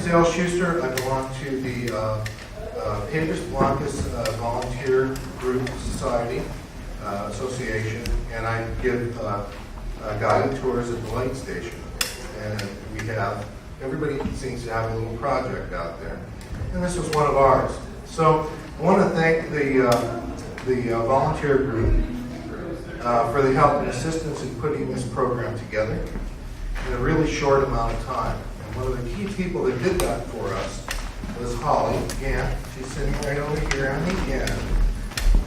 Dale Schuster. I belong to the Piedras Blancas Volunteer Group Society Association, and I give guided tours at the light station. And we have, everybody seems to have a little project out there, and this was one of ours. So I want to thank the volunteer group for the help and assistance in putting this program together in a really short amount of time. And one of the key people that did that for us was Holly Gant. She's sitting right over here on the end.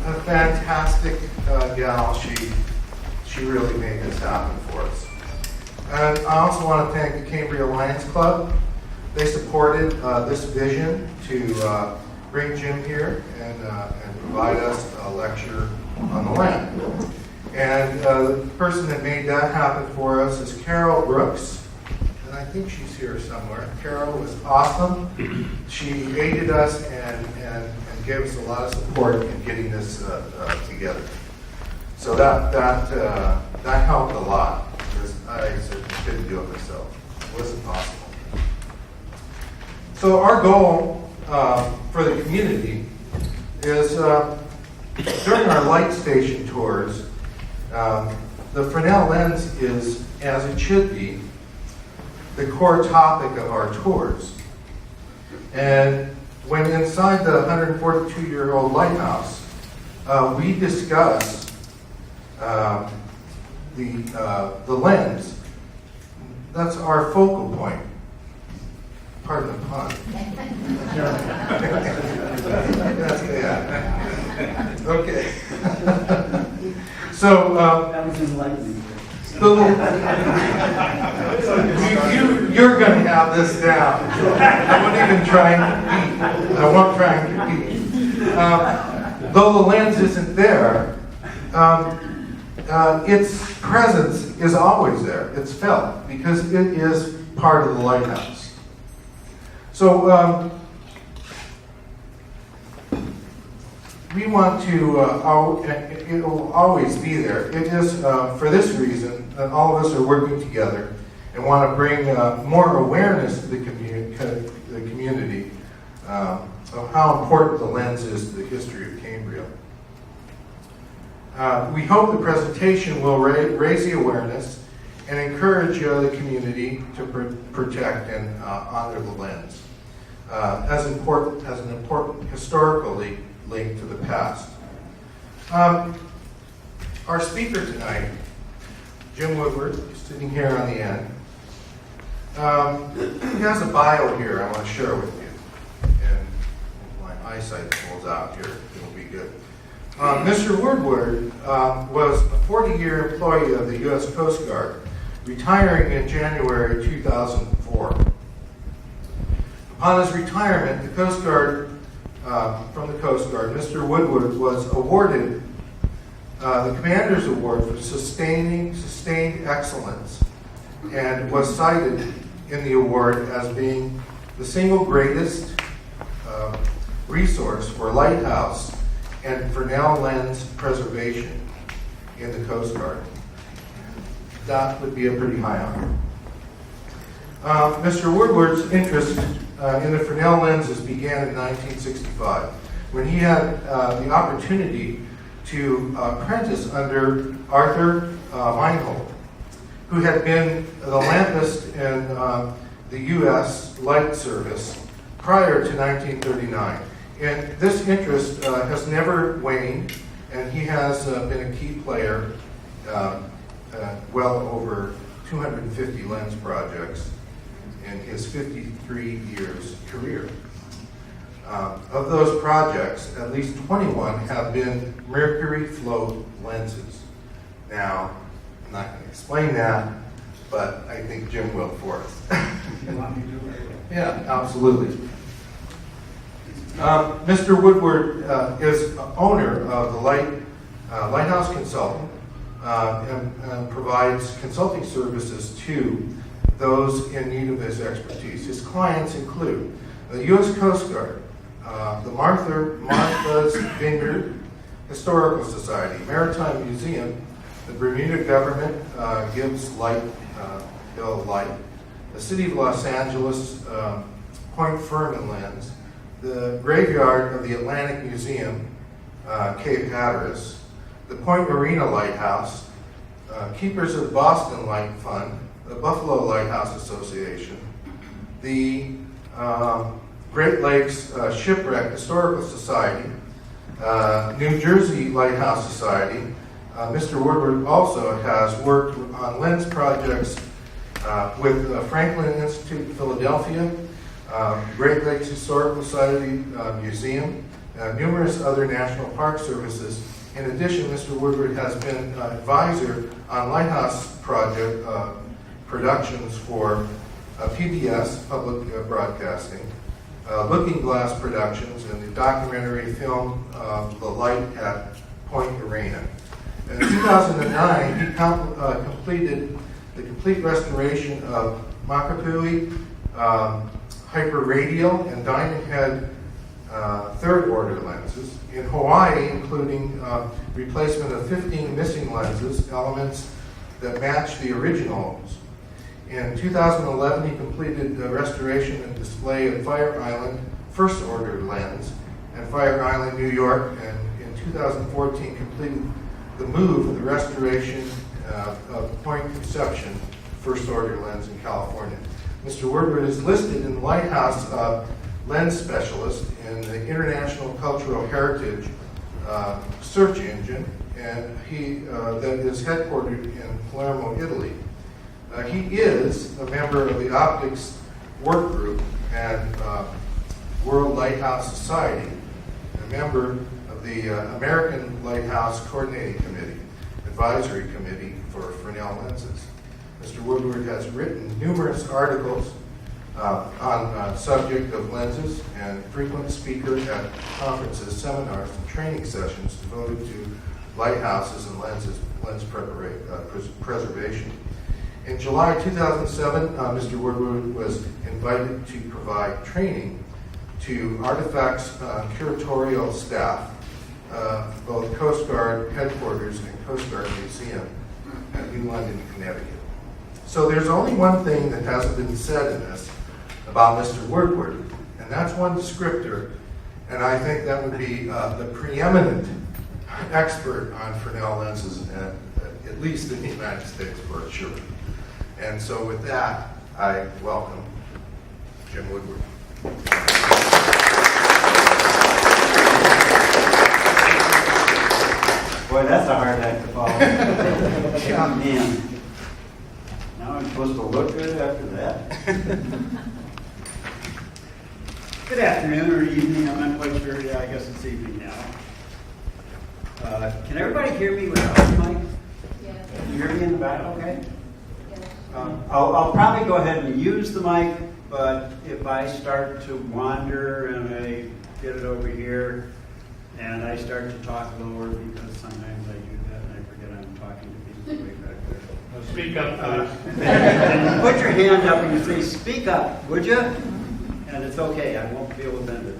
A fantastic gal. She really made this happen for us. And I also want to thank the Cambria Lions Club. They supported this vision to bring Jim here and provide us a lecture on the land. And the person that made that happen for us is Carol Brooks, and I think she's here somewhere. Carol was awesome. She aided us and gave us a lot of support in getting this together. So that helped a lot, because I certainly couldn't do it myself. It wasn't possible. So our goal for the community is during our light station tours, the Fresnel lens is, as it should be, the core topic of our tours. And when inside the 142-year-old lighthouse, we discuss the lens. That's our focal point. Pardon the pun. That's bad. Okay. So, that was enlightening. You're going to have this down. I won't even try and compete. I won't try and compete. Though the lens isn't there, its presence is always there. It's felt because it is part of the lighthouse. So we want to, it will always be there. It is for this reason that all of us are working together and want to bring more awareness to the community of how important the lens is to the history of Cambria. We hope the presentation will raise the awareness and encourage the community to protect and honor the lens as an important historical link to the past. Our speaker tonight, Jim Woodward, sitting here on the end, he has a bio here I want to share with you. And if my eyesight pulls out here, it'll be good. Mr. Woodward was a 40-year employee of the U.S. Coast Guard, retiring in January 2004. Upon his retirement, the Coast Guard, from the Coast Guard, Mr. Woodward was awarded the Commander's Award for sustained excellence, and was cited in the award as being the single greatest resource for lighthouse and Fresnel lens preservation in the Coast Guard. That would be a pretty high honor. Mr. Woodward's interest in the Fresnel lenses began in 1965, when he had the opportunity to apprentice under Arthur Meinhold, who had been the Lampist in the U.S. Light Service prior to 1939. And this interest has never waned, and he has been a key player, well over 250 lens projects in his 53 years career. Of those projects, at least 21 have been mercury float lenses. Now, I'm not going to explain that, but I think Jim will for us. Yeah, absolutely. Mr. Woodward is owner of the Lighthouse Consultant and provides consulting services to those in need of his expertise. His clients include the U.S. Coast Guard, the Martha's Vineyard Historical Society, Maritime Museum, the Bermuda government gives Hill Light, the City of Los Angeles Point Fermin lens, the graveyard of the Atlantic Museum, Cape Hatteras, the Point Marina Lighthouse, Keepers of Boston Light Fund, the Buffalo Lighthouse Association, the Great Lakes Shipwreck Historical Society, New Jersey Lighthouse Society. Mr. Woodward also has worked on lens projects with Franklin Institute in Philadelphia, Great Lakes Historical Society Museum, numerous other National Park Services. In addition, Mr. Woodward has been advisor on Lighthouse project productions for PBS, Public Broadcasting, Looking Glass Productions, and the documentary film The Light at Point Arena. In 2009, he completed the complete restoration of Makapui, hyperradial, and diamond head third order lenses. In Hawaii, including replacement of 15 missing lenses, elements that match the originals. In 2011, he completed the restoration and display of Fire Island first order lens and Fire Island, New York, and in 2014 completed the move of the restoration of Point Conception first order lens in California. Mr. Woodward is listed in the Lighthouse Lens Specialist in the International Cultural Heritage search engine, and that is headquartered in Palermo, Italy. He is a member of the Optics Work Group and World Lighthouse Society, a member of the American Lighthouse Coordinating Committee, Advisory Committee for Fresnel lenses. Mr. Woodward has written numerous articles on subject of lenses and frequent speaker at conferences, seminars, and training sessions devoted to lighthouses and lens preservation. In July 2007, Mr. Woodward was invited to provide training to artifacts curatorial staff, both Coast Guard headquarters and Coast Guard Museum at New London, Connecticut. So there's only one thing that hasn't been said in this about Mr. Woodward, and that's one descriptor, and I think that would be the preeminent expert on Fresnel lenses, at least in the United States for sure. And so with that, I welcome Jim Woodward. Boy, that's a hard act to follow. Yeah, man. Now I'm supposed to look good after that. Good afternoon or evening. I'm not quite sure. Yeah, I guess it's evening now. Can everybody hear me without the mic? Yes. Can you hear me in the back? Okay. Yes. I'll probably go ahead and use the mic, but if I start to wander and I get it over here and I start to talk lower, because sometimes I do that and I forget I'm talking to people way back there. Well, speak up, please. Put your hand up and you say, "Speak up, would you?" And it's okay, I won't feel offended.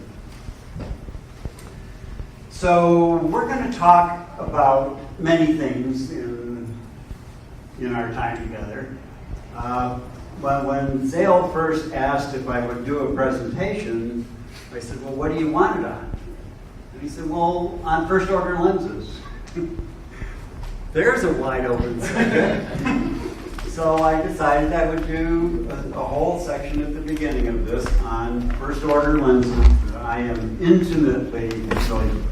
So we're going to talk about many things in our time together. When Zale first asked if I would do a presentation, I said, "Well, what do you want it on?" And he said, "Well, on first order lenses." There's a wide open subject. So I decided I would do a whole section at the beginning of this on first order lenses that I am intimately familiar with.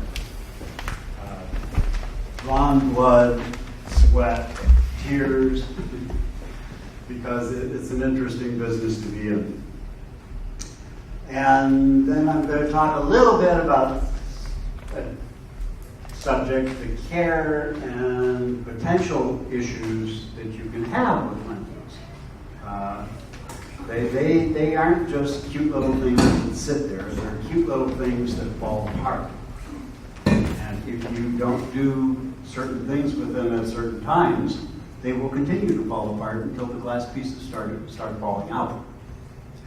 Drawn blood, sweat, tears, because it's an interesting business to be in. And then I'm going to talk a little bit about a subject, the care and potential issues that you can have with lenses. They aren't just cute little things that sit there. They're cute little things that fall apart. And if you don't do certain things with them at certain times, they will continue to fall apart until the glass pieces start falling out.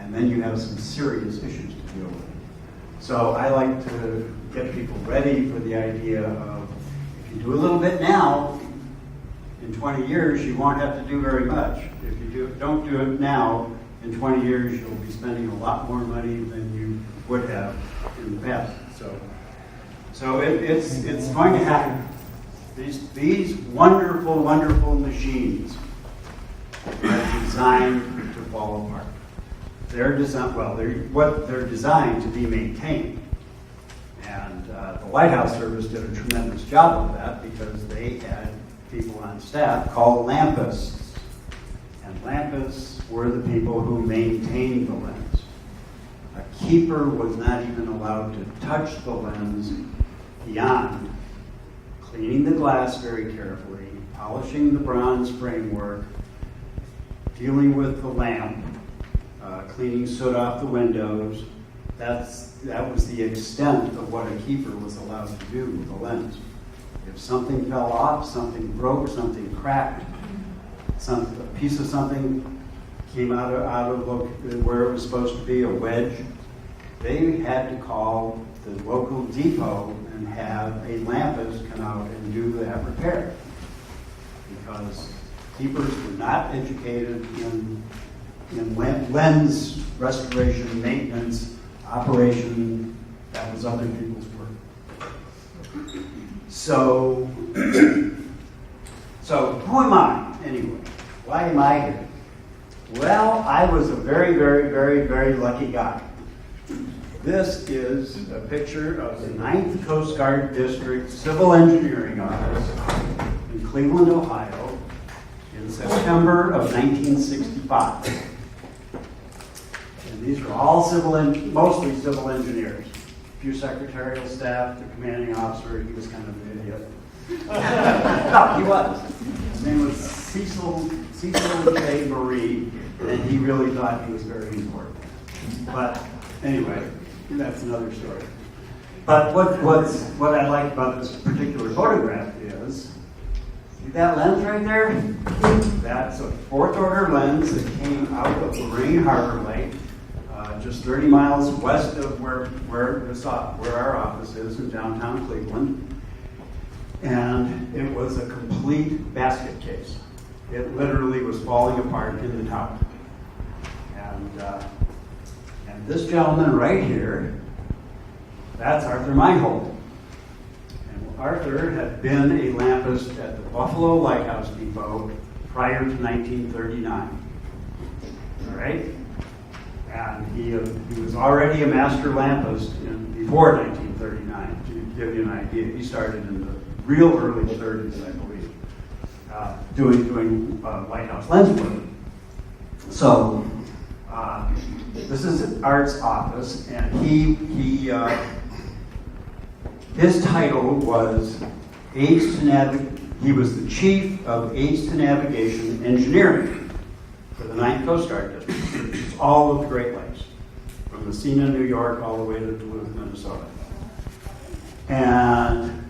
And then you have some serious issues to deal with. So I like to get people ready for the idea of, if you do a little bit now, in 20 years you won't have to do very much. If you don't do it now, in 20 years you'll be spending a lot more money than you would have in the past. So it's going to happen. These wonderful, wonderful machines are designed to fall apart. They're designed to be maintained. And the Lighthouse Service did a tremendous job of that because they had people on staff called Lampists. And Lampists were the people who maintained the lens. A keeper was not even allowed to touch the lens beyond cleaning the glass very carefully, polishing the bronze framework, dealing with the lamp, cleaning soot off the windows. That was the extent of what a keeper was allowed to do with the lens. If something fell off, something broke, something cracked, a piece of something came out of where it was supposed to be, a wedge, they had to call the local depot and have a lampist come out and do that repair. Because keepers were not educated in lens restoration, maintenance, operation. That was other people's work. So who am I anyway? Why am I here? Well, I was a very, very, very, very lucky guy. This is a picture of the 9th Coast Guard District Civil Engineering Office in Cleveland, Ohio, in September of 1965. And these were all mostly civil engineers. A few secretarial staff, the commanding officer, he was kind of an idiot. No, he was. His name was Cecil J. Marie, and he really thought he was very important. But anyway, that's another story. But what I like about this particular photograph is, see that lens right there? That's a 4th order lens that came out of Lorraine Harbor Lake, just 30 miles west of where our office is in downtown Cleveland. And it was a complete basket case. It literally was falling apart in the top. And this gentleman right here, that's Arthur Meinhold. And Arthur had been a lampist at the Buffalo Lighthouse Depot prior to 1939. All right? And he was already a master lampist before 1939, to give you an idea. He started in the real early 30s, I believe, doing Lighthouse lens work. So this is Art's office, and his title was he was the chief of Aids to Navigation Engineering for the 9th Coast Guard District, which is all of the Great Lakes, from Messina, New York, all the way to Duluth, Minnesota. And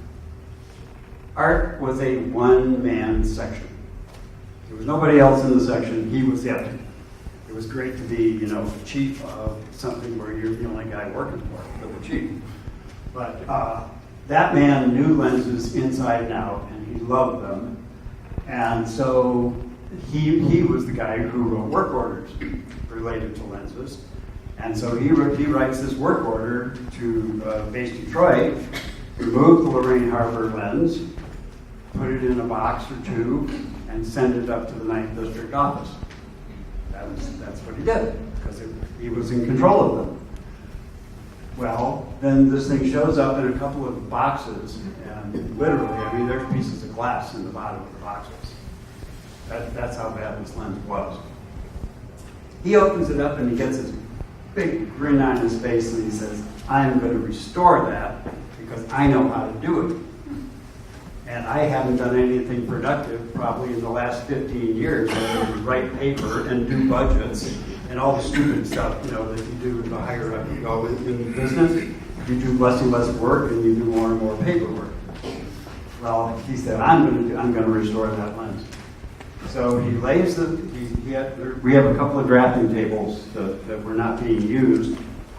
Art was a one-man section. There was nobody else in the section. He was it. It was great to be, chief of something where you're the only guy working for the chief. But that man knew lenses inside and out, and he loved them. And so he was the guy who wrote work orders related to lenses. And so he writes this work order to base Detroit, remove the Lorraine Harbor lens, put it in a box or two, and send it up to the 9th District office. That's what he did, because he was in control of them. Well, then this thing shows up in a couple of boxes, and literally, there's pieces of glass in the bottom of the boxes. That's how bad this lens was. He opens it up and he gets this big grin on his face and he says, I'm going to restore that because I know how to do it. And I haven't done anything productive probably in the last 15 years, other than write paper and do budgets and all the stupid stuff, that you do the higher up you go in the business. You do less and less work and you do more and more paperwork. Well, he said, I'm going to restore that lens. So he lays we have a couple of drafting tables that were not being used,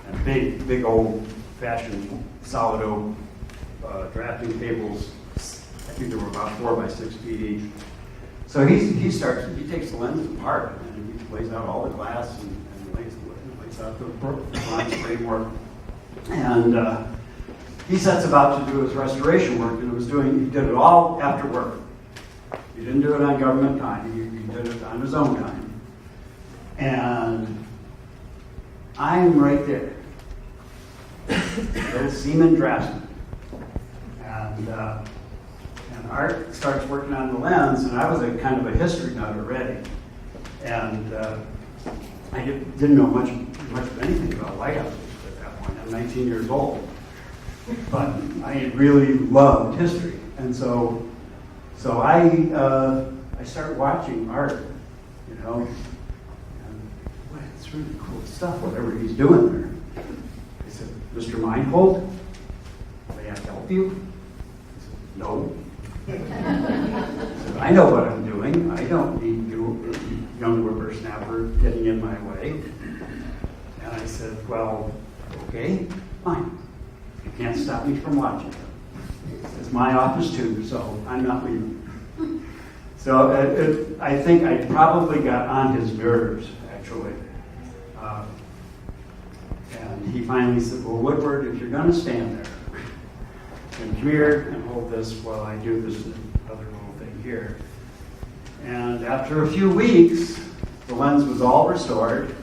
and big old-fashioned solid oak drafting tables. I think they were about 4 by 6 feet each. So he takes the lenses apart and he lays out all the glass It's the bronze framework. And he sets about to do his restoration work, and he did it all after work. He didn't do it on government time. He did it on his own time. And I'm right there. Little seaman draftsman. And Art starts working on the lens, and I was a kind of a history nut already. And I didn't know much of anything about lighthouses at that point. I'm 19 years old. But I really loved history. And so I started watching Art, you know, and boy, it's really cool stuff, whatever he's doing there. I said, Mr. Meinhold, may I help you? He said, no. I said, I know what I'm doing. I don't need you, young whippersnapper, getting in my way. And I said, well, okay, fine. You can't stop me from watching. It's my office too, so I'm not leaving. So I think I probably got on his nerves, actually. And he finally said, well, Woodward, if you're going to stand there, then come here and hold this while I do this other little thing here. And after a few weeks, the lens was all restored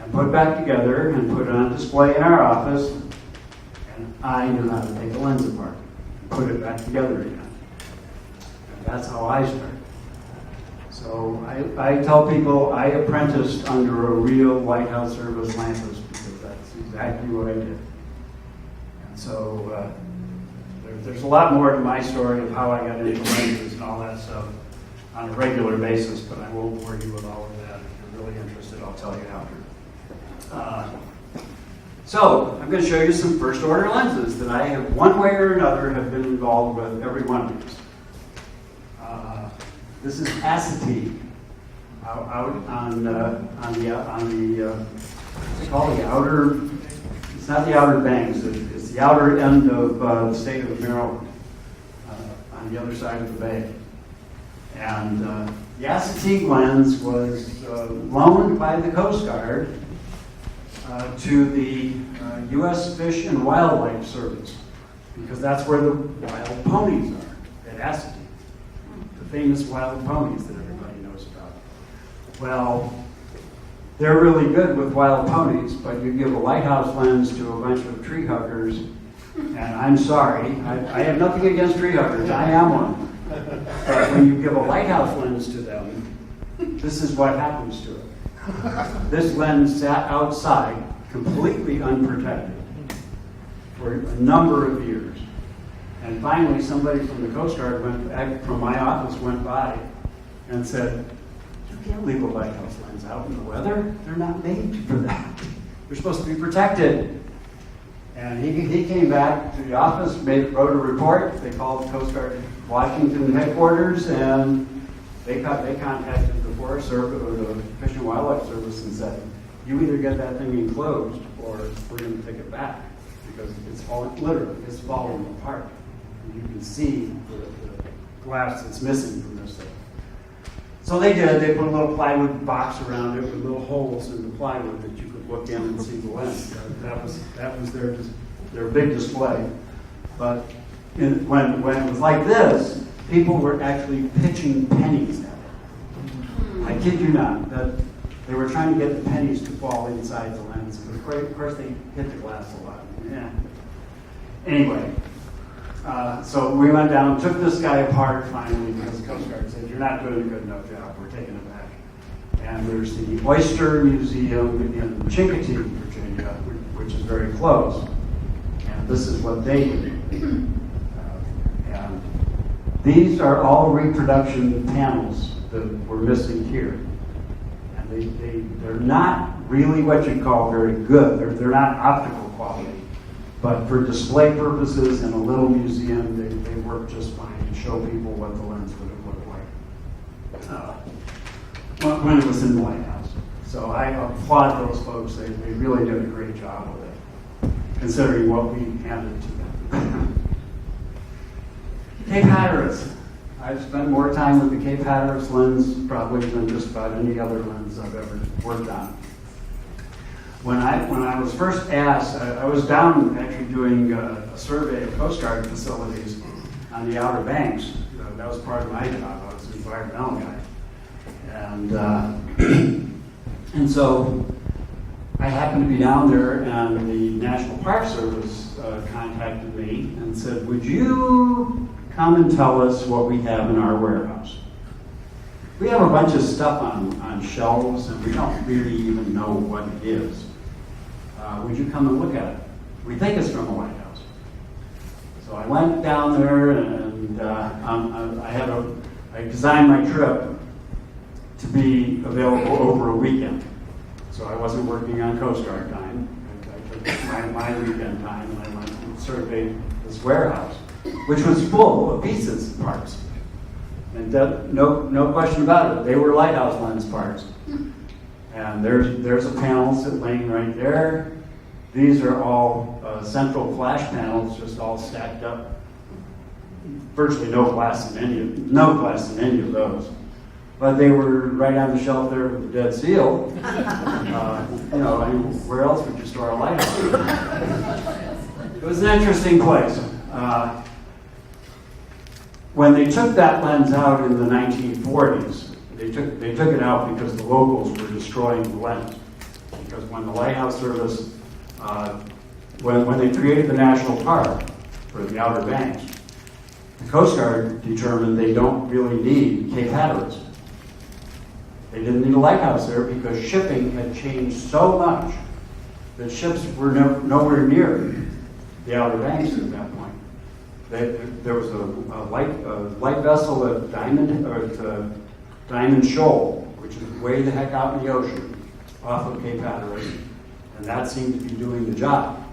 and put back together and put on display in our office. And I knew how to take a lens apart and put it back together again. And that's how I started. So I tell people I apprenticed under a real Lighthouse Service Lampist because that's exactly what I did. And so there's a lot more to my story of how I got into lenses and all that stuff on a regular basis, but I won't bore you with all of that. If you're really interested, I'll tell you after. So I'm going to show you some first order lenses that I have, one way or another, have been involved with every one of these. This is acetate out on the what's it called, the outer. It's not the outer banks. It's the outer end of the state of Maryland, on the other side of the bay. And the acetate lens was loaned by the Coast Guard to the U.S. Fish and Wildlife Service, because that's where the wild ponies are, at acetate. The famous wild ponies that everybody knows about. Well, they're really good with wild ponies, but you give a lighthouse lens to a bunch of tree huggers, and I'm sorry, I have nothing against tree huggers, I am one. But when you give a lighthouse lens to them, this is what happens to it. This lens sat outside, completely unprotected, for a number of years. And finally, somebody from the Coast Guard from my office went by and said, you can't leave a lighthouse lens out in the weather. They're not made for that. They're supposed to be protected. And he came back to the office, wrote a report. They called the Coast Guard Washington headquarters, and they contacted the Forest Service or the Fish and Wildlife Service and said, you either get that thing enclosed or we're going to take it back, because it's falling apart. And you can see the glass that's missing from this thing. So they did. They put a little plywood box around it with little holes in the plywood that you could look in and see the lens. That was their big display. But when it was like this, people were actually pitching pennies at it. I kid you not. They were trying to get the pennies to fall inside the lens. But of course, they hit the glass a lot. Yeah. Anyway, so we went down, took this guy apart finally, because the Coast Guard said, you're not doing a good enough job, we're taking it back. And there's the Oyster Museum in Chincoteague, Virginia, which is very close. And this is what they did. And these are all reproduction panels that we're missing here. And they're not really what you'd call very good. They're not optical quality. But for display purposes in a little museum, they work just fine to show people what the lens would have looked like when it was in the Lighthouse. So I applaud those folks. They really did a great job with it, considering what we handed to them. Cape Hatteras. I've spent more time with the Cape Hatteras lens probably than just about any other lens I've ever worked on. When I was first asked, I was down actually doing a survey of Coast Guard facilities on the Outer Banks. That was part of my job. I was an environmental guy. And so I happened to be down there, and the National Park Service contacted me and said, would you come and tell us what we have in our warehouse? We have a bunch of stuff on shelves, and we don't really even know what it is. Would you come and look at it? We think it's from a lighthouse. So I went down there, and I designed my trip to be available over a weekend. So I wasn't working on Coast Guard time. I took my weekend time, and I went and surveyed this warehouse, which was full of pieces and parts. And no question about it, they were Lighthouse lens parts. And there's a panel laying right there. These are all central flash panels, just all stacked up. Virtually no glass in any of those. But they were right on the shelf there with the dead seal. Where else would you store a lighthouse? It was an interesting place. When they took that lens out in the 1940s, they took it out because the locals were destroying the lens. Because when the Lighthouse Service, when they created the national park for the Outer Banks, the Coast Guard determined they don't really need Cape Hatteras. They didn't need a lighthouse there because shipping had changed so much that ships were nowhere near the Outer Banks at that point. There was a light vessel at Diamond Shoal, which is way the heck out in the ocean, off of Cape Hatteras, and that seemed to be doing the job.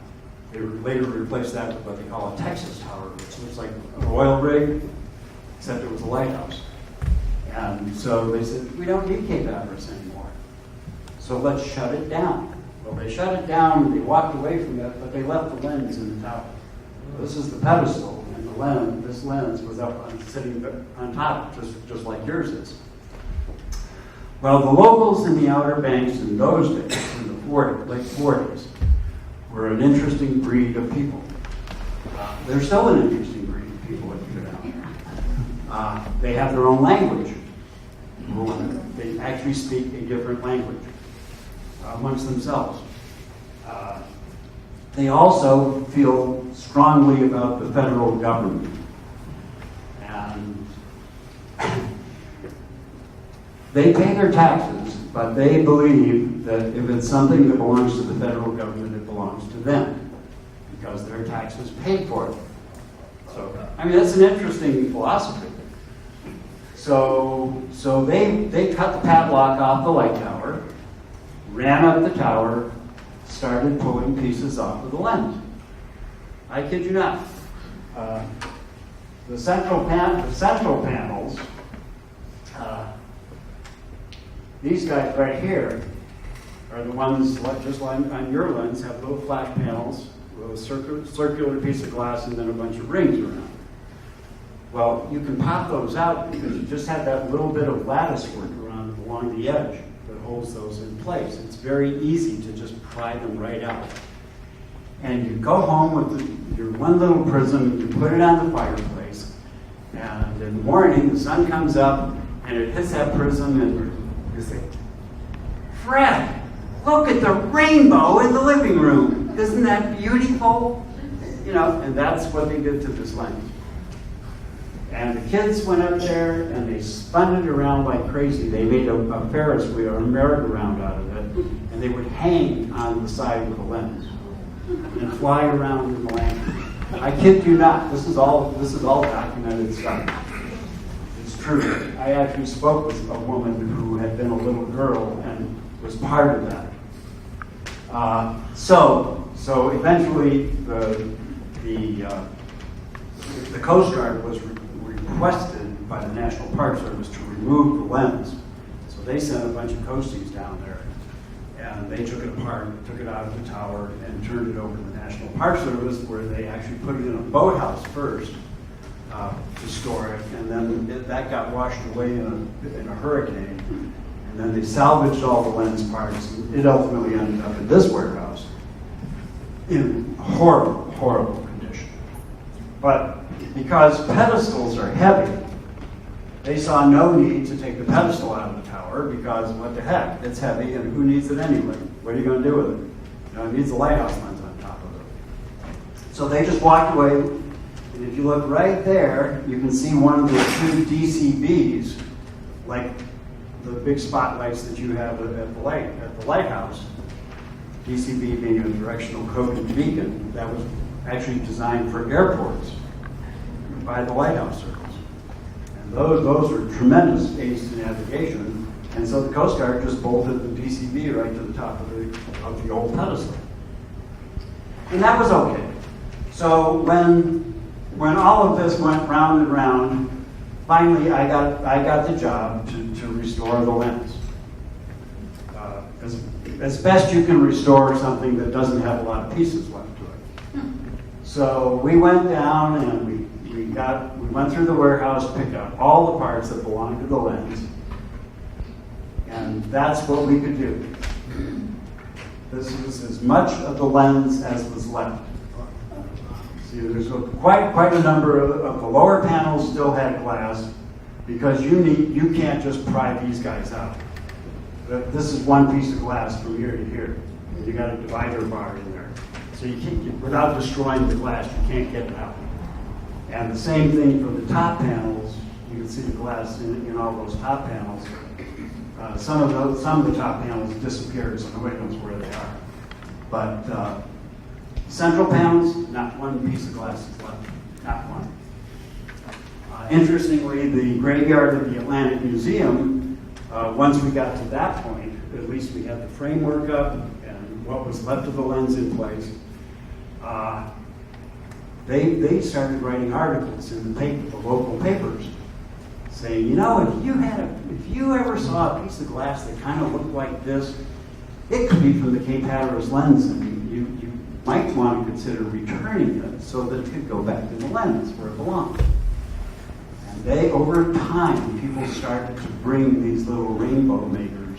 They later replaced that with what they call a Texas tower, which looks like an oil rig, except it was a lighthouse. And so they said, we don't need Cape Hatteras anymore, so let's shut it down. Well, they shut it down, and they walked away from it, but they left the lens in the tower. This is the pedestal, and this lens was sitting on top, just like yours is. Well, the locals in the Outer Banks in those days, in the late 40s, were an interesting breed of people. They're still an interesting breed of people if you go down there. They have their own language. They actually speak a different language amongst themselves. They also feel strongly about the federal government. And they pay their taxes, but they believe that if it's something that belongs to the federal government, it belongs to them, because their taxes paid for it. So, that's an interesting philosophy. So they cut the padlock off the light tower, ran up the tower, started pulling pieces off of the lens. I kid you not. The central panels, these guys right here are the ones, just like on your lens, have little flash panels with a circular piece of glass and then a bunch of rings around. Well, you can pop those out because you just have that little bit of lattice work along the edge that holds those in place. It's very easy to just pry them right out. And you go home with your one little prism, you put it on the fireplace, and in the morning the sun comes up and it hits that prism and you say, Fred, look at the rainbow in the living room. Isn't that beautiful? And that's what they did to this lens. And the kids went up there and they spun it around like crazy. They made a Ferris wheel, a merry-go-round out of it, and they would hang on the side of the lens and fly around in the land. I kid you not. This is all documented stuff. It's true. I actually spoke with a woman who had been a little girl and was part of that. So eventually the Coast Guard was requested by the National Park Service to remove the lens. So they sent a bunch of coasties down there, and they took it apart, took it out of the tower, and turned it over to the National Park Service, where they actually put it in a boathouse first to store it, and then that got washed away in a hurricane, And then they salvaged all the lens parts. And it ultimately ended up in this warehouse in horrible, horrible condition. But because pedestals are heavy, they saw no need to take the pedestal out of the tower because what the heck, it's heavy and who needs it anyway? What are you going to do with it? You know, it needs a lighthouse lens on top of it. So they just walked away, and if you look right there, you can see one of the two DCBs, like the big spotlights that you have at the lighthouse. DCB being a directional coded beacon that was actually designed for airports by the lighthouse circles. And those were tremendous aids to navigation. And so the Coast Guard just bolted the DCB right to the top of the old pedestal. And that was okay. So when all of this went round and round, finally I got the job to restore the lens. As best you can restore something that doesn't have a lot of pieces left to it. So we went down and we went through the warehouse, picked out all the parts that belonged to the lens, and that's what we could do. This was as much of the lens as was left. See, there's quite a number of the lower panels still had glass because you can't just pry these guys out. This is one piece of glass from here to here. You got a divider bar in there. So you can't, without destroying the glass, you can't get it out. And the same thing for the top panels. You can see the glass in all those top panels. Some of the top panels disappeared, so nobody knows where they are. But central panels, not one piece of glass is left. Not one. Interestingly, the graveyard of the Atlantic Museum, once we got to that point, at least we had the framework up and what was left of the lens in place. They started writing articles in the local papers, saying, you know, if you ever saw a piece of glass that kind of looked like this, it could be from the Piedras lens, and you might want to consider returning it so that it could go back to the lens where it belongs. And over time, people started to bring these little rainbow makers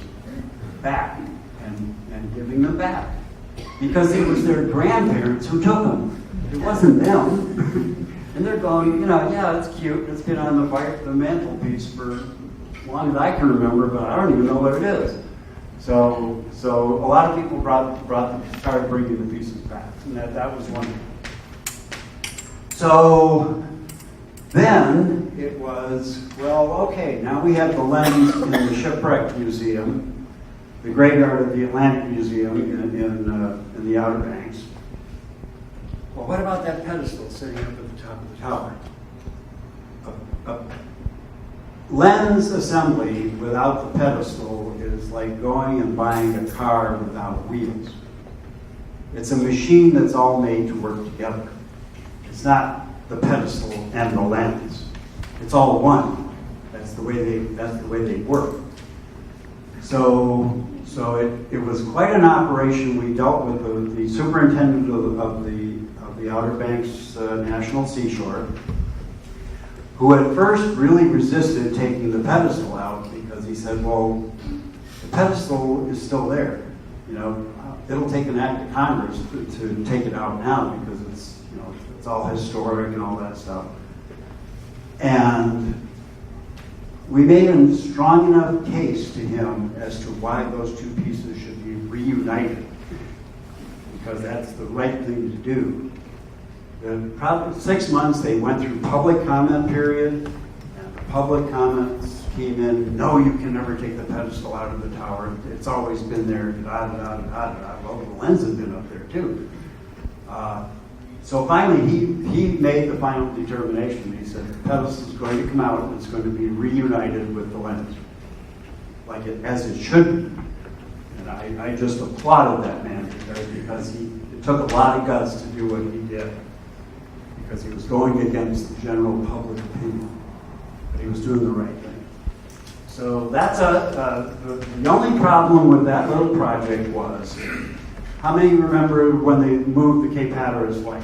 back and giving them back. Because it was their grandparents who took them. It wasn't them. And they're going, you know, yeah, it's cute. It's been on the mantelpiece for as long as I can remember, but I don't even know what it is. So a lot of people started bringing the pieces back. And that was wonderful. So then it was, well, okay, now we have the lens in the Shipwreck Museum, the graveyard of the Atlantic Museum in the Outer Banks. Well, what about that pedestal sitting up at the top of the tower? A lens assembly without the pedestal is like going and buying a car without wheels. It's a machine that's all made to work together. It's not the pedestal and the lens. It's all one. That's the way they work. So it was quite an operation. We dealt with the superintendent of the Outer Banks National Seashore, who at first really resisted taking the pedestal out because he said, well, the pedestal is still there. You know, it'll take an act of Congress to take it out now because it's, you know, it's all historic and all that stuff. And we made a strong enough case to him as to why those two pieces should be reunited, because that's the right thing to do. Probably 6 months they went through public comment period, and the public comments came in, no, you can never take the pedestal out of the tower. It's always been there, da-da-da-da-da-da. Well, the lens has been up there too. So finally, he made the final determination. He said the pedestal is going to come out and it's going to be reunited with the lens, like as it should be. And I just applauded that man because it took a lot of guts to do what he did, because he was going against the general public opinion, but he was doing the right thing. So that's the only problem with that little project was, how many remember when they moved the Cape Hatteras light?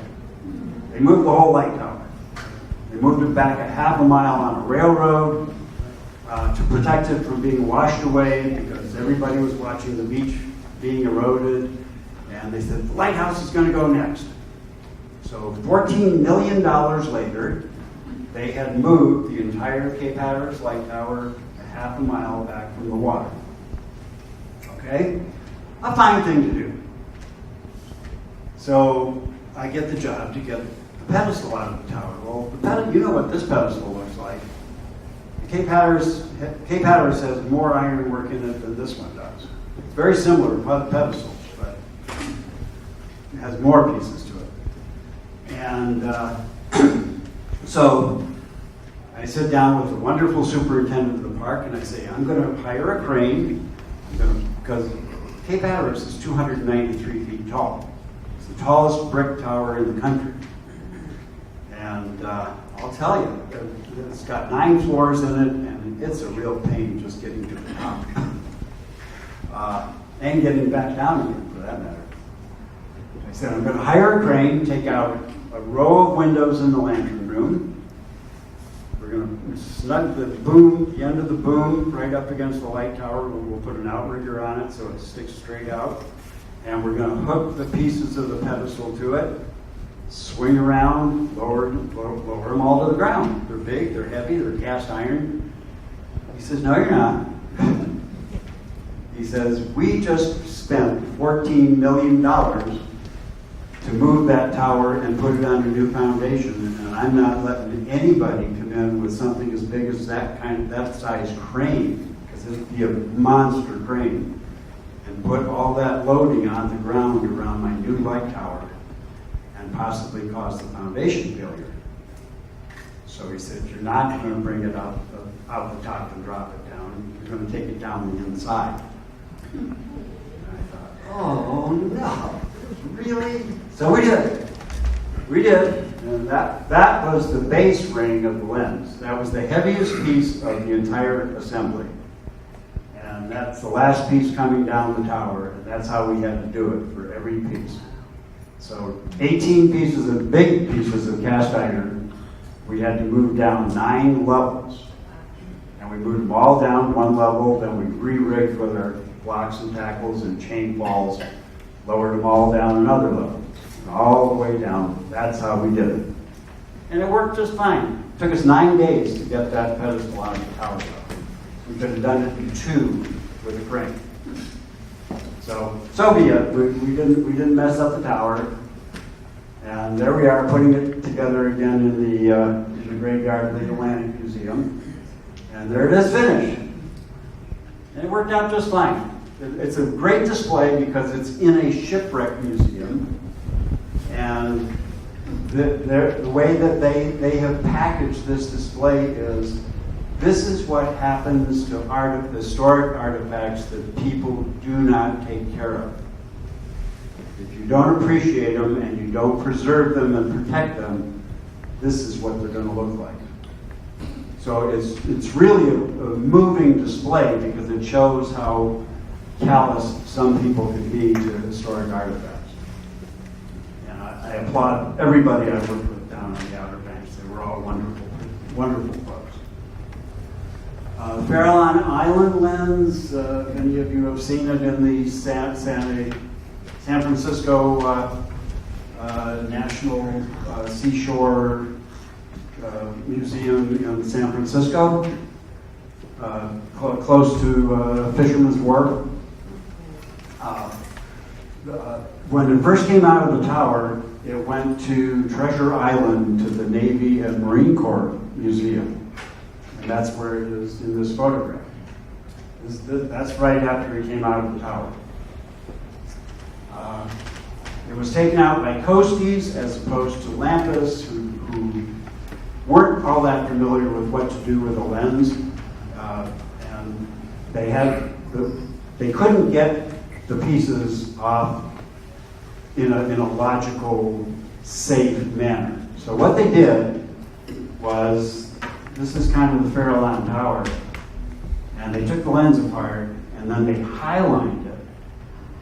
They moved the whole light tower. They moved it back a half a mile on a railroad. to protect it from being washed away because everybody was watching the beach being eroded. And they said, the lighthouse is going to go next. So $14 million later, they had moved the entire Cape Hatteras light tower a half a mile back from the water. Okay? A fine thing to do. So I get the job to get the pedestal out of the tower. Well, you know what this pedestal looks like. The Cape Hatteras has more ironwork in it than this one does. It's very similar pedestals, but it has more pieces to it. And so I sit down with the wonderful superintendent of the park and I say, I'm going to hire a crane because Cape Hatteras is 293 feet tall. It's the tallest brick tower in the country. And I'll tell you, it's got 9 floors in it, and it's a real pain just getting to the top. And getting back down again, for that matter. I said, I'm going to hire a crane, take out a row of windows in the lantern room. We're going to snug the boom, the end of the boom, right up against the light tower. We'll put an outrigger on it so it sticks straight out. And we're going to hook the pieces of the pedestal to it, swing around, lower them all to the ground. They're big, they're heavy, they're cast iron. He says, no, you're not. He says, we just spent $14 million to move that tower and put it on a new foundation, and I'm not letting anybody come in with something as big as that size crane, because it'd be a monster crane, and put all that loading on the ground around my new light tower and possibly cause the foundation failure. So he said, you're not going to bring it out the top and drop it down. You're going to take it down the inside. And I thought, oh no, really? So we did. We did. And that was the base ring of the lens. That was the heaviest piece of the entire assembly. And that's the last piece coming down the tower. And that's how we had to do it for every piece. So 18 pieces of big pieces of cast iron, we had to move down 9 levels. And we moved them all down one level, then we re-rigged with our blocks and tackles and chain falls, lowered them all down another level, all the way down. That's how we did it. And it worked just fine. It took us 9 days to get that pedestal out of the tower. We could have done it in 2 with a crane. So be it. We didn't mess up the tower. And there we are, putting it together again in the graveyard of the Atlantic Museum. And there it is, finished. And it worked out just fine. It's a great display because it's in a shipwreck museum. And the way that they have packaged this display is, this is what happens to historic artifacts that people do not take care of. If you don't appreciate them and you don't preserve them and protect them, this is what they're going to look like. So it's really a moving display because it shows how callous some people can be to historic artifacts. And I applaud everybody I worked with down on the Outer Banks. They were all wonderful, wonderful folks. The Farallon Island lens, many of you have seen it in the San Francisco National Seashore Museum in San Francisco, close to Fisherman's Wharf. When it first came out of the tower, it went to Treasure Island to the Navy and Marine Corps Museum. And that's where it is in this photograph. That's right after it came out of the tower. It was taken out by coasties as opposed to Lampists who weren't all that familiar with what to do with a lens. And they couldn't get the pieces off in a logical, safe manner. So what they did was, this is kind of the Farallon Tower, and they took the lens apart and then they highlined it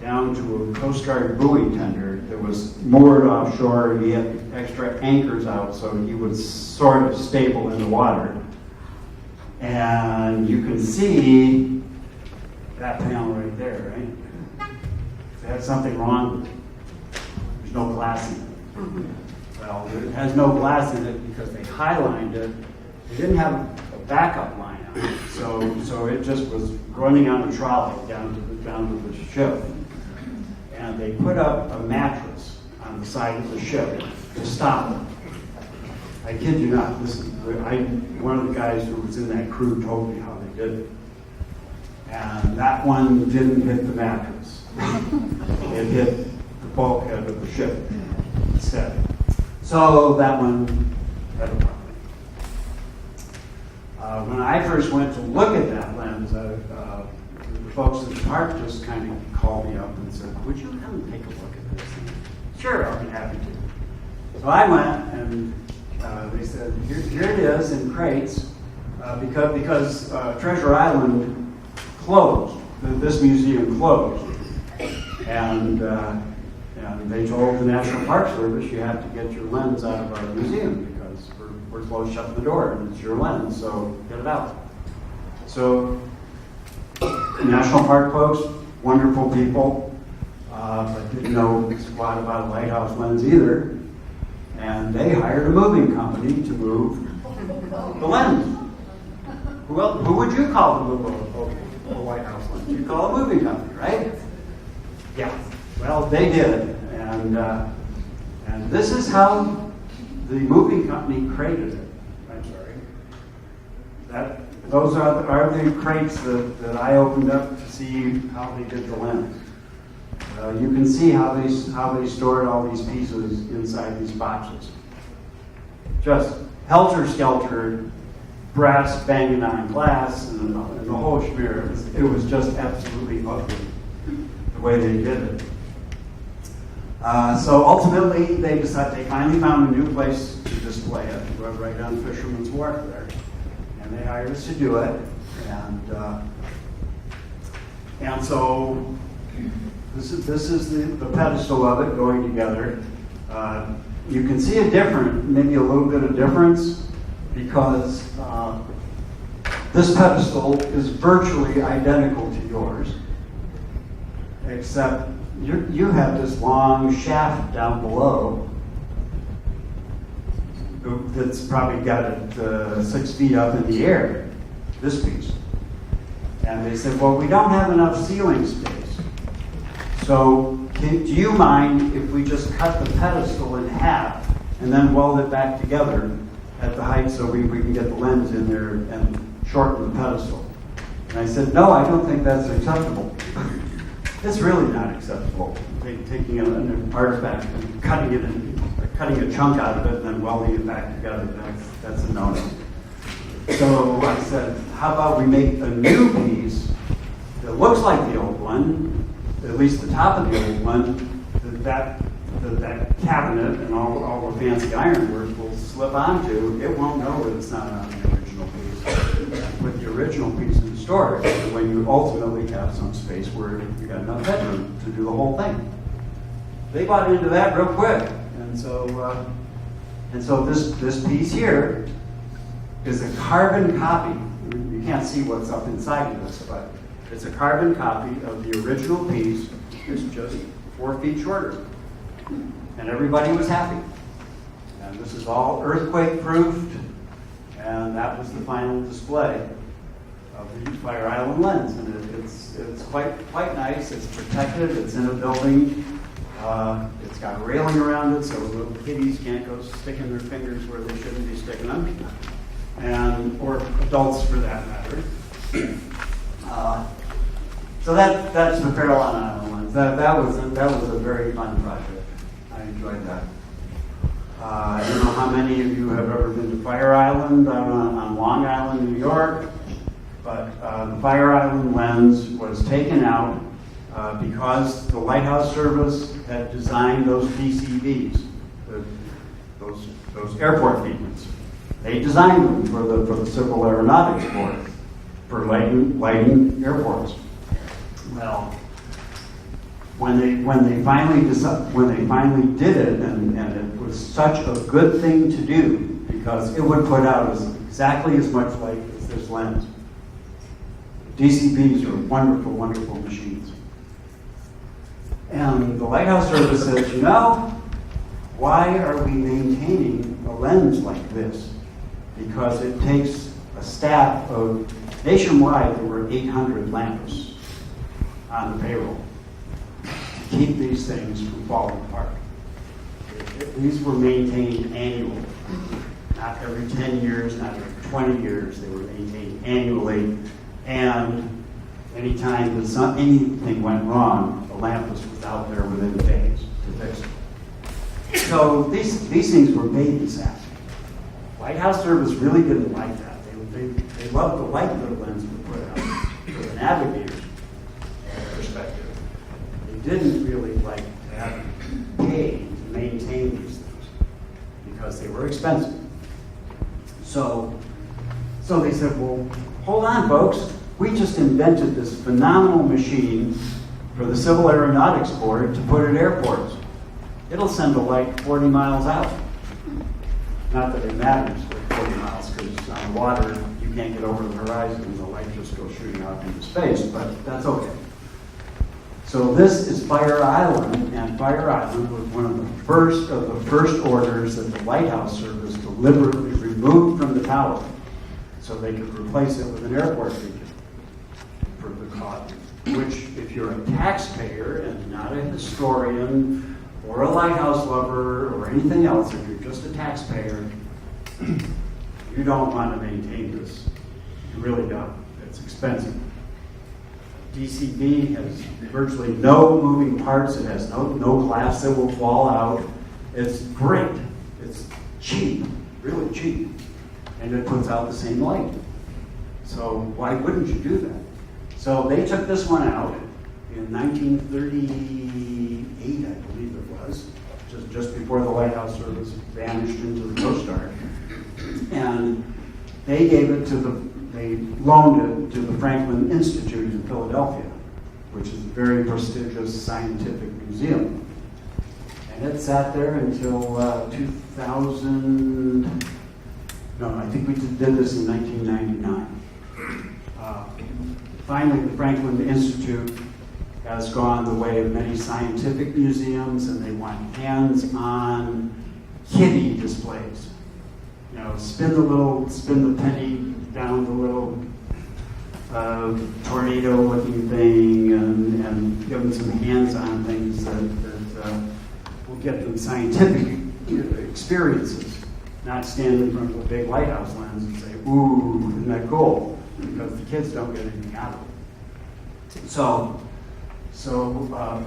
down to a Coast Guard buoy tender that was moored offshore. He had extra anchors out so he was sort of stable in the water. And you can see that panel right there, right? It has something wrong. There's no glass in it. Well, it has no glass in it because they highlined it. They didn't have a backup line on it, so it just was running on a trolley down to the ship. And they put up a mattress on the side of the ship to stop it. I kid you not. One of the guys who was in that crew told me how they did it. And that one didn't hit the mattress. It hit the bulkhead of the ship instead. So that one had a problem. When I first went to look at that lens, the folks at the park just kind of called me up and said, "Would you come and take a look at this?" And, sure, I'll be happy to. So I went, and they said, here it is in crates, because Treasure Island closed. This museum closed. And they told the National Park Service, you have to get your lens out of our museum because we're closed, shut the door, and it's your lens, so get it out. So, National Park folks, wonderful people, but didn't know squat about Lighthouse Lens either. And they hired a moving company to move the lens. Who would you call to move a Lighthouse lens? You'd call a moving company, right? Yeah. Well, they did, and this is how the moving company created it. I'm sorry. Those are the crates that I opened up to see how they did the lens. You can see how they stored all these pieces inside these boxes. Just helter-skelter, brass banging on glass, and the whole schmear. It was just absolutely ugly the way they did it. So ultimately, they finally found a new place to display it, right on Fisherman's Wharf there, and they hired us to do it. And so. This is the pedestal of it going together. You can see maybe a little bit of difference, because this pedestal is virtually identical to yours, except you have this long shaft down below that's probably got it 6 feet up in the air, this piece. And they said, well, we don't have enough ceiling space. So do you mind if we just cut the pedestal in half and then weld it back together at the height so we can get the lens in there and shorten the pedestal? And I said, no, I don't think that's acceptable. It's really not acceptable. Taking an artifact and cutting a chunk out of it and then welding it back together, that's a no-no. So I said, how about we make a new piece that looks like the old one, at least the top of the old one, that cabinet and all the fancy ironwork will slip onto. It won't know that it's not on the original piece. With the original piece in storage, when you ultimately have some space where you got enough bedroom to do the whole thing. They bought into that real quick, and so this piece here is a carbon copy. You can't see what's up inside of this, but it's a carbon copy of the original piece. It's just 4 feet shorter. And everybody was happy. And this is all earthquake proofed. And that was the final display of the Fire Island lens. And it's quite nice. It's protected. It's in a building. It's got a railing around it so little kiddies can't go sticking their fingers where they shouldn't be sticking them. Or adults for that matter. So that's the Caroline Island lens. That was a very fun project. I enjoyed that. I don't know how many of you have ever been to Fire Island on Long Island, New York, but the Fire Island lens was taken out because the Lighthouse Service had designed those PCVs, those airport beacons. They designed them for the Civil Aeronautics Board for lighting airports. Well, when they finally did it, and it was such a good thing to do because it would put out exactly as much light as this lens. DCBs are wonderful, wonderful machines. And the Lighthouse Service says, you know, why are we maintaining a lens like this? Because it takes a staff of, nationwide there were 800 lampists on the payroll to keep these things from falling apart. These were maintained annually, not every 10 years, not every 20 years. They were maintained annually, and anytime that anything went wrong, the lampist was out there within days to fix it. So these things were babysat. Lighthouse Service really didn't like that. They loved the light that the lens would put out for the navigator's perspective. They didn't really like to have to pay to maintain these things because they were expensive. So they said, well, hold on, folks. We just invented this phenomenal machine for the Civil Aeronautics Board to put at airports. It'll send a light 40 miles out. Not that it matters, like 40 miles, because on water, you can't get over the horizon and the light just goes shooting out into space, but that's okay. So this is Fire Island, and Fire Island was one of the first orders that the Lighthouse Service deliberately removed from the tower so they could replace it with an airport beacon for the cost, which if you're a taxpayer and not a historian or a lighthouse lover or anything else, if you're just a taxpayer, you don't want to maintain this. You really don't. It's expensive. DCB has virtually no moving parts. It has no glass that will fall out. It's great. It's cheap, really cheap. And it puts out the same light. So why wouldn't you do that? So they took this one out in 1938, I believe it was, just before the Lighthouse Service vanished into the Coast Guard. And they loaned it to the Franklin Institute in Philadelphia, which is a very prestigious scientific museum. And it sat there until 2000, no, I think we did this in 1999. Finally, the Franklin Institute has gone the way of many scientific museums, and they want hands-on kiddie displays. You know, spin the penny down the little tornado-looking thing, and give them some hands-on things that will get them scientific experiences, not stand in front of a big lighthouse lens and say, ooh, isn't that cool? Because the kids don't get anything out of it. So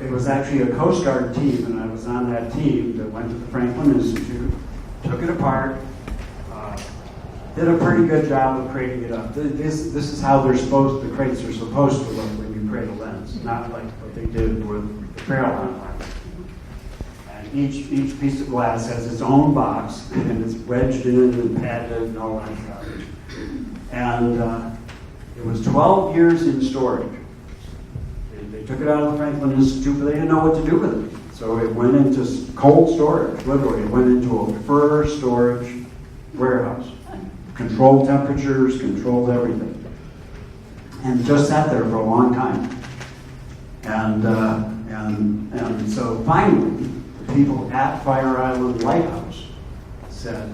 it was actually a Coast Guard team, and I was on that team that went to the Franklin Institute, took it apart, did a pretty good job of crating it up. This is how the crates are supposed to look when you crate a lens, not like what they did with the Farallon lens. And each piece of glass has its own box, and it's wedged in and padded and all that stuff. And it was 12 years in storage. They took it out of the Franklin Institute, but they didn't know what to do with it. So it went into cold storage, literally. It went into a fur storage warehouse. Controlled temperatures, controlled everything. And just sat there for a long time. And so finally, the people at Fire Island Lighthouse said,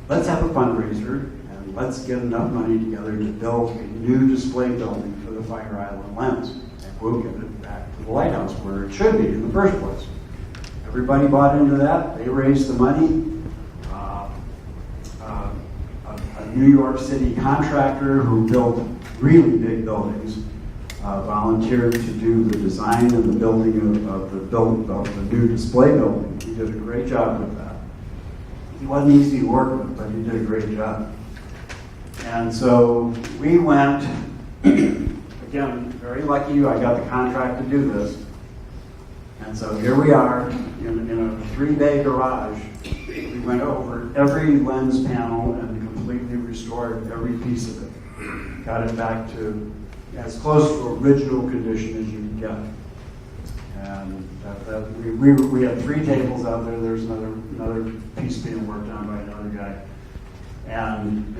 let's have a fundraiser and let's get enough money together to build a new display building for the Fire Island lens. And we'll get it back to the lighthouse where it should be in the first place. Everybody bought into that. They raised the money. A New York City contractor who built really big buildings volunteered to do the design and the building of the new display building. He did a great job with that. He wasn't easy to work with, but he did a great job. And so we went, again, very lucky I got the contract to do this. And so here we are in a 3-bay garage. We went over every lens panel and completely restored every piece of it. Got it back to as close to original condition as you can get. And we had 3 tables out there. There's another piece being worked on by another guy. And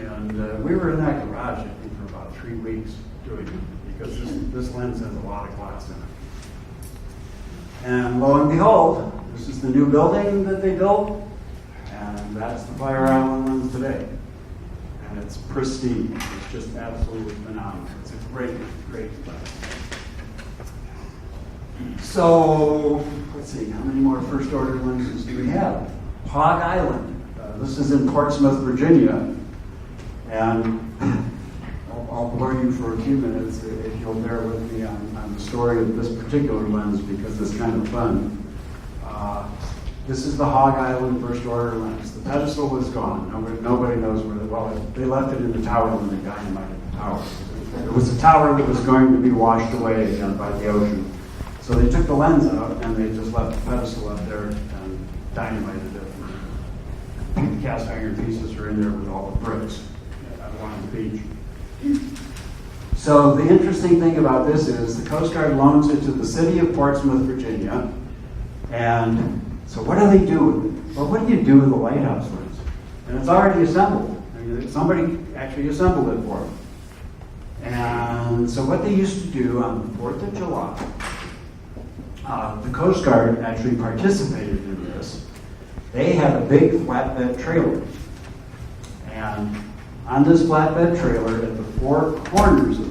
we were in that garage, I think, for about 3 weeks doing it, because this lens has a lot of glass in it. And lo and behold, this is the new building that they built, and that's the Fire Island lens today. And it's pristine. It's just absolutely phenomenal. It's a great, great lens. So, let's see, how many more first order lenses do we have? Hog Island. This is in Portsmouth, Virginia. And I'll bore you for a few minutes if you'll bear with me on the story of this particular lens, because it's kind of fun. This is the Hog Island first order lens. The pedestal was gone. Nobody knows where they left it in the tower when they dynamited the tower. It was a tower that was going to be washed away again by the ocean. So they took the lens out and they just left the pedestal up there and dynamited it. The cast iron pieces are in there with all the bricks along the beach. So the interesting thing about this is the Coast Guard loans it to the city of Portsmouth, Virginia. And so what do they do with it? Well, what do you do with the lighthouse lens? And it's already assembled. I mean, somebody actually assembled it for them. And so what they used to do on the 4th of July, the Coast Guard actually participated in this. They had a big flatbed trailer. And on this flatbed trailer, at the 4 corners of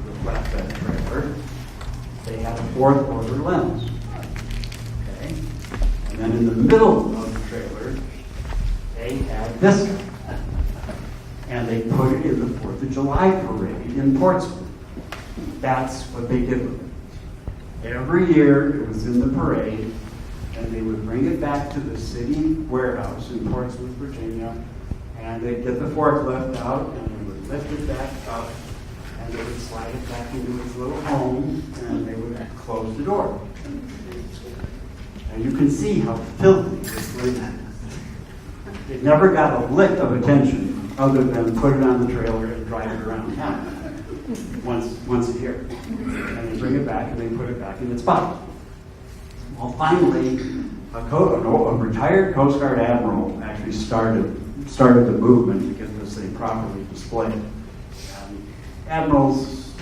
the flatbed trailer, they had a 4th order lens. Okay? And then in the middle of the trailer, they had this guy. And they put it in the 4th of July parade in Portsmouth. That's what they did with it. Every year it was in the parade, and they would bring it back to the city warehouse in Portsmouth, Virginia, and they'd get the forklift out, and they would lift it back up, and they would slide it back into its little home, and they would close the door. And you can see how filthy this lens is. It never got a lick of attention other than put it on the trailer and drive it around town once a year. And they bring it back and they put it back in its box. Well, finally, a retired Coast Guard admiral actually started the movement to get this thing properly displayed. Admirals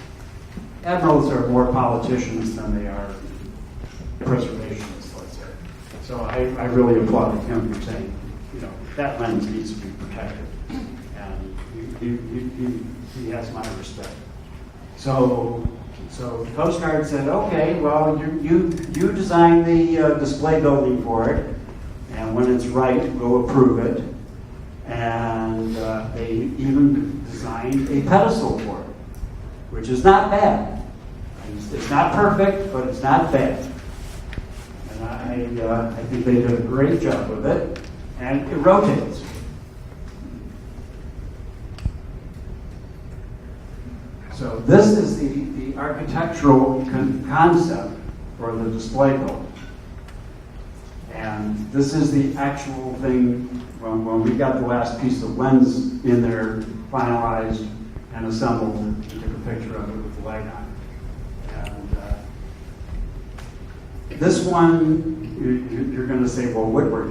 are more politicians than they are preservationists, let's say. So I really applaud him for saying, that lens needs to be protected. And he has my respect. So the Coast Guard said, okay, well, you design the display building for it, and when it's right, we'll approve it. And they even designed a pedestal for it, which is not bad. It's not perfect, but it's not bad. And I think they did a great job with it, and it rotates. So this is the architectural concept for the display building. And this is the actual thing when we got the last piece of lens in there, finalized and assembled, we took a picture of it with the light on it. And this one, you're going to say, well, Woodward,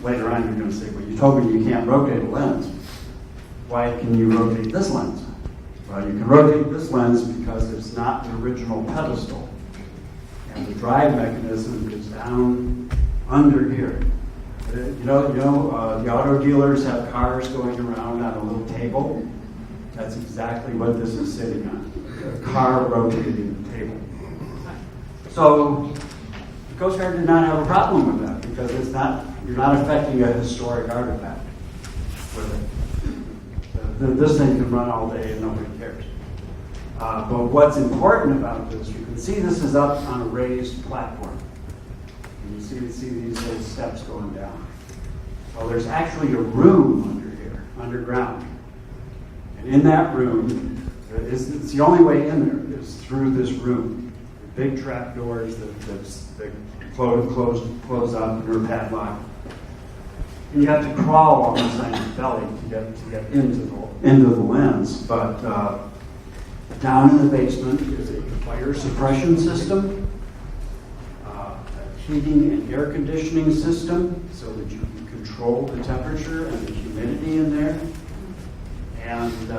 later on you're going to say, well, you told me you can't rotate a lens. Why can you rotate this lens? Well, you can rotate this lens because it's not the original pedestal. And the drive mechanism is down under here. The auto dealers have cars going around on a little table. That's exactly what this is sitting on, a car rotating the table. So the Coast Guard did not have a problem with that because you're not affecting a historic artifact with it. This thing can run all day and nobody cares. But what's important about this, you can see this is up on a raised platform. And you see these little steps going down. Well, there's actually a room under here, underground. And in that room, it's the only way in there is through this room. Big trap doors that close up and are padlocked. And you have to crawl almost on your belly to get into the lens. But down in the basement is a fire suppression system, a heating and air conditioning system, so that you can control the temperature and the humidity in there. And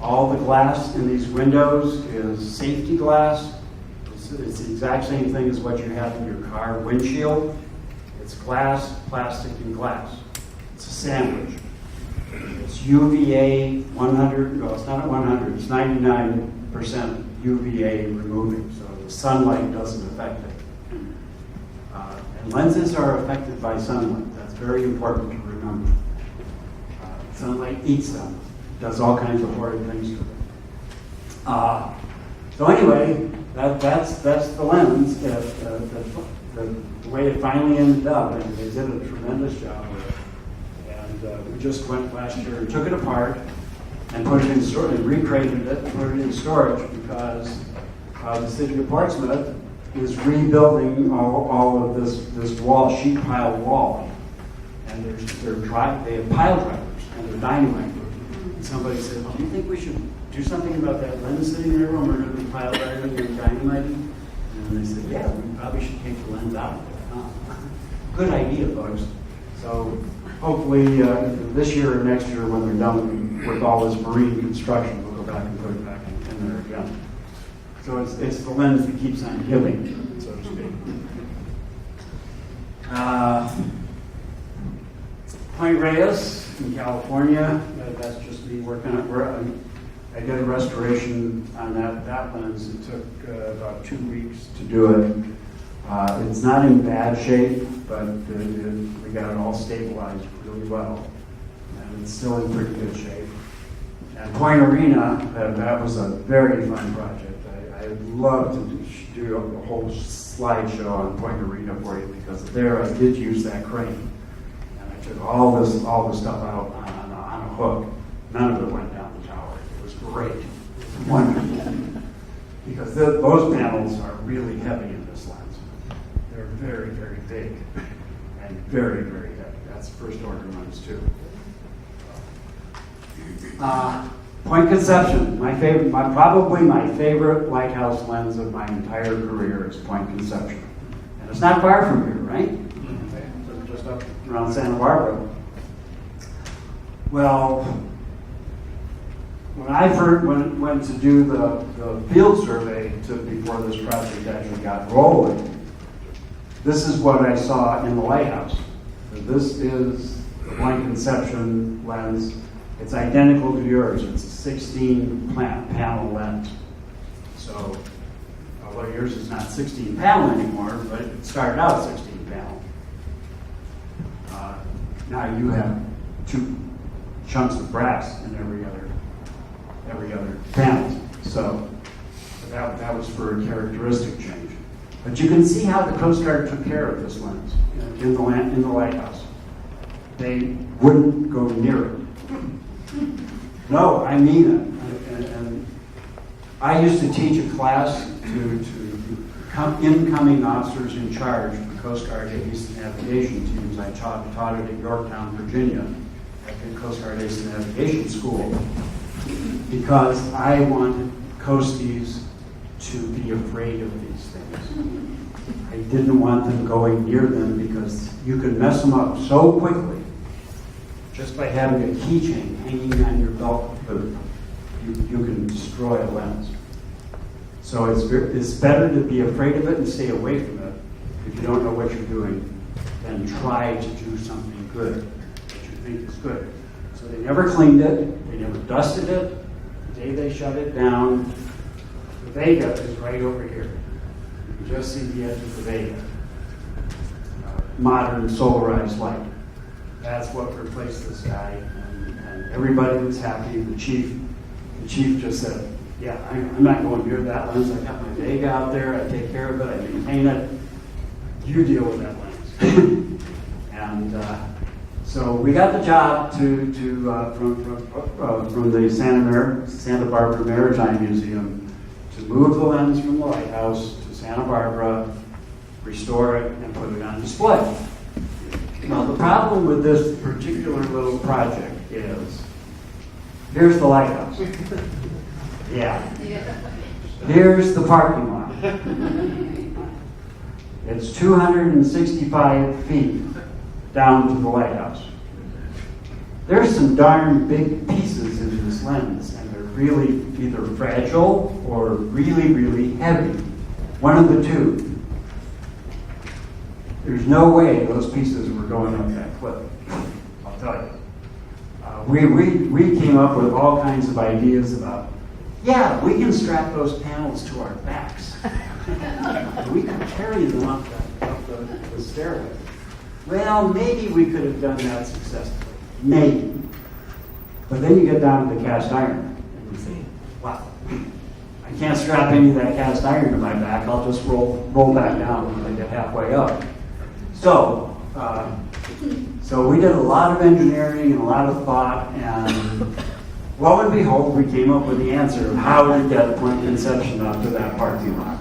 all the glass in these windows is safety glass. It's the exact same thing as what you have in your car windshield. It's glass, plastic, and glass. It's a sandwich. It's UVA 100, no, it's not at 100, it's 99% UVA removing, so the sunlight doesn't affect it. And lenses are affected by sunlight. That's very important to remember. Sunlight eats them, does all kinds of horrid things to them. So anyway, that's the lens. The way it finally ended up, and they did a tremendous job with it. And we just went last year and took it apart and put it in storage, and recreated it and put it in storage because the city of Portsmouth is rebuilding all of this wall, sheet pile wall. And they have pile drivers and they're dynamite. And somebody said, do you think we should do something about that lens sitting there when we're going to be pile driving and dynamiting? And they said, yeah, we probably should take the lens out of it. Good idea, folks. So hopefully this year or next year when they're done with all this marine construction, we'll go back and put it back in there again. So it's the lens that keeps on giving, so to speak. Point Reyes in California, that's just me working on. I did a restoration on that lens. It took about 2 weeks to do it. It's not in bad shape, but we got it all stabilized really well. And it's still in pretty good shape. And Point Arena, that was a very fun project. I'd love to do a whole slideshow on Point Arena for you because there I did use that crane. And I took all this stuff out on a hook. None of it went down the tower. It was great. It was wonderful. Because those panels are really heavy in this lens. They're very, very big and very, very heavy. That's first order lens too. Point Conception, probably my favorite Lighthouse lens of my entire career is Point Conception. And it's not far from here, right? It's just up around Santa Barbara. Well, when I first went to do the field survey before this project actually got rolling, this is what I saw in the lighthouse. This is the Point Conception lens. It's identical to yours. It's a 16 panel lens. So, although yours is not 16 panel anymore, but it started out 16 panel. Now you have 2 chunks of brass in every other panel. So that was for a characteristic change. But you can see how the Coast Guard took care of this lens in the lighthouse. They wouldn't go near it. No, I mean it. And I used to teach a class to incoming officers in charge of the Coast Guard Ace Navigation teams. I taught it at Yorktown, Virginia, at the Coast Guard Ace Navigation School, because I wanted coasties to be afraid of these things. I didn't want them going near them because you could mess them up so quickly just by having a keychain hanging on your belt loop. You can destroy a lens. So it's better to be afraid of it and stay away from it if you don't know what you're doing than try to do something good that you think is good. So they never cleaned it, they never dusted it. The day they shut it down, the Vega is right over here. You can just see the edge of the Vega. Modern solarized light. That's what replaced this guy, and everybody was happy. The chief just said, yeah, I'm not going near that lens. I got my Vega out there, I take care of it, I maintain it. You deal with that lens. And so we got the job from the Santa Barbara Maritime Museum to move the lens from the lighthouse to Santa Barbara, restore it, and put it on display. Now, the problem with this particular little project is, here's the lighthouse. Yeah. Here's the parking lot. It's 265 feet down to the lighthouse. there's some darn big pieces in this lens, and they're really either fragile or really, really heavy. One of the two. There's no way those pieces were going up that cliff, I'll tell you. We came up with all kinds of ideas about, yeah, we can strap those panels to our backs. We can carry them up the stairway. Well, maybe we could have done that successfully. Maybe. But then you get down to the cast iron, and you think, wow, I can't strap any of that cast iron to my back. I'll just roll back down when I get halfway up. So we did a lot of engineering and a lot of thought, and lo and behold, we came up with the answer of how to get point conception up to that parking lot.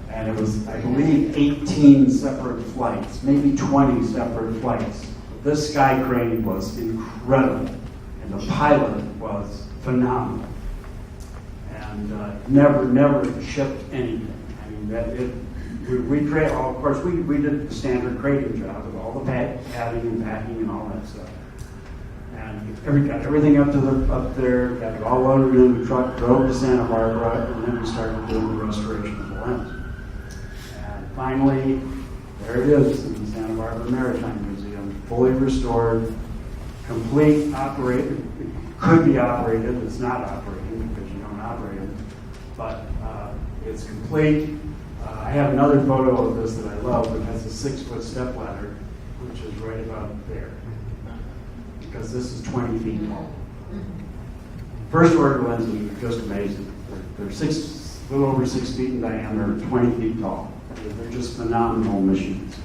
And it was, I believe, 18 separate flights, maybe 20 separate flights. This sky crane was incredible, and the pilot was phenomenal. And never shipped anything. I mean, we create, of course, we did the standard crating job with all the padding and packing and all that stuff. And got everything up there, got it all loaded in the truck, drove to Santa Barbara, and then we started doing the restoration of the lens. And finally, there it is in the Santa Barbara Maritime Museum, fully restored, complete operated. It could be operated, it's not operating because you don't operate it, but it's complete. I have another photo of this that I love, which has a 6-foot step ladder, which is right about there, because this is 20 feet tall. First order lenses are just amazing. They're a little over 6 feet in diameter, 20 feet tall. They're just phenomenal machines.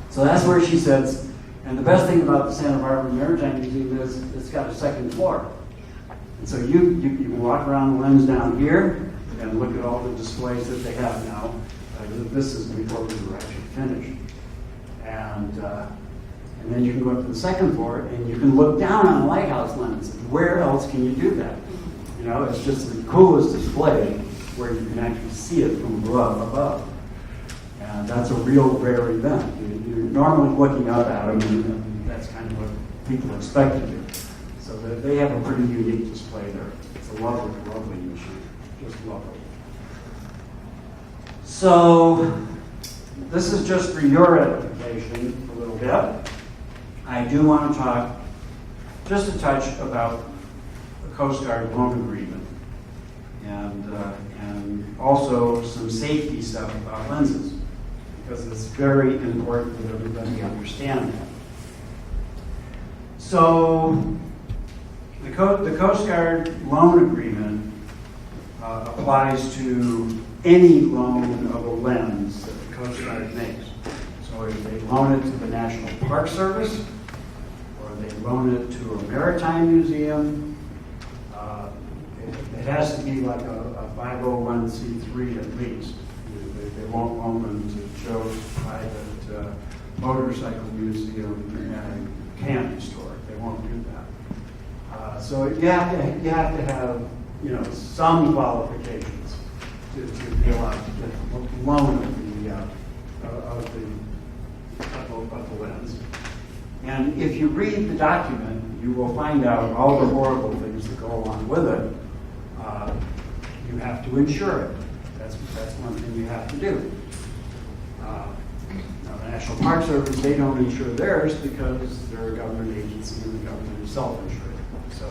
So that's where she says, and the best thing about the Santa Barbara Maritime Museum is it's got a second floor. And so you can walk around the lens down here and look at all the displays that they have now. This is before we were actually finished. And then you can go up to the second floor and you can look down on a lighthouse lens. Where else can you do that? You know, it's just the coolest display where you can actually see it from above. And that's a real rare event. You're normally looking up at them, and that's kind of what people expect to do. So they have a pretty unique display there. It's a lovely, lovely machine. Just lovely. So this is just for your edification a little bit. I do want to talk just a touch about the Coast Guard loan agreement and also some safety stuff about lenses, because it's very important that everybody understand that. So the Coast Guard loan agreement applies to any loan of a lens that the Coast Guard makes. So if they loan it to the National Park Service, or they loan it to a maritime museum, it has to be like a 501c3 at least. They won't loan them to Joe's private motorcycle museum and candy store. They won't do that. So you have to have some qualifications to be allowed to get a loan of the lens. And if you read the document, you will find out all the horrible things that go along with it. You have to insure it. That's one thing you have to do. Now, the National Park Service, they don't insure theirs because they're a government agency and the government is self-insured. So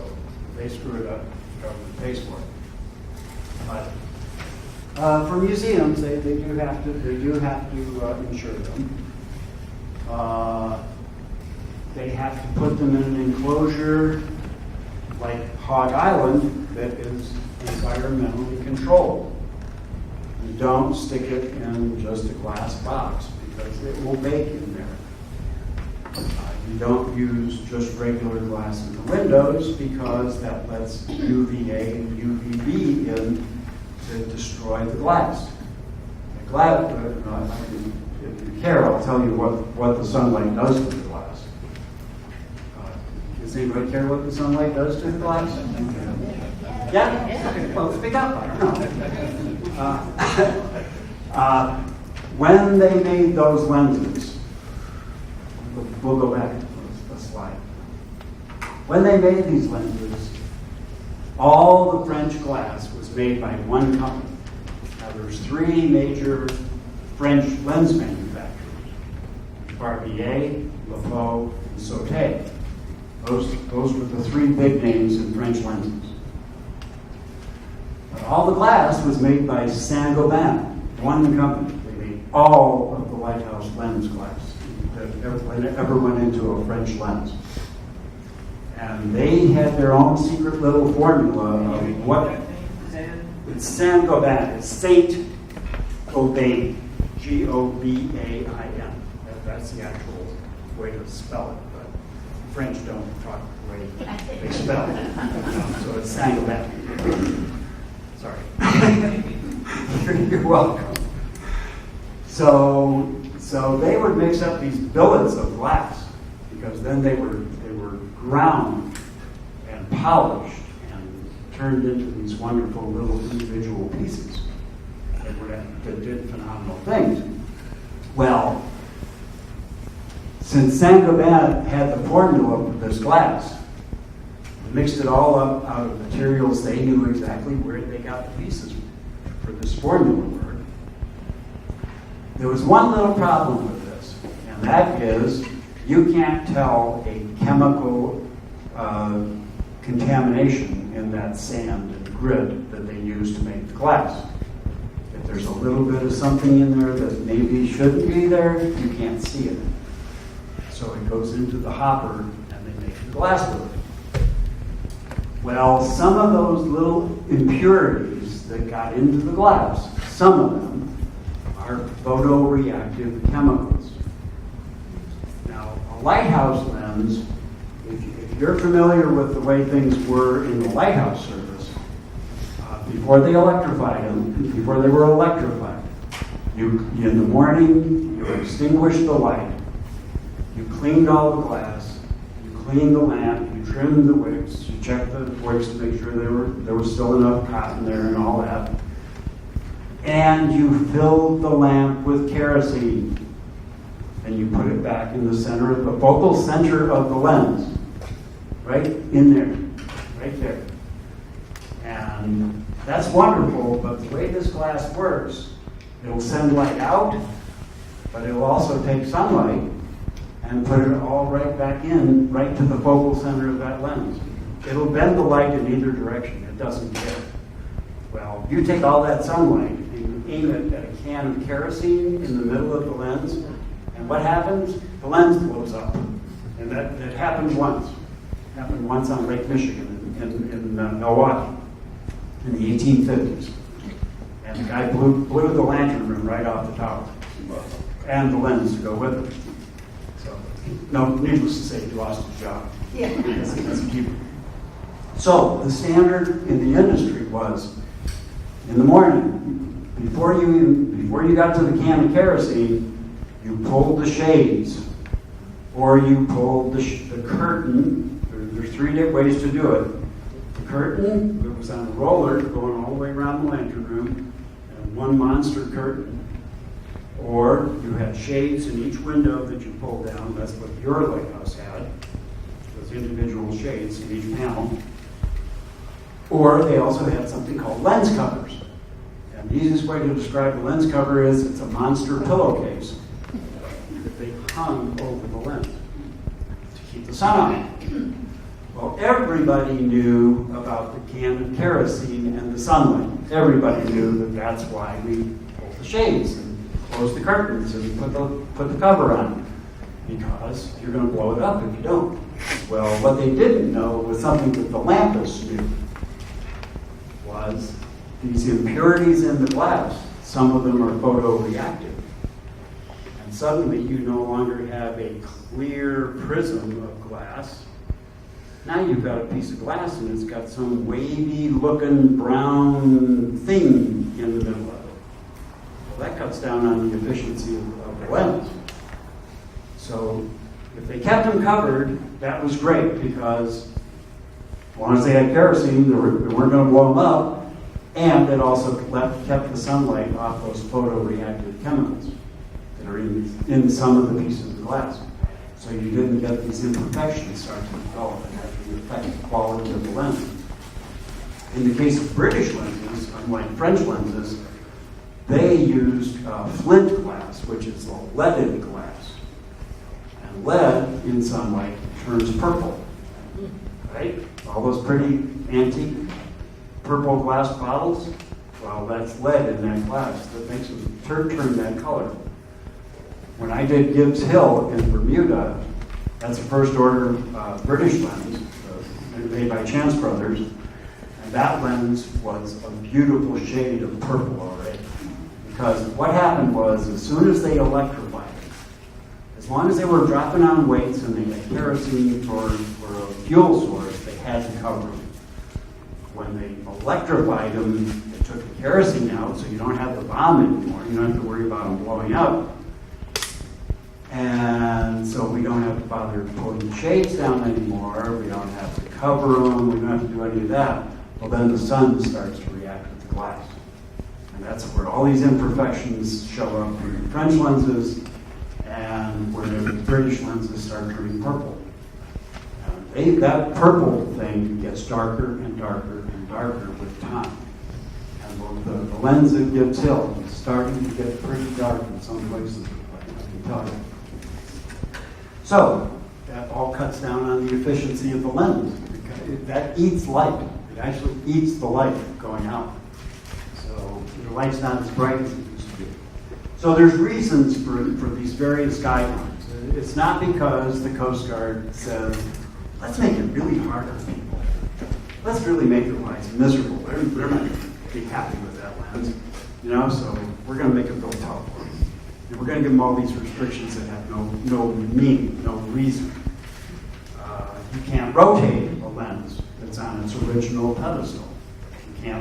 if they screw it up, the government pays for it. But for museums, they do have to insure them. They have to put them in an enclosure like Hog Island that is environmentally controlled. You don't stick it in just a glass box because it will bake in there. You don't use just regular glass in the windows because that lets UVA and UVB in to destroy the glass. The glass, if you care, I'll tell you what the sunlight does to the glass. Does anybody care what the sunlight does to the glass? Yeah? Okay, well, speak up. I don't know. When they made those lenses, we'll go back a slide. When they made these lenses, all the French glass was made by one company. Now there's three major French lens manufacturers: Barbier, Lafaux, and Sauté. Those were the three big names in French lenses. But all the glass was made by Saint-Gobain, one company. They made all of the Lighthouse lens glass that ever went into a French lens. And they had their own secret little formula of what... It's Saint-Gobain. It's Saint-Gobain. Gobain. That's the actual way to spell it, but the French don't talk the way they spell it. So it's Saint-Gobain. Sorry. You're welcome. So they would mix up these billets of glass, because then they were ground and polished and turned into these wonderful little individual pieces that did phenomenal things. Well, since Saint-Gobain had the formula for this glass, mixed it all up out of materials they knew exactly where they got the pieces for this formula work. There was one little problem with this, and that is you can't tell a chemical contamination in that sand and grit that they use to make the glass. If there's a little bit of something in there that maybe shouldn't be there, you can't see it. So it goes into the hopper and they make the glass with it. Well, some of those little impurities that got into the glass, some of them are photoreactive chemicals. Now, a lighthouse lens, if you're familiar with the way things were in the lighthouse service, before they electrified them, before they were electrified, in the morning, you extinguished the light, you cleaned all the glass, you cleaned the lamp, you trimmed the wicks, you checked the wicks to make sure there was still enough cotton there and all that, and you filled the lamp with kerosene, and you put it back in the center of the focal center of the lens, right in there, right there. And that's wonderful, but the way this glass works, it'll send light out, but it'll also take sunlight and put it all right back in, right to the focal center of that lens. It'll bend the light in either direction. It doesn't care. Well, you take all that sunlight and you aim it at a can of kerosene in the middle of the lens, and what happens? The lens blows up. And that happened once. It happened once on Lake Michigan in Milwaukee in the 1850s. And the guy blew the lantern room right off the top, and the lens to go with it. So, no, needless to say, he lost his job. Yeah. So the standard in the industry was, in the morning, before you got to the can of kerosene, you pulled the shades, or you pulled the curtain. There's three ways to do it. The curtain, it was on a roller going all the way around the lantern room, and one monster curtain. Or you had shades in each window that you pulled down. That's what your lighthouse had, those individual shades in each panel. Or they also had something called lens covers. And the easiest way to describe a lens cover is it's a monster pillowcase that they hung over the lens to keep the sun on it. Well, everybody knew about the can of kerosene and the sunlight. Everybody knew that that's why we pulled the shades and closed the curtains and put the cover on, because you're going to blow it up if you don't. Well, what they didn't know was something that the Lampist knew, was these impurities in the glass. Some of them are photoreactive. And suddenly you no longer have a clear prism of glass. Now you've got a piece of glass and it's got some wavy looking brown thing in the middle of it. Well, that cuts down on the efficiency of the lens. So if they kept them covered, that was great, because as long as they had kerosene, they weren't going to blow them up, and it also kept the sunlight off those photoreactive chemicals that are in some of the pieces of glass. So you didn't get these imperfections start to develop and actually affect the quality of the lens. In the case of British lenses, unlike French lenses, they used flint glass, which is a leaded glass. And lead in sunlight turns purple, right? All those pretty antique purple glass bottles, well, that's lead in that glass that makes them turn that color. When I did Gibbs Hill in Bermuda, that's a first order British lens made by Chance Brothers, and that lens was a beautiful shade of purple already. Because what happened was, as soon as they electrified it, as long as they were dropping on weights and they had kerosene for a fuel source, they had to cover them. When they electrified them, they took the kerosene out, so you don't have the bomb anymore. You don't have to worry about them blowing up. And so we don't have to bother pulling the shades down anymore. We don't have to cover them. We don't have to do any of that. Well, then the sun starts to react with the glass. And that's where all these imperfections show up in the French lenses and where the British lenses start turning purple. That purple thing gets darker and darker and darker with time. And the lens at Gibbs Hill is starting to get pretty dark in some places, I can tell you. So, that all cuts down on the efficiency of the lens. That eats light. It actually eats the light going out. So, the light's not as bright as it used to be. So, there's reasons for these various guidelines. It's not because the Coast Guard says, let's make it really hard on people. Let's really make their lives miserable. They're not going to be happy with that lens. So we're going to make it real tough for them. And we're going to give them all these restrictions that have no meaning, no reason. You can't rotate a lens that's on its original pedestal. You're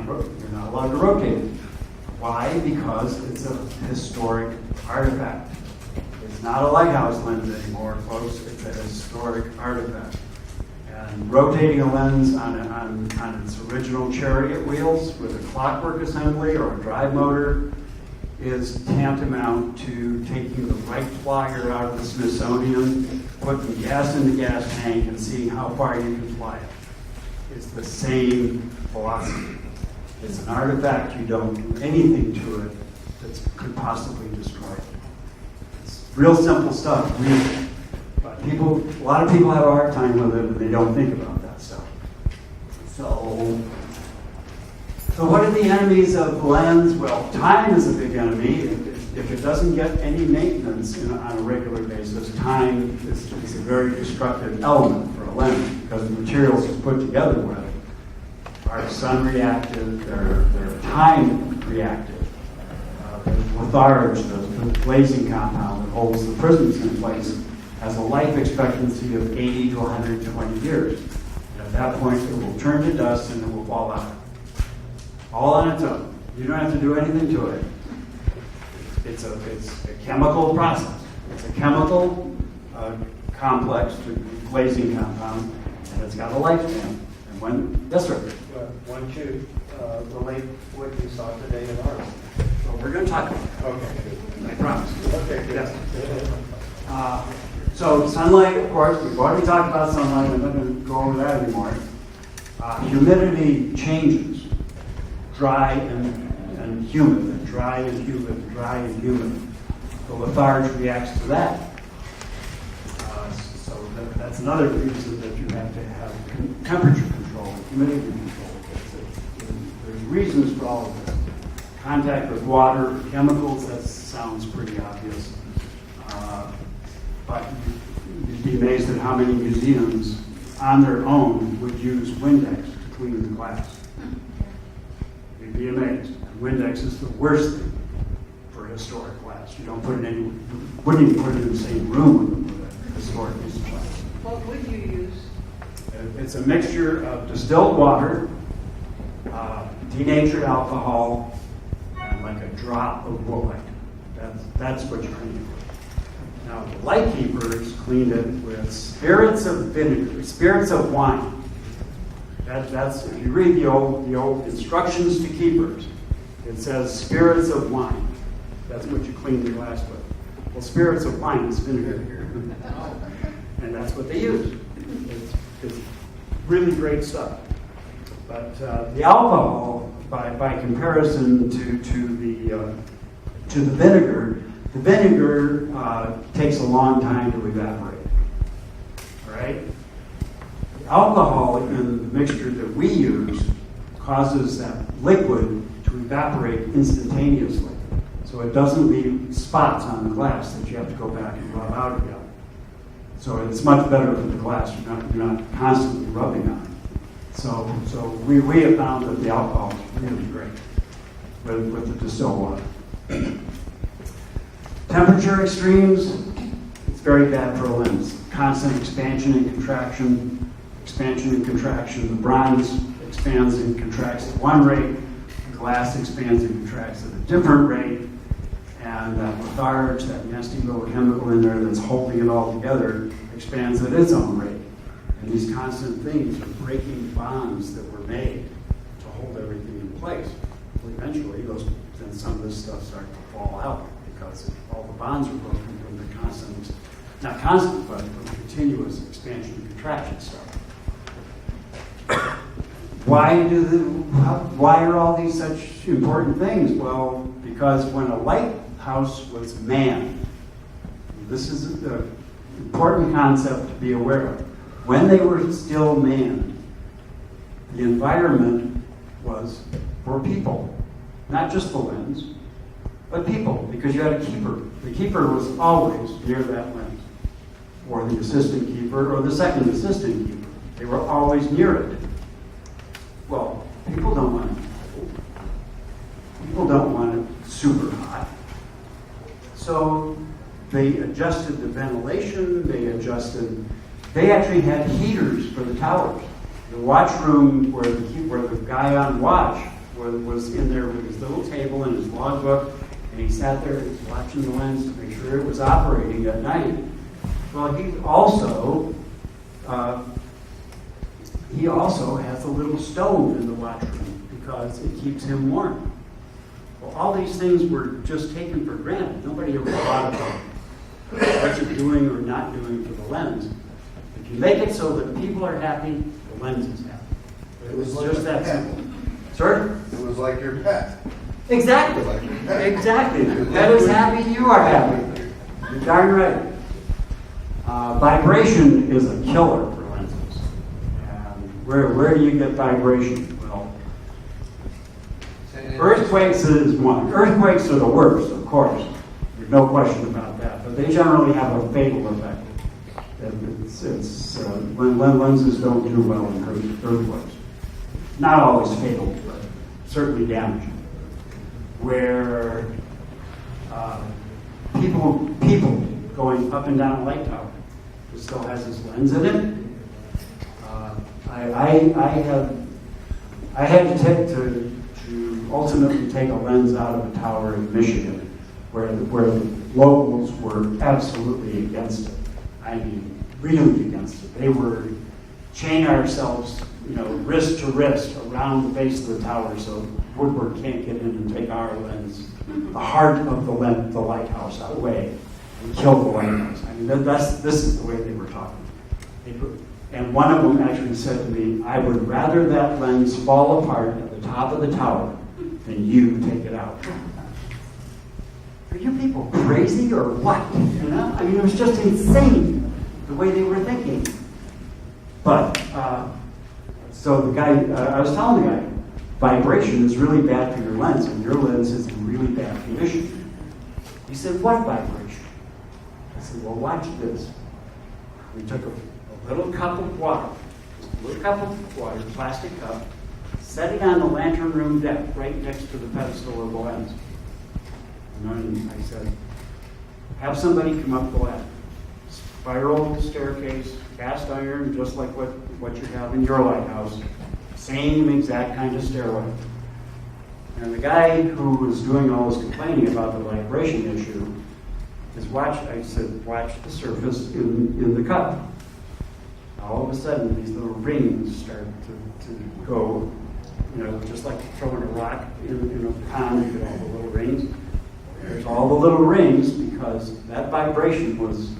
not allowed to rotate it. Why? Because it's a historic artifact. It's not a lighthouse lens anymore, folks. It's a historic artifact. And rotating a lens on its original chariot wheels with a clockwork assembly or a drive motor is tantamount to taking the right flyer out of the Smithsonian, putting gas in the gas tank, and seeing how far you can fly it. It's the same philosophy. It's an artifact. You don't do anything to it that could possibly destroy it. It's real simple stuff, really. But a lot of people have a hard time with it, and they don't think about that stuff. So what are the enemies of lens? Well, time is a big enemy. If it doesn't get any maintenance on a regular basis, time is a very destructive element for a lens because the materials it's put together with are sun reactive, they're time reactive. The litharge, the glazing compound that holds the prisms in place, has a life expectancy of 80 to 120 years. And at that point, it will turn to dust and it will fall out. All on its own. You don't have to do anything to it. It's a chemical process. It's a chemical complex, glazing compound, and it's got a lifespan. And yes, sir? Once you relate what you saw today in ours. Well, we're going to talk about it. Okay. I promise. Okay, good. Yes. So sunlight, of course, we've already talked about sunlight. I'm not going to go over that anymore. Humidity changes. Dry and humid, dry and humid, dry and humid. The litharge reacts to that. So that's another reason that you have to have temperature control and humidity control. There's reasons for all of this. Contact with water, chemicals, that sounds pretty obvious. But you'd be amazed at how many museums on their own would use Windex to clean the glass. You'd be amazed. And Windex is the worst thing for historic glass. You don't put it in wouldn't even put it in the same room with a historic piece of glass. What would you use? It's a mixture of distilled water, denatured alcohol, and like a drop of woolite. That's what you clean it with. Now, the light keepers cleaned it with spirits of vinegar, spirits of wine. That's if you read the old instructions to keepers, it says spirits of wine. That's what you clean the glass with. Well, spirits of wine is vinegar here. And that's what they use. It's really great stuff. But the alcohol, by comparison to the vinegar takes a long time to evaporate. All right? The alcohol in the mixture that we use causes that liquid to evaporate instantaneously. So it doesn't leave spots on the glass that you have to go back and rub out again. So it's much better for the glass. You're not constantly rubbing on it. So we have found that the alcohol is really great with the distilled water. Temperature extremes, it's very bad for a lens. Constant expansion and contraction, The bronze expands and contracts at one rate. The glass expands and contracts at a different rate. And that litharge, that nasty little chemical in there that's holding it all together, expands at its own rate. And these constant things are breaking bonds that were made to hold everything in place. Well, eventually, then some of this stuff starts to fall out because all the bonds are broken from the constant, not constant, but from continuous expansion and contraction stuff. Why are all these such important things? Well, because when a lighthouse was manned, this is an important concept to be aware of. When they were still manned, the environment was for people, not just the lens, but people, because you had a keeper. The keeper was always near that lens, or the assistant keeper, or the second assistant keeper. They were always near it. Well, people don't want it cold. People don't want it super hot. So they adjusted the ventilation, they actually had heaters for the towers. The watch room where the guy on watch was in there with his little table and his logbook, and he sat there watching the lens to make sure it was operating at night. Well, he also has a little stove in the watch room because it keeps him warm. Well, all these things were just taken for granted. Nobody ever thought about what you're doing or not doing for the lens. If you make it so that people are happy, the lens is happy. It was just that simple. Sir? It was like your pet. Exactly. Like your pet. Exactly. Your pet is happy, you are happy. You're darn right. Vibration is a killer for lenses. And where do you get vibration? Well, earthquakes is one. Earthquakes are the worst, of course. There's no question about that. But they generally have a fatal effect. When lenses don't do well in earthquakes. Not always fatal, but certainly damaging. Where people going up and down a light tower, it still has this lens in it. I had to ultimately take a lens out of a tower in Michigan, where the locals were absolutely against it. I mean, really against it. They were chain ourselves, wrist to wrist around the base of the tower so Woodward can't get in and take our lens, the heart of the lighthouse away and kill the lighthouse. I mean, this is the way they were talking. And one of them actually said to me, I would rather that lens fall apart at the top of the tower than you take it out. Are you people crazy or what? I mean, it was just insane the way they were thinking. But, so the guy, I was telling the guy, vibration is really bad for your lens, and your lens is in really bad condition. He said, what vibration? I said, well, watch this. We took a little cup of water, plastic cup, set it on the lantern room deck right next to the pedestal of the lens. And then I said, have somebody come up the ladder. Spiral staircase, cast iron, just like what you have in your lighthouse. Same exact kind of stairway. And the guy who was doing all this complaining about the vibration issue I said, watch the surface in the cup. All of a sudden, these little rings start to go, just like throwing a rock in a pond, you get all the little rings. There's all the little rings because that vibration was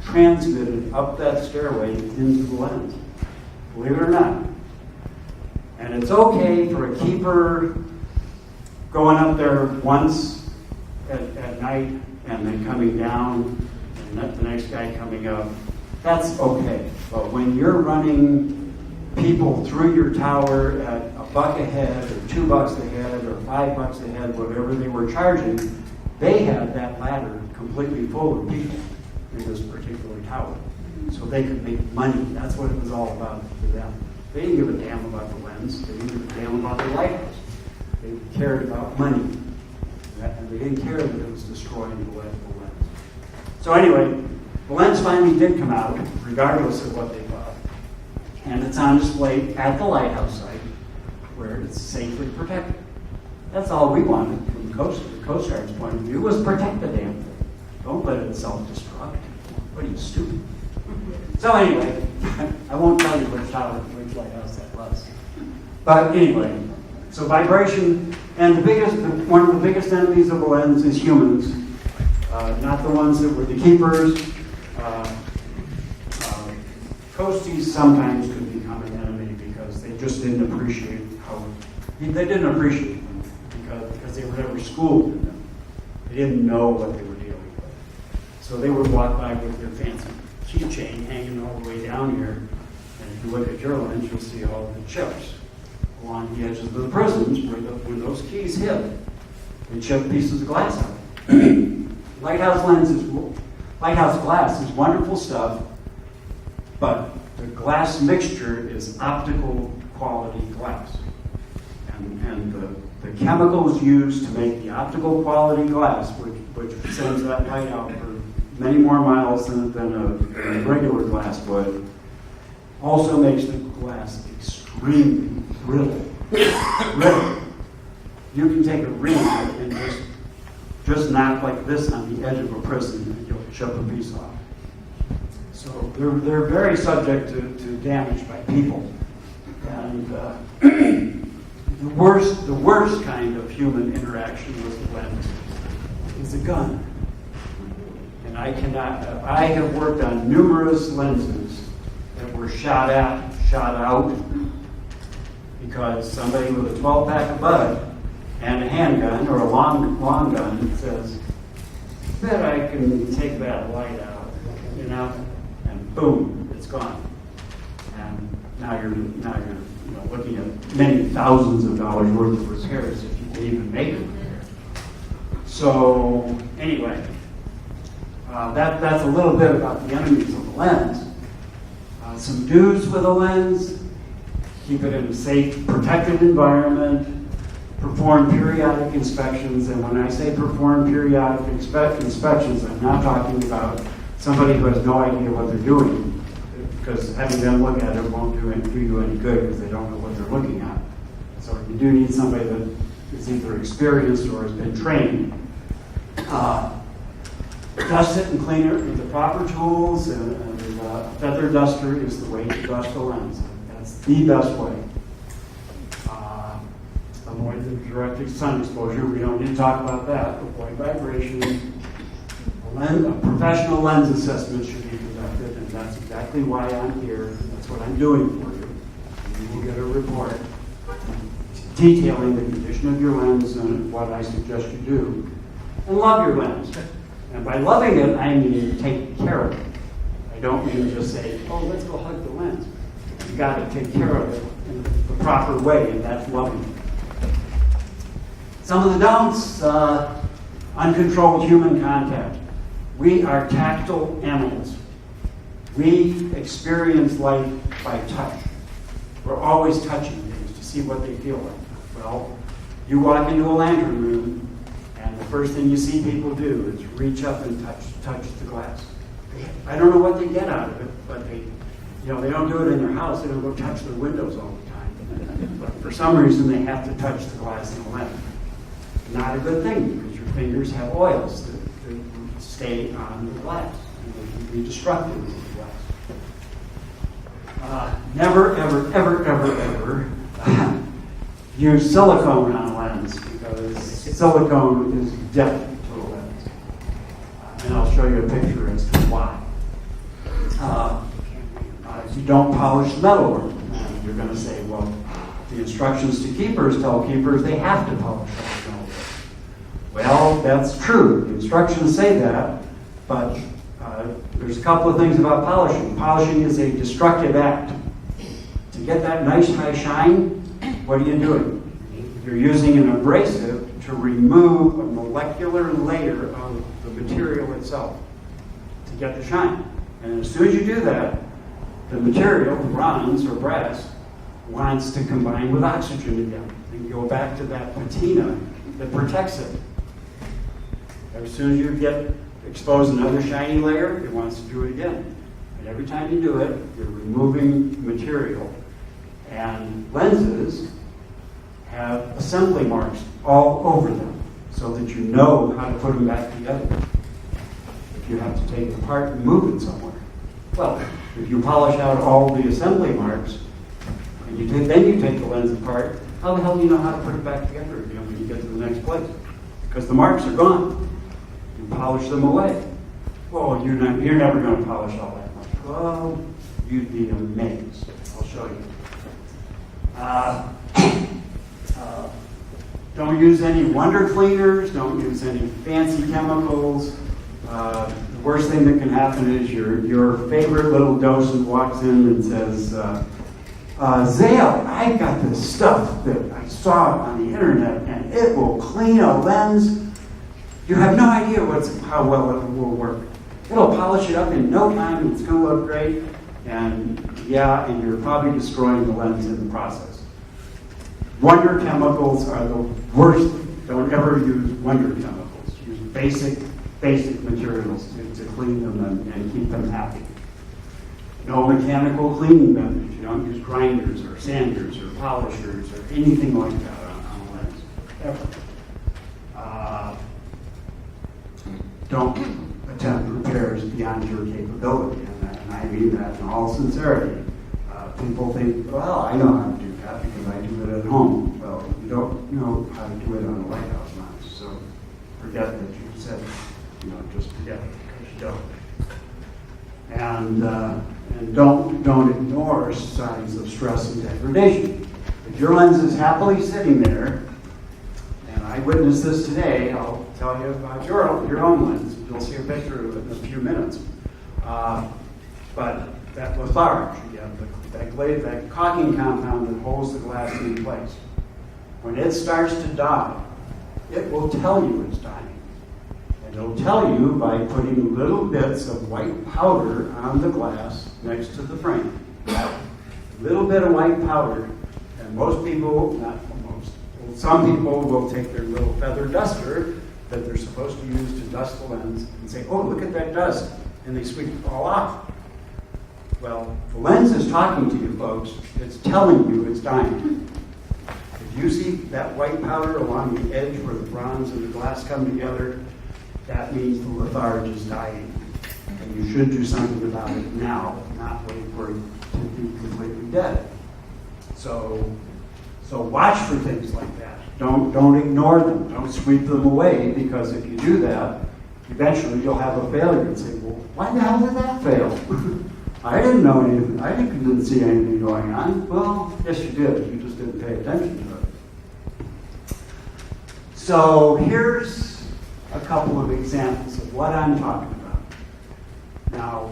transmitted up that stairway into the lens. Believe it or not. And it's okay for a keeper going up there once at night and then coming down, and the next guy coming up. That's okay. But when you're running people through your tower at $1 a head, or $2 a head, or $5 a head, whatever they were charging, they had that ladder completely full of people in this particular tower. So they could make money. That's what it was all about for them. They didn't give a damn about the lens. They didn't give a damn about the lighthouse. They cared about money. And they didn't care that it was destroying the lens. So anyway, the lens finally did come out, regardless of what they thought. And it's on display at the lighthouse site, where it's safely protected. That's all we wanted from the Coast Guard's point of view, was protect the damn thing. Don't let it self-destruct. What are you, stupid? So anyway, I won't tell you which lighthouse that was. But anyway, so vibration, and one of the biggest enemies of the lens is humans. Not the ones that were the keepers. Coasties sometimes could become an enemy because they just didn't appreciate they didn't appreciate them because they were never schooled in them. They didn't know what they were dealing with. So they would walk by with their fancy keychain hanging all the way down here. And if you look at your lens, you'll see all the chips along the edges of the prisms where those keys hit. They chip pieces of glass out. Lighthouse glass is wonderful stuff, but the glass mixture is optical quality glass. And the chemicals used to make the optical quality glass, which sends that light out for many more miles than a regular glass would, also makes the glass extremely brittle. You can take a ring and just knock like this on the edge of a prism and you'll chip a piece off. So they're very subject to damage by people. And the worst kind of human interaction with the lens is a gun. And I have worked on numerous lenses that were shot out, because somebody with a 12-pack of bud and a handgun or a long gun says, I bet I can take that light out, and boom, it's gone. And now you're looking at many thousands of dollars worth of repairs if you can even make a repair. So anyway, that's a little bit about the enemies of the lens. Some do's with a lens: keep it in a safe, protected environment, perform periodic inspections. And when I say perform periodic inspections, I'm not talking about somebody who has no idea what they're doing, because having them look at it won't do you any good because they don't know what they're looking at. So you do need somebody that is either experienced or has been trained. Dust it and clean it with the proper tools, and a feather duster is the way to dust a lens. That's the best way. Avoid the direct sun exposure. We don't need to talk about that. Avoid vibration. A professional lens assessment should be conducted, and that's exactly why I'm here. That's what I'm doing for you. You will get a report detailing the condition of your lens and what I suggest you do. And love your lens. And by loving it, I mean take care of it. I don't mean just say, oh, let's go hug the lens. You got to take care of it in the proper way, and that's loving it. Some of the don'ts: uncontrolled human contact. We are tactile animals. We experience light by touch. We're always touching things to see what they feel like. Well, you walk into a lantern room, and the first thing you see people do is reach up and touch the glass. I don't know what they get out of it, but they don't do it in their house. They don't go touch their windows all the time. But for some reason, they have to touch the glass in the lens. Not a good thing, because your fingers have oils that stay on the glass, and they can be destructive to the glass. Never, ever, ever, ever, ever use silicone on a lens, because silicone is deadly to a lens. And I'll show you a picture as to why. don't polish metalwork. And you're going to say, well, the instructions to keepers tell keepers they have to polish all metalwork. Well, that's true. The instructions say that, but there's a couple of things about polishing. Polishing is a destructive act. To get that nice high shine, what are you doing? You're using an abrasive to remove a molecular layer of the material itself to get the shine. And as soon as you do that, the material, bronze or brass, wants to combine with oxygen again and go back to that patina that protects it. As soon as you get exposed another shiny layer, it wants to do it again. And every time you do it, you're removing material. And lenses have assembly marks all over them so that you know how to put them back together. If you have to take it apart and move it somewhere. Well, if you polish out all the assembly marks, and then you take the lens apart, how the hell do you know how to put it back together again when you get to the next place? Because the marks are gone. You polish them away. Well, you're never going to polish all that much. Well, you'd be amazed. I'll show you. Don't use any wonder cleaners. Don't use any fancy chemicals. The worst thing that can happen is your favorite little docent walks in and says, Zale, I got this stuff that I saw on the internet, and it will clean a lens. You have no idea how well it will work. It'll polish it up in no time, and it's going to look great. And you're probably destroying the lens in the process. Wonder chemicals are the worst. Don't ever use wonder chemicals. Use basic materials to clean them and keep them happy. No mechanical cleaning methods. You don't use grinders or sanders or polishers or anything like that on a lens, ever. Don't attempt repairs beyond your capability, and I mean that in all sincerity. People think, well, I know how to do that because I do it at home. Well, you don't know how to do it on a Lighthouse lens, so forget that you said, just forget it because you don't. And don't ignore signs of stress and degradation. If your lens is happily sitting there, and I witnessed this today, I'll tell you about your own lens. You'll see a picture of it in a few minutes. But that litharge, that caulking compound that holds the glass in place, when it starts to die, it will tell you it's dying. And it'll tell you by putting little bits of white powder on the glass next to the frame. A little bit of white powder, and most people, not most, some people will take their little feather duster that they're supposed to use to dust the lens and say, oh, look at that dust, and they sweep it all off. Well, the lens is talking to you, folks. It's telling you it's dying. If you see that white powder along the edge where the bronze and the glass come together, that means the litharge is dying. And you should do something about it now, not wait for it to be completely dead. So watch for things like that. Don't ignore them. Don't sweep them away, because if you do that, eventually you'll have a failure and say, well, why the hell did that fail? I didn't know anything. I didn't see anything going on. Well, yes, you did. You just didn't pay attention to it. So here's a couple of examples of what I'm talking about. Now,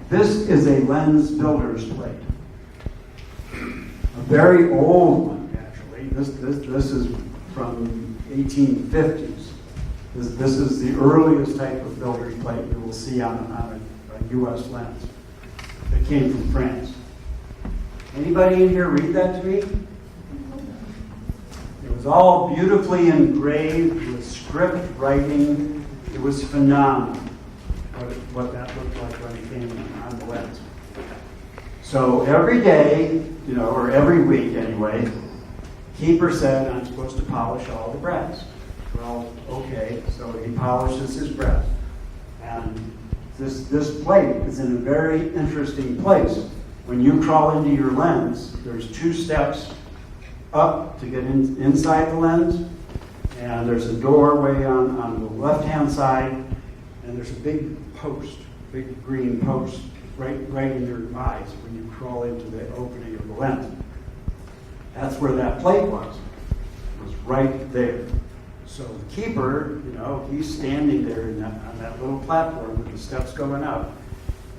this is a lens builder's plate. A very old one, actually. This is from 1850s. This is the earliest type of builder's plate you will see on a U.S. lens. That came from France. Anybody in here read that to me? It was all beautifully engraved with script writing. It was phenomenal what that looked like when it came on the lens. So every day, or every week anyway, keeper said, I'm supposed to polish all the brass. Well, okay, so he polishes his brass. And this plate is in a very interesting place. When you crawl into your lens, there's 2 steps up to get inside the lens, and there's a doorway on the left-hand side, and there's a big green post right in your eyes when you crawl into the opening of the lens. That's where that plate was right there. So the keeper, he's standing there on that little platform with the steps going up,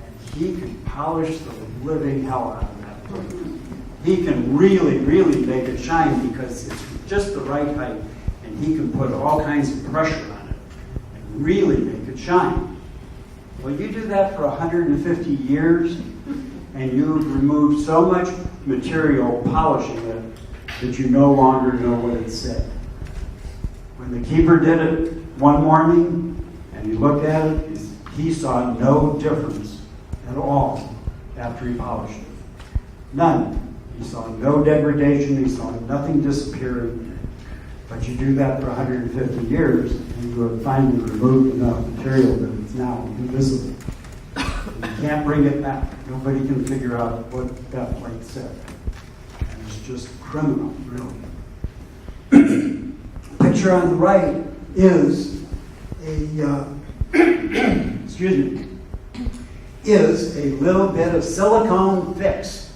and he can polish the living hell out of that plate. He can really, really make it shine because it's just the right height, and he can put all kinds of pressure on it and really make it shine. Well, you do that for 150 years, and you've removed so much material polishing it that you no longer know what it said. When the keeper did it one morning, and he looked at it, he saw no difference at all after he polished it. None. He saw no degradation, he saw nothing disappearing. But you do that for 150 years, and you have finally removed enough material that it's now invisible. You can't bring it back. Nobody can figure out what that plate said. And it's just criminal, really. The picture on the right is is a little bit of silicone fix.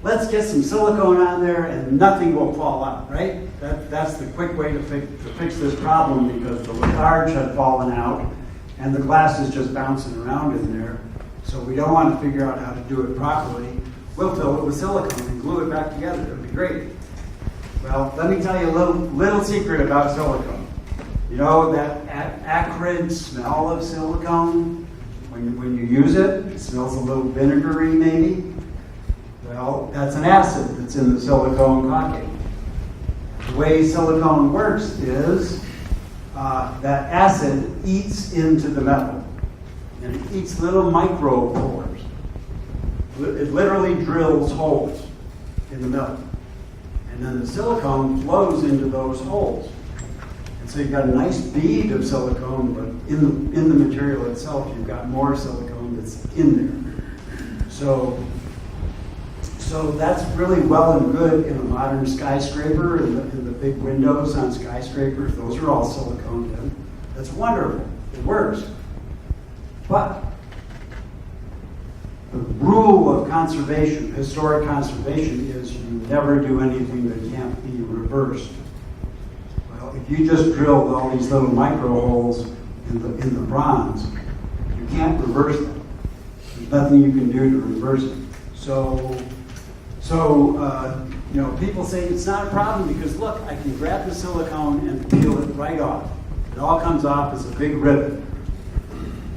Let's get some silicone on there and nothing will fall out, right? That's the quick way to fix this problem because the Lafarge had fallen out and the glass is just bouncing around in there. So we don't want to figure out how to do it properly. We'll fill it with silicone and glue it back together. It'll be great. Well, let me tell you a little secret about silicone. You know that acrid smell of silicone? When you use it, it smells a little vinegary maybe. Well, that's an acid that's in the silicone caulking. The way silicone works is that acid eats into the metal. And it eats little micro pores. It literally drills holes in the metal. And then the silicone flows into those holes. And so you've got a nice bead of silicone, but in the material itself, you've got more silicone that's in there. So that's really well and good in a modern skyscraper, in the big windows on skyscrapers. Those are all silicone in. That's wonderful. It works. But the rule of conservation, historic conservation, is you never do anything that can't be reversed. Well, if you just drilled all these little micro holes in the bronze, you can't reverse them. There's nothing you can do to reverse it. So people say it's not a problem because look, I can grab the silicone and peel it right off. It all comes off as a big ribbon.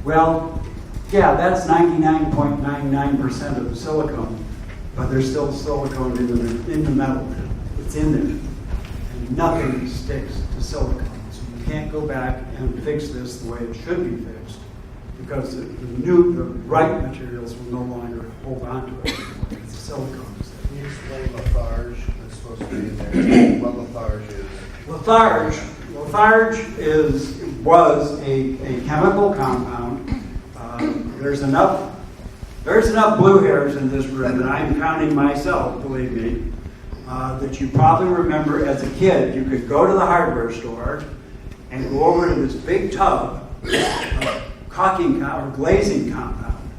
Well, yeah, that's 99.99% of the silicone, but there's still silicone in the metal. It's in there. And nothing sticks to silicone. So you can't go back and fix this the way it should be fixed because the right materials will no longer hold on to it. It's silicone. Can you explain Lafarge that's supposed to be in there? What Lafarge is? Lafarge was a chemical compound. There's enough blue hairs in this room, and I'm counting myself, believe me, that you probably remember as a kid. You could go to the hardware store and go over to this big tub of caulking or glazing compound,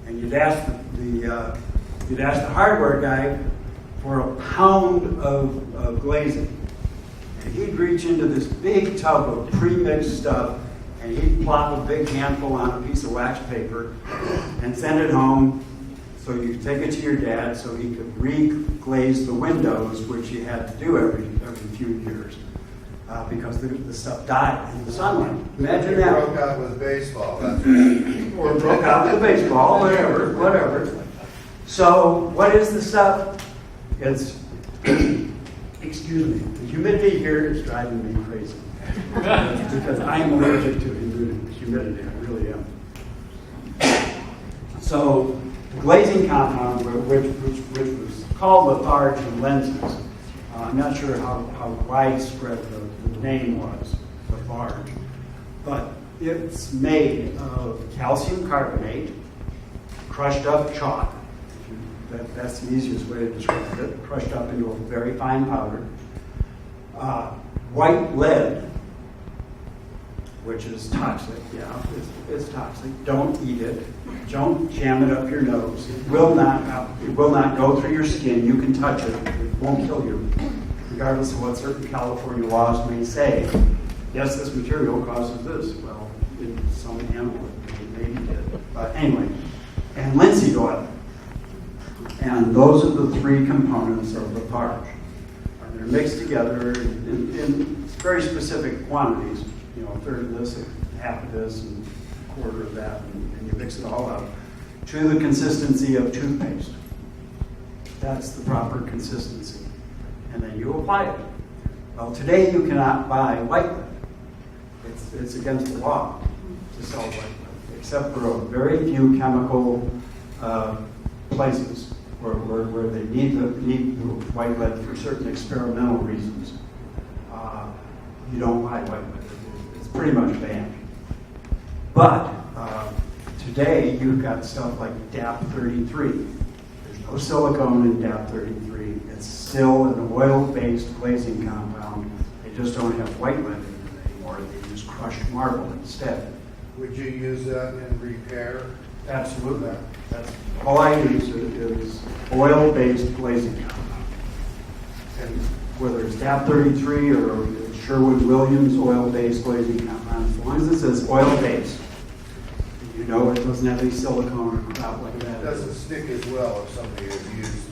and you'd ask the hardware guy for a pound of glazing. And he'd reach into this big tub of pre-mixed stuff, and he'd plop a big handful on a piece of wax paper and send it home so you could take it to your dad so he could re-glaze the windows, which he had to do every few years because the stuff died in the sunlight. Imagine that. Broke out with baseball. That's right. Or broke out with baseball, whatever. So what is the stuff? It's, excuse me, the humidity here is driving me crazy. Because I'm allergic to humidity, I really am. So the glazing compound, which was called Lafarge Lenses, I'm not sure how widespread the name was, Lafarge, but it's made of calcium carbonate, crushed up chalk. That's the easiest way to describe it. Crushed up into a very fine powder. White lead, which is toxic. Yeah, it's toxic. Don't eat it. Don't jam it up your nose. It will not go through your skin. You can touch it. It won't kill you, regardless of what certain California laws may say. Yes, this material causes this. Well, in some animal it maybe did. But anyway, and linseed oil. And those are the three components of the porridge. And they're mixed together in very specific quantities. You know, a third of this, half of this, and a quarter of that, and you mix it all up to the consistency of toothpaste. That's the proper consistency. And then you apply it. Well, today you cannot buy white lead. It's against the law to sell white lead, except for a very few chemical places where they need the white lead for certain experimental reasons. You don't buy white lead. It's pretty much banned. But today you've got stuff like DAP 33. There's no silicone in DAP 33. It's still an oil-based glazing compound. They just don't have white lead in it anymore. They use crushed marble instead. Would you use that in repair? Absolutely. That's all I use is oil-based glazing compound. And whether it's DAP 33 or Sherwin-Williams oil-based glazing compound, as long as it says oil-based, you know it doesn't have any silicone or crap like that. It doesn't stick as well if somebody has used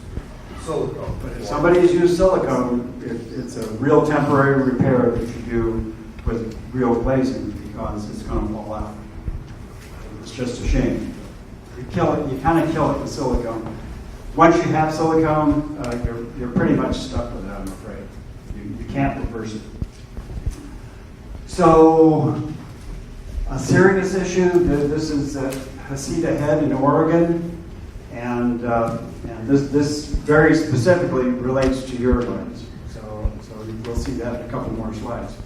silicone. But if somebody's used silicone, it's a real temporary repair that you do with real glazing because it's going to fall out. It's just a shame. You kill it. You kind of kill it with silicone. Once you have silicone, you're pretty much stuck with it, I'm afraid. You can't reverse it. So, a serious issue. This is Hasita Head in Oregon, and this very specifically relates to your lens. So we'll see that in a couple more slides.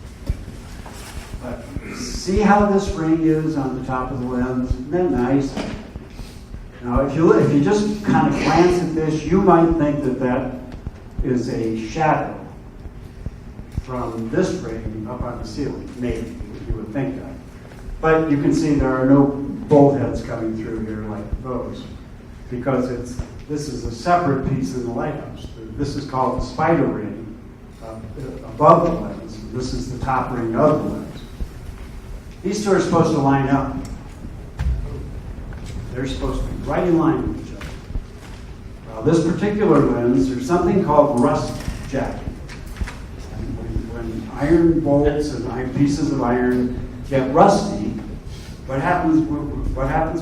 But see how this ring is on the top of the lens? Isn't that nice? Now, if you just kind of glance at this, you might think that is a shadow from this ring up on the ceiling. Maybe you would think that. But you can see there are no bolt heads coming through here like those, because this is a separate piece in the lighthouse. This is called the spider ring above the lens. This is the top ring of the lens. These two are supposed to line up. They're supposed to be right in line with each other. Well, this particular lens, there's something called rust jacking. When iron bolts and pieces of iron get rusty, what happens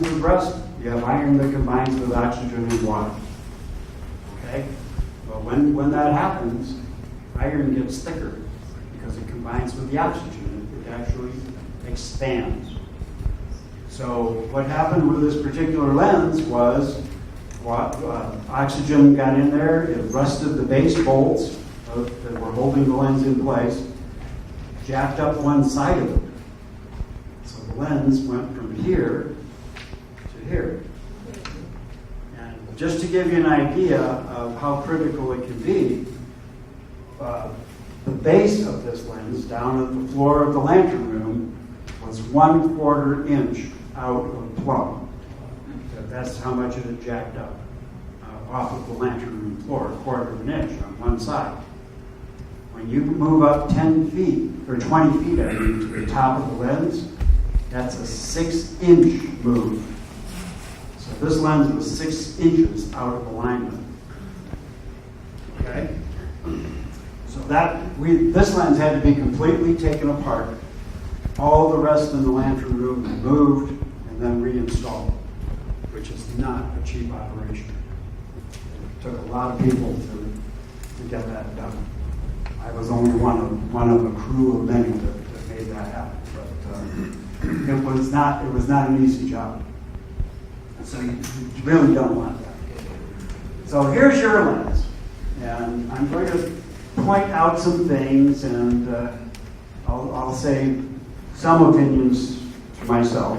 with rust? You have iron that combines with oxygen and water. Okay? Well, when that happens, iron gets thicker because it combines with the oxygen. It actually expands. So what happened with this particular lens was oxygen got in there, it rusted the base bolts that were holding the lens in place, jacked up one side of it. So the lens went from here to here. And just to give you an idea of how critical it can be, the base of this lens down at the floor of the lantern room was 1/4 inch out of plumb. That's how much it had jacked up off of the lantern room floor, 1/4 of an inch on one side. When you move up 10 feet, or 20 feet, I mean, to the top of the lens, that's a 6-inch move. So this lens was 6 inches out of alignment. Okay? So this lens had to be completely taken apart. All the rest in the lantern room removed and then reinstalled, which is not a cheap operation. It took a lot of people to get that done. I was only one of a crew of many that made that happen, but it was not an easy job. So you really don't want that. So here's your lens, and I'm going to point out some things, and I'll say some opinions to myself,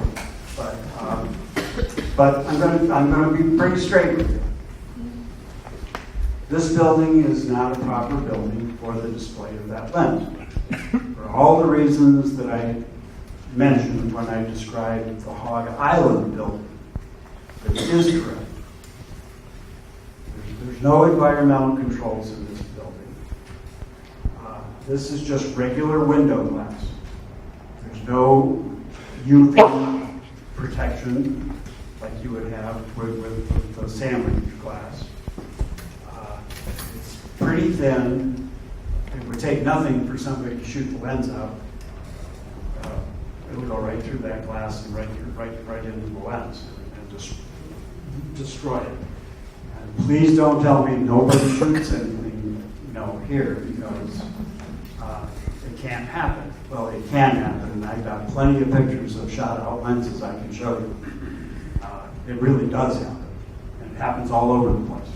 but I'm going to be pretty straight with you. This building is not a proper building for the display of that lens, for all the reasons that I mentioned when I described the Hog Island building. It is correct. There's no environmental controls in this building. This is just regular window glass. There's no UV protection like you would have with the sandwich glass. It's pretty thin. It would take nothing for somebody to shoot the lens out. It would go right through that glass and right into the lens and just destroy it. And please don't tell me nobody shoots anything, here, because it can't happen. Well, it can happen, and I've got plenty of pictures of shot-out lenses I can show you. It really does happen, and it happens all over the place.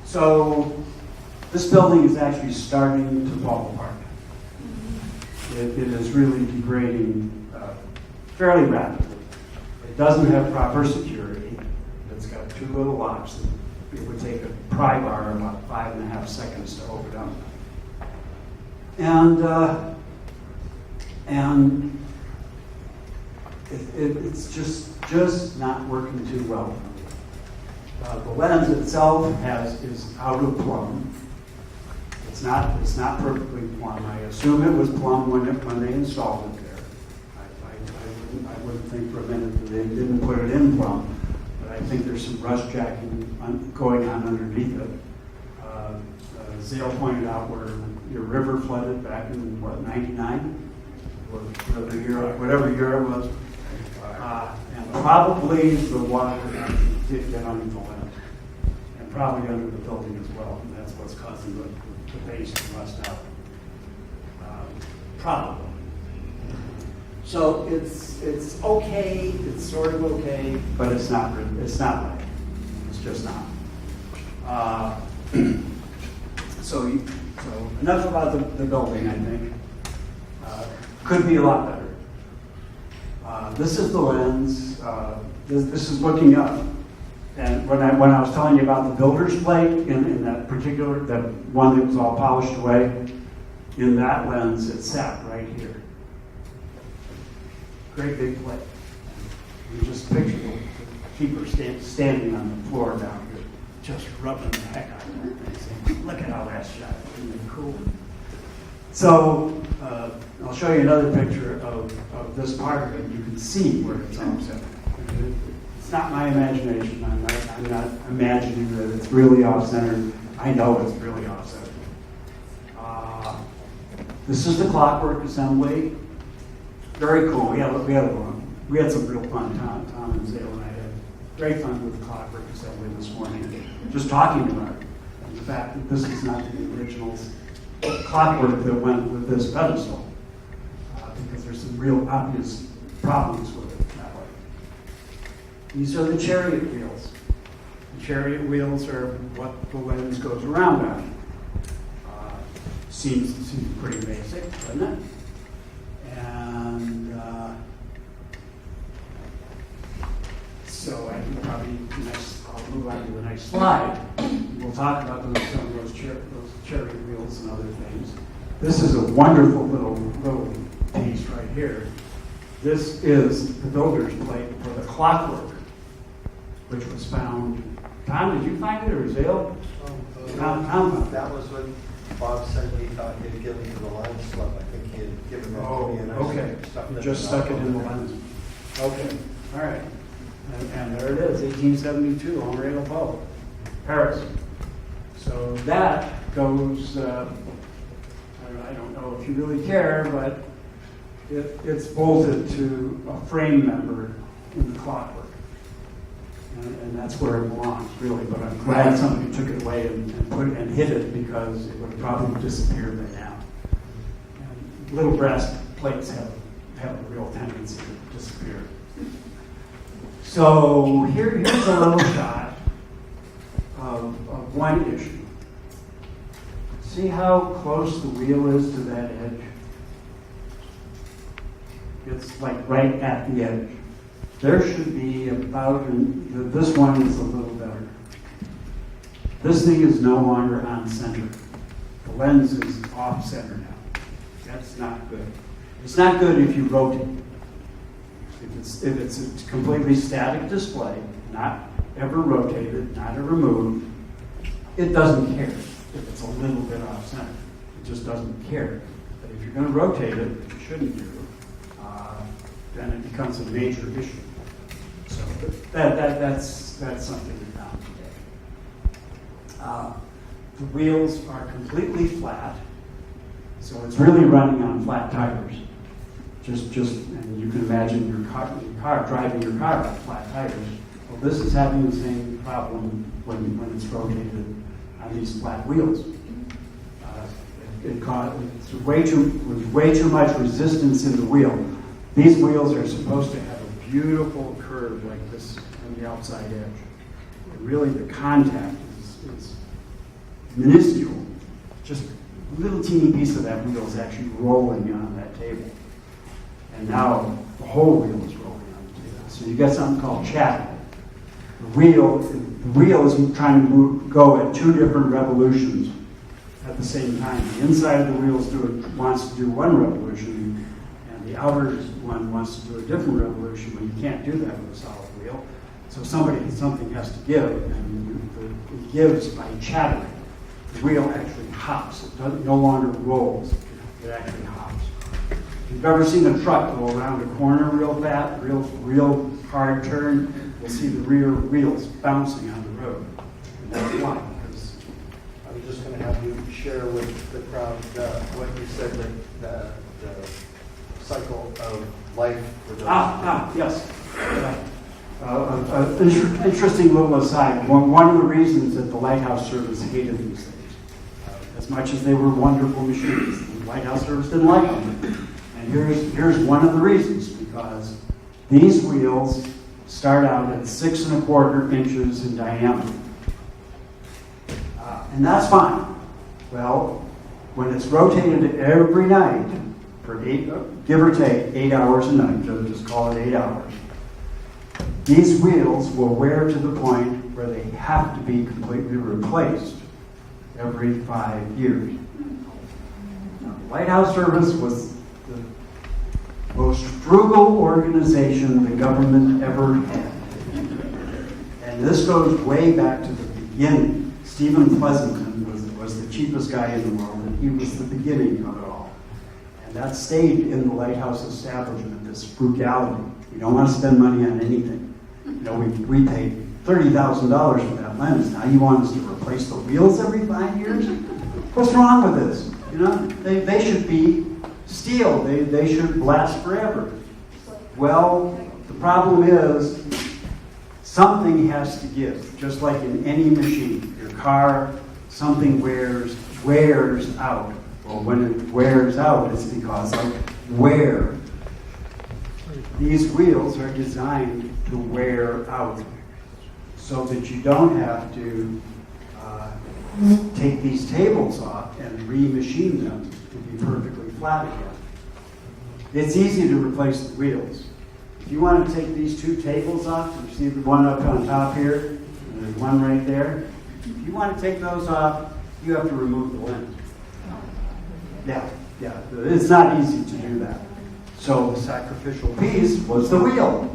So this building is actually starting to fall apart. It is really degrading fairly rapidly. It doesn't have proper security. It's got two little locks. It would take a pry bar about 5.5 seconds to open up. And it's just not working too well. The lens itself is out of plumb. It's not perfectly plumb. I assume it was plumb when they installed it there. I wouldn't think for a minute that they didn't put it in plumb, but I think there's some rust jacking going on underneath it. Zale pointed out where your river flooded back in, 99? Whatever year it was. And probably the water did get under the lens, and probably under the building as well, and that's what's causing the base to rust out. Probably. So it's okay, it's sort of okay, but it's not right. It's just not. So enough about the building, I think. Could be a lot better. This is the lens. This is looking up. And when I was telling you about the builder's plate in that particular, that one that was all polished away, in that lens it sat right here. Great big plate. You just picture the keeper standing on the floor down here, just rubbing the heck out of that thing, saying, look at how that's shot. Isn't it cool? So I'll show you another picture of this part of it. You can see where it's offset. It's not my imagination. I'm not imagining that it's really off-centered. I know it's really off-centered. This is the clockwork assembly. Very cool. We had some real fun. Tom and Zale and I had great fun with the clockwork assembly this morning. Just talking about it. And the fact that this is not the original clockwork that went with this pedestal. Because there's some real obvious problems with it that way. These are the chariot wheels. The chariot wheels are what the lens goes around on. Seems pretty basic, doesn't it? And so I can probably, I'll move on to the next slide. We'll talk about some of those chariot wheels and other things. This is a wonderful little piece right here. This is the builder's plate for the clockwork, which was found. Tom, did you find it, or Zale? Tom found it. That was what Bob said he thought he had given to the line slip. I think he had given that to me, and I okay. Just stuck it in the lens. Okay, all right. And there it is, 1872, Henri Lebeau, Paris. So that goes, I don't know if you really care, but it's bolted to a frame member in the clockwork. And that's where it belongs, really. But I'm glad somebody took it away and hid it, because it would have probably disappeared by now. And little brass plates have a real tendency to disappear. So here's a little shot of one issue. See how close the wheel is to that edge? It's like right at the edge. There should be about, this one is a little better. This thing is no longer on center. The lens is off center now. That's not good. It's not good if you rotate. If it's a completely static display, not ever rotated, not ever moved, it doesn't care if it's a little bit off center. It just doesn't care. But if you're going to rotate it, which you shouldn't do, then it becomes a major issue. So that's something we found today. The wheels are completely flat, so it's really running on flat tires. And you can imagine your car driving your car on flat tires. Well, this is having the same problem when it's rotated on these flat wheels. With way too much resistance in the wheel. These wheels are supposed to have a beautiful curve like this on the outside edge. And really, the contact is minuscule. Just a little teeny piece of that wheel is actually rolling on that table. And now the whole wheel is rolling on the table. So you get something called chatter. The wheel is trying to go at two different revolutions at the same time. The inside of the wheel wants to do one revolution, and the outer one wants to do a different revolution. But you can't do that with a solid wheel. So something has to give, and it gives by chattering. The wheel actually hops. It no longer rolls. It actually hops. If you've ever seen a truck go around a corner real fast, real hard turn, you'll see the rear wheels bouncing on the road. And that's why. Because I was just going to have you share with the crowd what you said, that the cycle of life for those. Yes. Interesting little aside. One of the reasons that the Lighthouse Service hated these things, as much as they were wonderful machines, the Lighthouse Service didn't like them. And here's one of the reasons, because these wheels start out at 6 1/4 inches in diameter. And that's fine. Well, when it's rotated every night for give or take 8 hours a night, so just call it 8 hours, these wheels will wear to the point where they have to be completely replaced every 5 years. Now, the Lighthouse Service was the most frugal organization the government ever had. And this goes way back to the beginning. Stephen Pleasanton was the cheapest guy in the world, and he was the beginning of it all. And that stayed in the Lighthouse establishment, this frugality. We don't want to spend money on anything. You know, we paid $30,000 for that lens. Now you want us to replace the wheels every 5 years? What's wrong with this? You know, they should be steel. They should last forever. Well, the problem is something has to give. Just like in any machine, your car, something wears out. Well, when it wears out, it's because of wear. These wheels are designed to wear out so that you don't have to take these tables off and remachine them to be perfectly flat again. It's easy to replace the wheels. If you want to take these two tables off, you see the one up on top here, and there's one right there. If you want to take those off, you have to remove the lens. Yeah, it's not easy to do that. So the sacrificial piece was the wheel.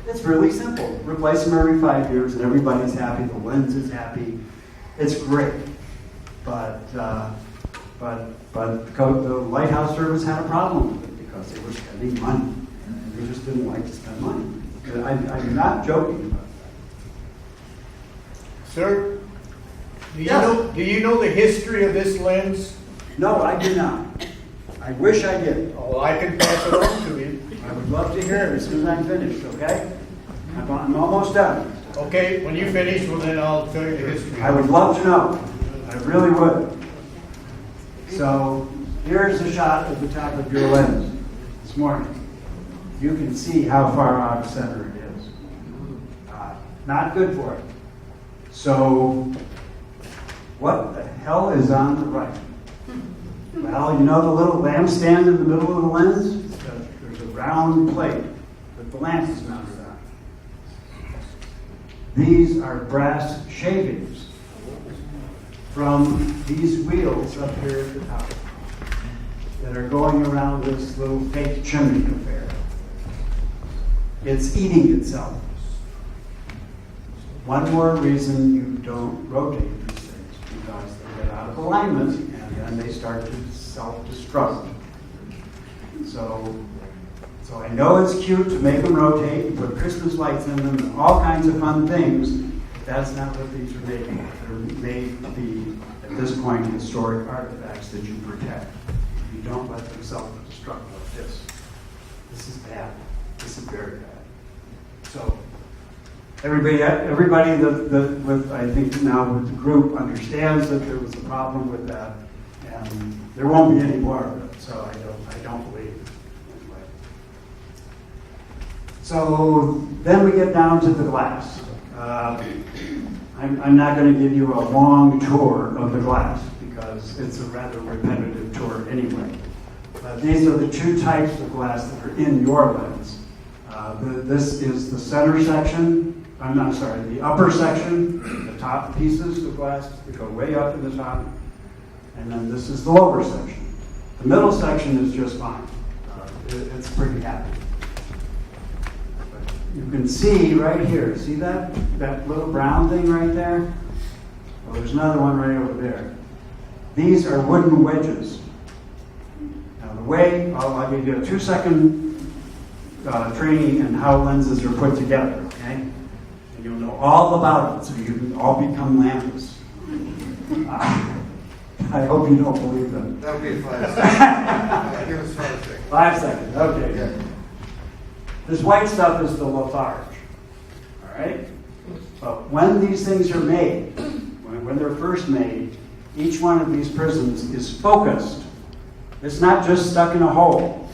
It's really simple. Replace them every 5 years, and everybody's happy. The lens is happy. It's great. But the Lighthouse Service had a problem with it because they were spending money. They just didn't like to spend money. I'm not joking about that. Sir, do Yes. you know the history of this lens? No, I do not. I wish I did. Oh, I can pass it on to you. I would love to hear it as soon as I'm finished, okay? I'm almost done. Okay, when you finish, well then I'll tell you the history. I would love to know. I really would. So here's a shot of the top of your lens this morning. You can see how far off center it is. Not good for it. So what the hell is on the right? Well, you know the little lamp stand in the middle of the lens? There's a round plate that the lamp is mounted on. These are brass shavings from these wheels up here at the top. that are going around this little fake chimney affair. It's eating itself. One more reason you don't rotate these things, because they get out of alignment and then they start to self-destruct. So I know it's cute to make them rotate, and put Christmas lights in them, and all kinds of fun things, but that's not what these are made for. They're made to be, at this point, historic artifacts that you protect. You don't let them self-destruct like this. This is bad. This is very bad. So everybody that with, I think now with the group understands that there was a problem with that, and there won't be any more of it. So I don't believe it. Anyway. So then we get down to the glass. I'm not going to give you a long tour of the glass because it's a rather repetitive tour anyway. These are the two types of glass that are in your lens. This is the center section. I'm sorry, the upper section, the top pieces of glass that go way up in the top. And then this is the lower section. The middle section is just fine. It's pretty happy. But you can see right here, see that little brown thing right there? Well, there's another one right over there. These are wooden wedges. Now the way, I'll give you a 2-second training in how lenses are put together, okay? And you'll know all about it, so you can all become Lampists. I hope you don't believe them. That would be 5 seconds. Give us 5 seconds. 5 seconds, okay. Yeah. This white stuff is the Lafarge, all right? But when these things are made, when they're first made, each one of these prisms is focused. It's not just stuck in a hole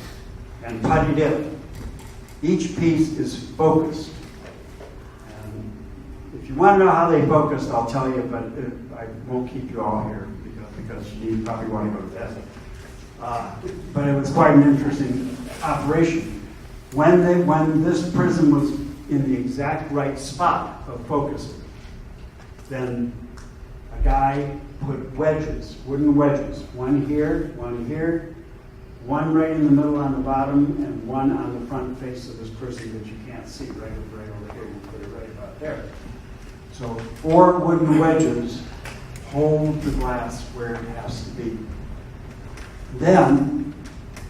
and puttied in. Each piece is focused. And if you want to know how they focus, I'll tell you, but I won't keep you all here because you probably want to go to bed. But it was quite an interesting operation. When this prism was in the exact right spot of focusing, then a guy put wedges, wooden wedges, one here, one right in the middle on the bottom, and one on the front face of this prism that you can't see, right over here. You put it right about there. So 4 wooden wedges hold the glass where it has to be. Then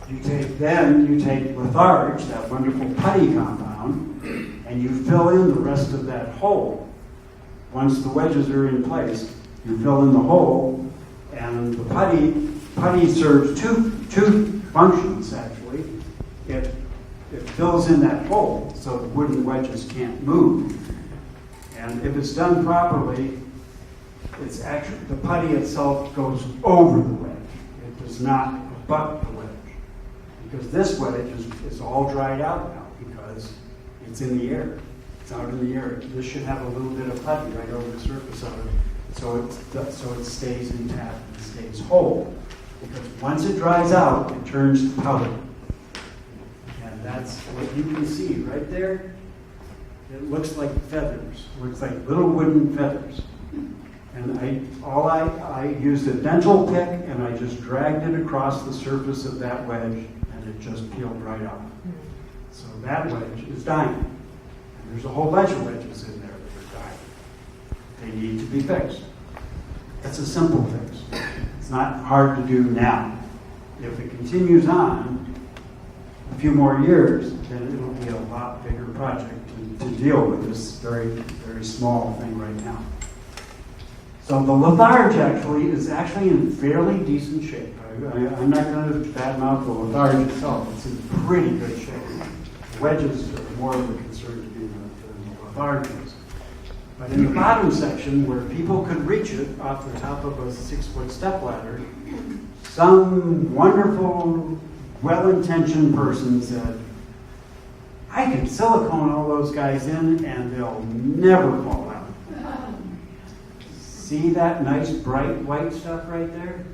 you take Lafarge, that wonderful putty compound, and you fill in the rest of that hole. Once the wedges are in place, you fill in the hole, and the putty serves two functions, actually. It fills in that hole so the wooden wedges can't move. And if it's done properly, it's actually, the putty itself goes over the wedge. It does not abut the wedge. Because this wedge is all dried out now because it's in the air. It's out in the air. This should have a little bit of putty right over the surface of it so it stays intact and stays whole. Because once it dries out, it turns to powder. And that's what you can see right there. It looks like feathers. It looks like little wooden feathers. And I used a dental pick and I just dragged it across the surface of that wedge and it just peeled right off. So that wedge is dying. And there's a whole bunch of wedges in there that are dying. They need to be fixed. That's a simple fix. It's not hard to do now. If it continues on a few more years, then it will be a lot bigger project to deal with this very, very small thing right now. So the Lafarge is actually in fairly decent shape. I'm not going to badmouth the Lafarge itself. It's in pretty good shape. Wedges are more of a concern to me than the Lafarge is. But in the bottom section, where people could reach it off the top of a 6-foot stepladder, some wonderful, well-intentioned person said, I can silicone all those guys in and they'll never fall out. See that nice bright white stuff right there?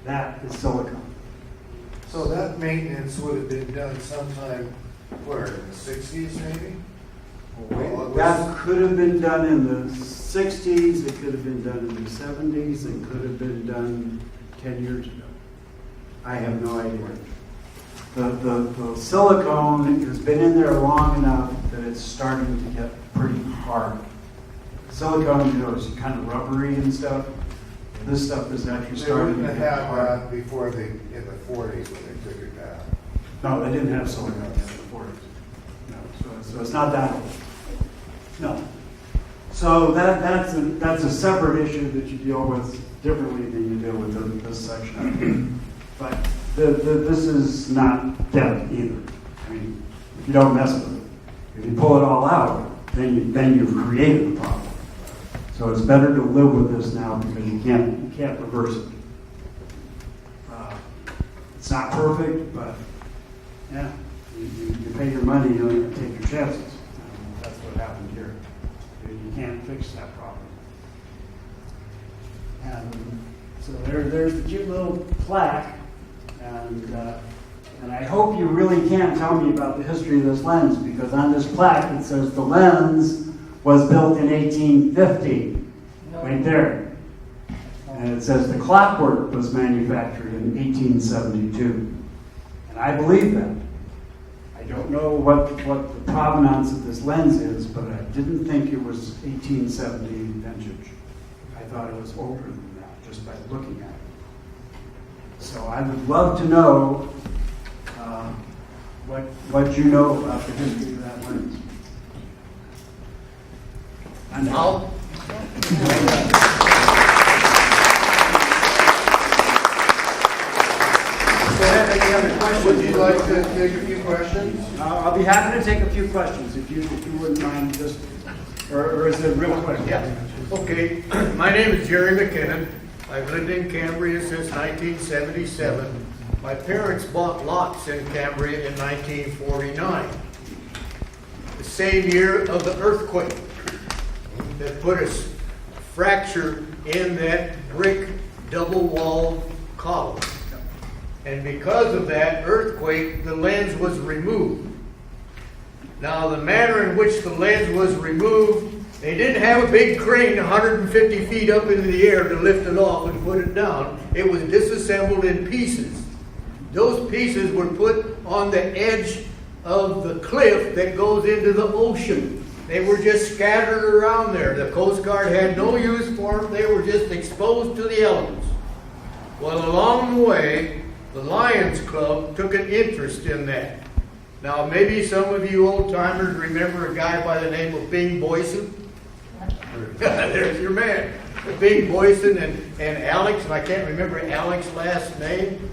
That is silicone. So that maintenance would have been done sometime, where, in the 60s maybe? That could have been done in the 60s, it could have been done in the 70s, it could have been done 10 years ago. I have no idea. The silicone has been in there long enough that it's starting to get pretty hard. Silicone, you know, is kind of rubbery and stuff. This stuff is actually They starting to wouldn't get have hard. that before in the 40s when they took it down. No, they didn't have silicone in the 40s. No, so it's not that old. No. So that's a separate issue that you deal with differently than you deal with this section. But this is not dead either. I mean, if you don't mess with it, if you pull it all out, then you've created the problem. So it's better to live with this now because you can't reverse it. It's not perfect, but yeah, you pay your money, you take your chances. That's what happened here. You can't fix that problem. And so there's the cute little plaque, and I hope you really can tell me about the history of this lens, because on this plaque it says the lens was built in 1850, right there. And it says the clockwork was manufactured in 1872. And I believe that. I don't know what the provenance of this lens is, but I didn't think it was 1870 vintage. I thought it was older than that, just by looking at it. So I would love to know what you know about the history of that lens. And Any other questions? Would you like to take a few questions? I'll be happy to take a few questions if you wouldn't mind, just or is it real quick? Yeah. Okay, my name is Jerry McKinnon. I've lived in Cambria since 1977. My parents bought lots in Cambria in 1949. The same year of the earthquake that put a fracture in that brick double-walled column. And because of that earthquake, the lens was removed. Now, the manner in which the lens was removed, they didn't have a big crane 150 feet up into the air to lift it off and put it down. It was disassembled in pieces. Those pieces were put on the edge of the cliff that goes into the ocean. They were just scattered around there. The Coast Guard had no use for them. They were just exposed to the elements. Well, along the way, the Lions Club took an interest in that. Now, maybe some of you old-timers remember a guy by the name of Bing Boyson. There's your man. Bing Boyson and Alex, and I can't remember Alex's last name,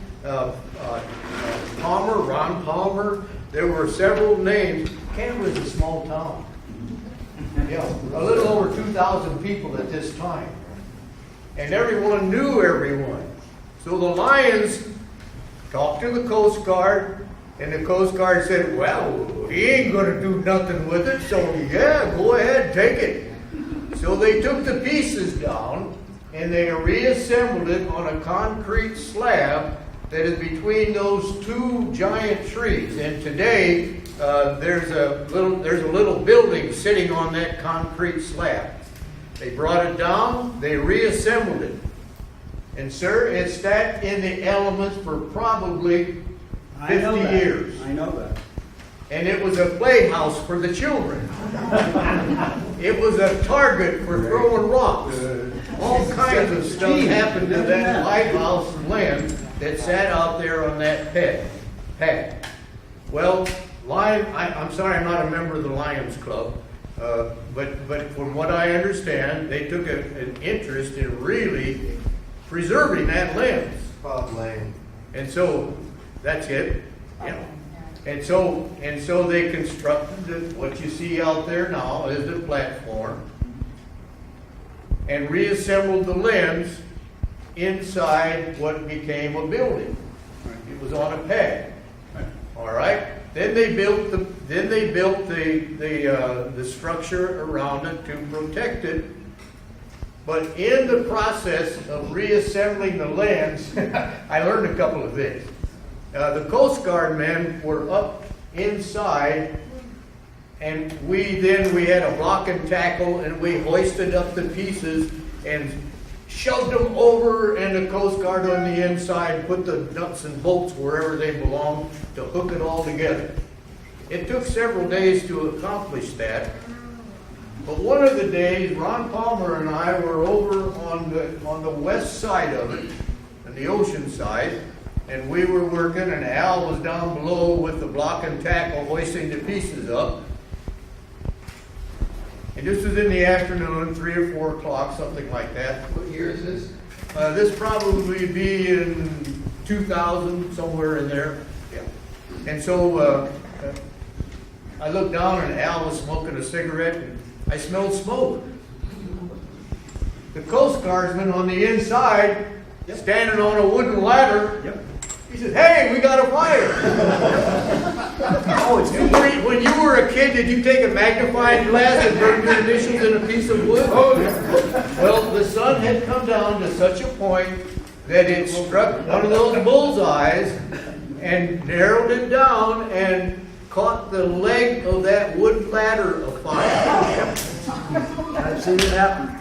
Palmer, Ron Palmer. There were several names. Canberra's a small town. Yeah, a little over 2,000 people at this time. And everyone knew everyone. So the Lions talked to the Coast Guard, and the Coast Guard said, well, he ain't going to do nothing with it, so yeah, go ahead, take it. So they took the pieces down, and they reassembled it on a concrete slab that is between those two giant trees. And today, there's a little building sitting on that concrete slab. They brought it down, they reassembled it. And sir, it sat in the elements for probably 50 years. I know that. And it was a playhouse for the children. It was a target for throwing rocks. All kinds of stuff happened to that Lighthouse lens that sat out there on that pad. Well, I'm sorry I'm not a member of the Lions Club, but from what I understand, they took an interest in really preserving that lens. Bob Lane. And so, that's it. Yeah. And so they constructed what you see out there now as the platform and reassembled the lens inside what became a building. It was on a pad. All right. Then they built the structure around it to protect it. But in the process of reassembling the lens, I learned a couple of things. The Coast Guard men were up inside, and we had a block and tackle, and we hoisted up the pieces and shoved them over, and the Coast Guard on the inside put the nuts and bolts wherever they belong to hook it all together. It took several days to accomplish that. But one of the days, Ron Palmer and I were over on the west side of it, on the ocean side, and we were working, and Al was down below with the block and tackle hoisting the pieces up. And this was in the afternoon, 3 or 4 o'clock, something like that. What year is this? This probably be in 2000, somewhere in there. Yeah. And so I looked down, and Al was smoking a cigarette, and I smelled smoke. The Coast Guardsman on the inside, standing on a wooden ladder, he said, "Hey, we got a fire." When you were a kid, did you take a magnifying glass and burn your initials in a piece of wood? Well, the sun had come down to such a point that it struck one of those bullseyes and narrowed it down and caught the leg of that wood ladder afire. I've seen it happen.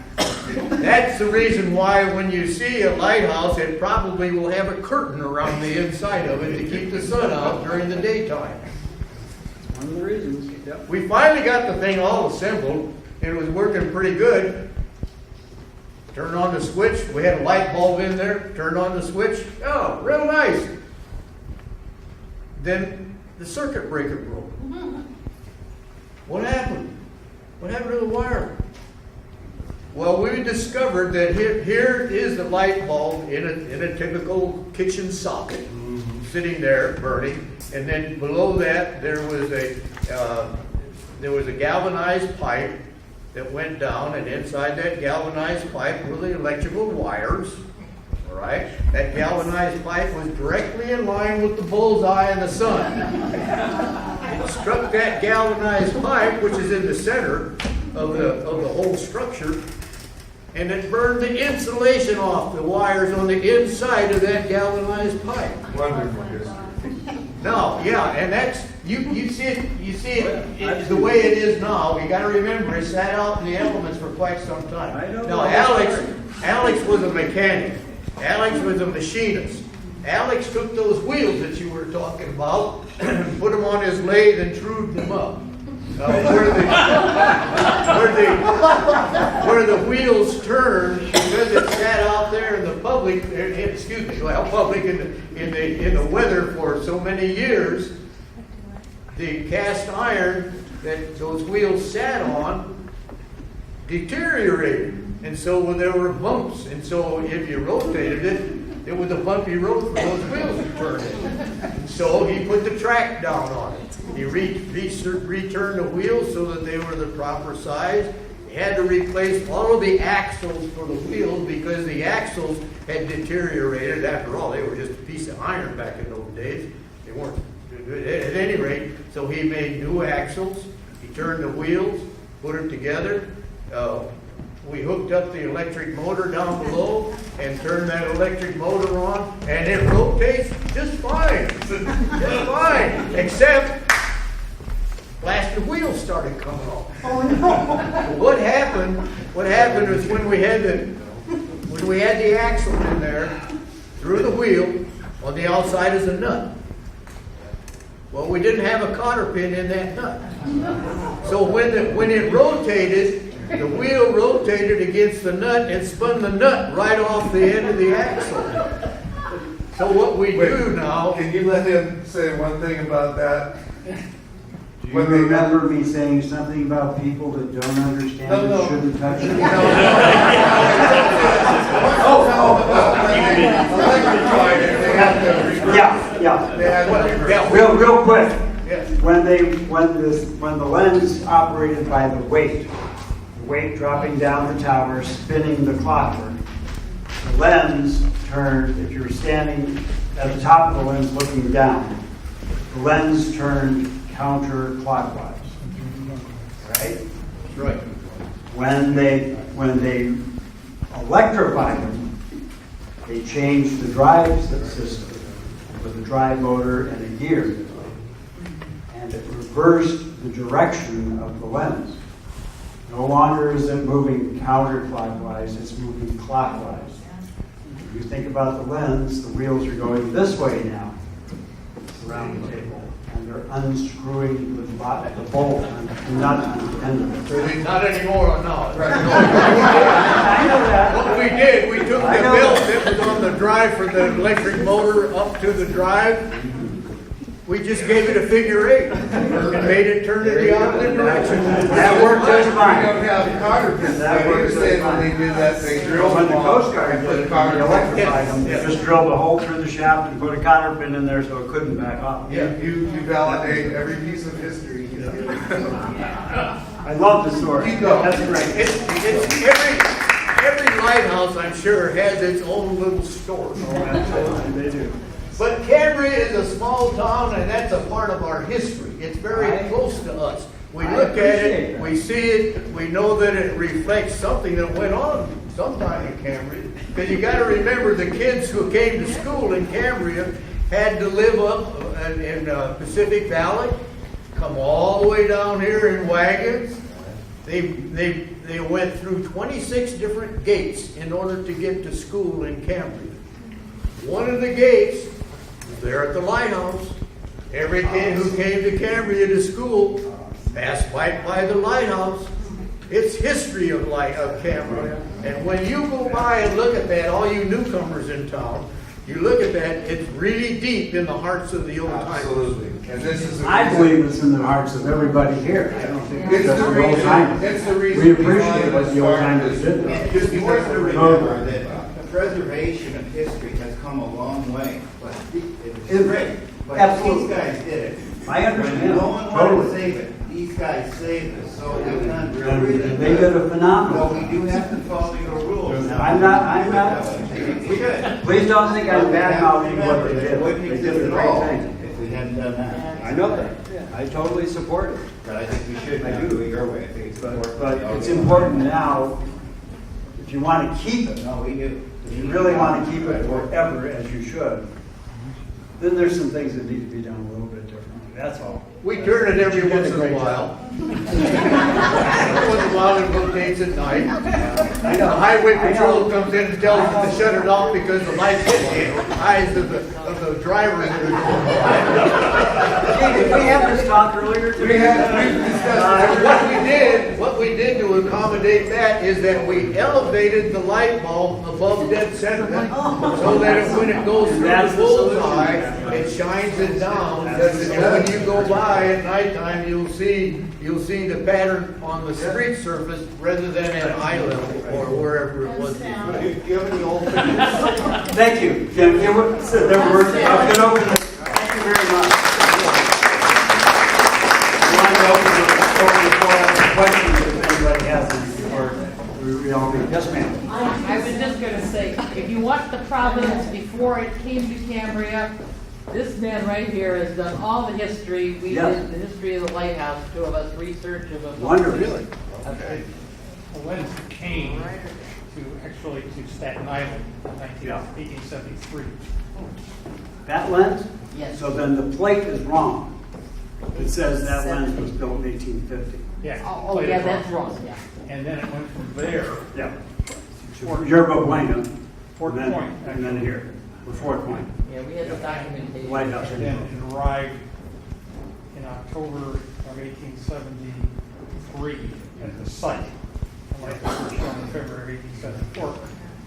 That's the reason why when you see a lighthouse, it probably will have a curtain around the inside of it to keep the sun out during the daytime. One of the reasons. Yep. We finally got the thing all assembled, and it was working pretty good. Turned on the switch. We had a light bulb in there. Turned on the switch. Oh, real nice. Then the circuit breaker broke. What happened? What happened to the wire? Well, we discovered that here is the light bulb in a typical kitchen socket, sitting there burning, and then below that there was a galvanized pipe that went down, and inside that galvanized pipe were the electrical wires. All right, that galvanized pipe was directly in line with the bullseye in the sun. It struck that galvanized pipe, which is in the center of the whole structure, and it burned the insulation off the wires on the inside of that galvanized pipe. Wonderful history. No, yeah, and that's you see it the way it is now. You got to remember it sat out in the elements for quite some time. I know. Now Alex was a mechanic. Alex was a machinist. Alex took those wheels that you were talking about, put them on his lathe and trued them up. Where the wheels turned, because it sat out there in the public in the weather for so many years, the cast iron that those wheels sat on deteriorated, and so there were bumps, and so if you rotated it was a bumpy road for those wheels to turn in. And so he put the track down on it. He returned the wheels so that they were the proper size. He had to replace all of the axles for the wheels because the axles had deteriorated. After all, they were just a piece of iron back in those days. They weren't good at any rate. So he made new axles. He turned the wheels, put it together. We hooked up the electric motor down below and turned that electric motor on, and it rotates just fine. Just fine. Except plastic wheels started coming off. Oh no! What happened is when we had the axle in there, through the wheel, on the outside is a nut. Well, we didn't have a cotter pin in that nut. So when it rotated, the wheel rotated against the nut and spun the nut right off the end of the axle. So what we do now... Can you let him say one thing about that? Do you remember me saying something about people that don't understand and shouldn't touch it? Yeah. Real quick. Yes. When the lens operated by the weight dropping down the tower, spinning the clockwork, the lens turned, if you were standing at the top of the lens looking down, the lens turned counterclockwise. Right? Right. When they electrified them, they changed the drive system with a drive motor and a gear, and it reversed the direction of the lens. No longer is it moving counterclockwise, it's moving clockwise. If you think about the lens, the wheels are going this way now around the table. And they're unscrewing the bolt and the nut on the end of it. Not anymore, no. I know that. What we did, we took the I know belt that. that was on the drive for the electric motor up to the drive. We just gave it a figure 8 and made it turn in the opposite direction. That worked just We fine. don't have cotter pins. That works They just fine. when they did that, they drilled When the them Coast off Guard and put did it, cotter they electrified them, they Yeah. just drilled a hole through the shaft and put a cotter pin in there so it couldn't back off. You validate every piece of history. I love the story. Keep going. That's great. It's every lighthouse, I'm sure, has its own little story. Absolutely, they do. But Cambria is a small town, and that's a part of our history. It's very close to us. We I look at appreciate it, that. we see it, we know that it reflects something that went on sometime in Cambria. Because you got to remember, the kids who came to school in Cambria had to live up in Pacific Valley, come all the way down here in wagons. They went through 26 different gates in order to get to school in Cambria. One of the gates was there at the lighthouse. Every kid who came to Cambria to school passed by the lighthouse. It's history of Cambria. And when you go by and look at that, all you newcomers in town, you look at that, it's really deep in the hearts of the old timers. Absolutely. And this is. I believe it's in the hearts of everybody here. I don't think It's just the the old reason, timers. it's the reason. We behind appreciate what the old timers did. And Just it's important to because remember that the preservation of history has come a long way, but it's great. But Absolutely. these guys did it. I understand. When no one wanted to Totally. save it, these guys saved it, so they've done And really they did a good. phenomenal. But we do have to follow your rules. I'm not, We should. please don't think I'm bad mouthing what they Remember that did. it wouldn't They did exist a at great all thing. if we hadn't done that. I know that. I totally support it. But I think we should I now do. do it your way. I think it's important. But it's important now, if you want to keep it, No, we do. if you really want to keep it forever, as you should, then there's some things that need to be done a little bit differently. That's all. We turn it every once in a while. Every once in a while it rotates at night. The highway patrol comes in and tells us to shut it off because the lights hit the eyes of the drivers that are going by. Gee, did we have this talk earlier today? What we did to accommodate that is that we elevated the light bulb above dead center so that when it goes through That's the the solution. bullseye, it shines it down. And when you go by at nighttime, you'll see the pattern on the street surface rather than at eye level or wherever it was before. Do you have any old pictures? Thank you. There were, I've been over this. Thank you very much. I want to open the floor up for questions if anybody has any before we all meet. Yes, ma'am. I was just gonna say, if you watch the Providence before it came to Cambria, this man right here has done all the history. We Yeah. did the history of the lighthouse, two of us, research of it. Wonderful. Really? Okay. The lens came to Staten Island in 1873. That lens? Yes. So then the plate is wrong. It says that lens was built in 1850. Yeah. Oh, played yeah, it that's wrong. wrong, yeah. And then it went from there Yeah. to Fort Yerba Buena. Fort and then- Point, And then here, the Fort Point. Yeah, we had the documentation. Lighthouse. And then it arrived in October of 1873 at the site. And like the first shown in February 1874.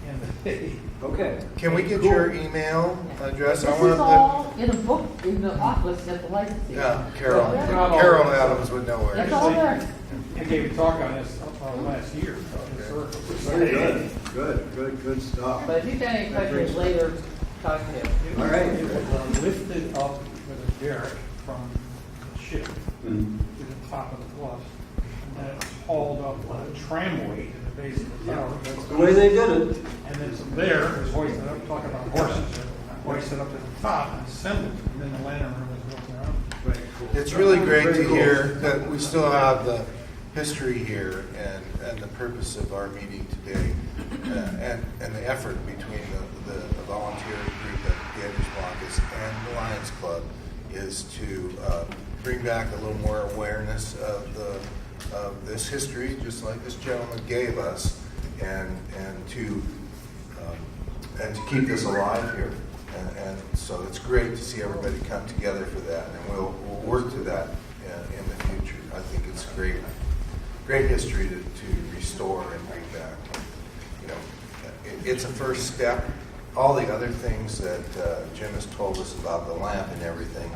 And the Okay. Can we get your email address? This is all in a book in the office at the licensing. Yeah, Carol. Yeah. Carol Adams would know where it That's is. all there. I gave a talk on this last year. Very good. Good stuff. But if you've got any questions later, talk to him. All right. It was lifted up with a derrick from the ship Mm. to the top of the bluff. And then it was hauled up on a tramway to the base of the tower. That's the way they did it. And then from there, it was hoisted up, talking about horses, hoisted up to the top and assembled. And then the lantern room was built around. It's really great Very to cool. hear that we still have the history here and the purpose of our meeting today and the effort between the volunteer group at Piedras Blancas and the Lions Club is to bring back a little more awareness of of this history, just like this gentleman gave us, and to keep this alive here. And so it's great to see everybody come together for that, and we'll work to that in the future. I think it's great history to restore and bring back. You know, it's a first step. All the other things that Jim has told us about the lamp and everything,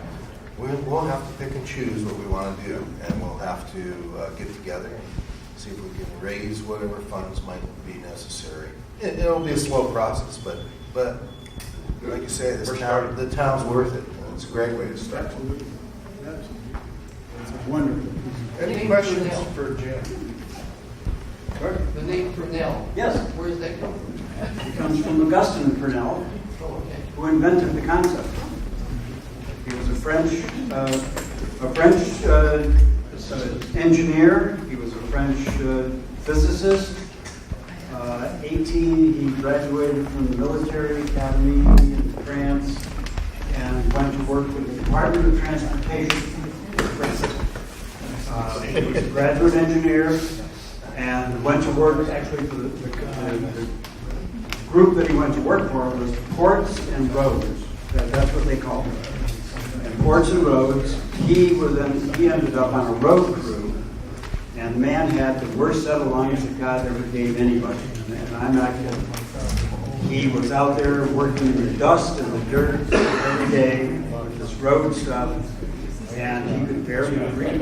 we'll have to pick and choose what we want to do, and we'll have to get together and see if we can raise whatever funds might be necessary. It'll be a slow process, but like you say, the town's worth it. It's a great way to start. Absolutely. It's wonderful. Any questions for Jim? The name Purnell, Yes, where's that come from? it comes from Augustine Purnell, Oh, okay. who invented the concept. He was a French engineer. He was a French physicist. 18, he graduated from the military academy in France and went to work with the Department of Transportation. He was a graduate engineer and went to work actually for the group that he went to work for was Ports and Roads. That's what they called it. And Ports and Roads, he ended up on a road crew, and the man had the worst set of lungs that God ever gave anybody. And I'm not kidding. He was out there working in the dust and the dirt every day with this road stuff, and he could barely breathe.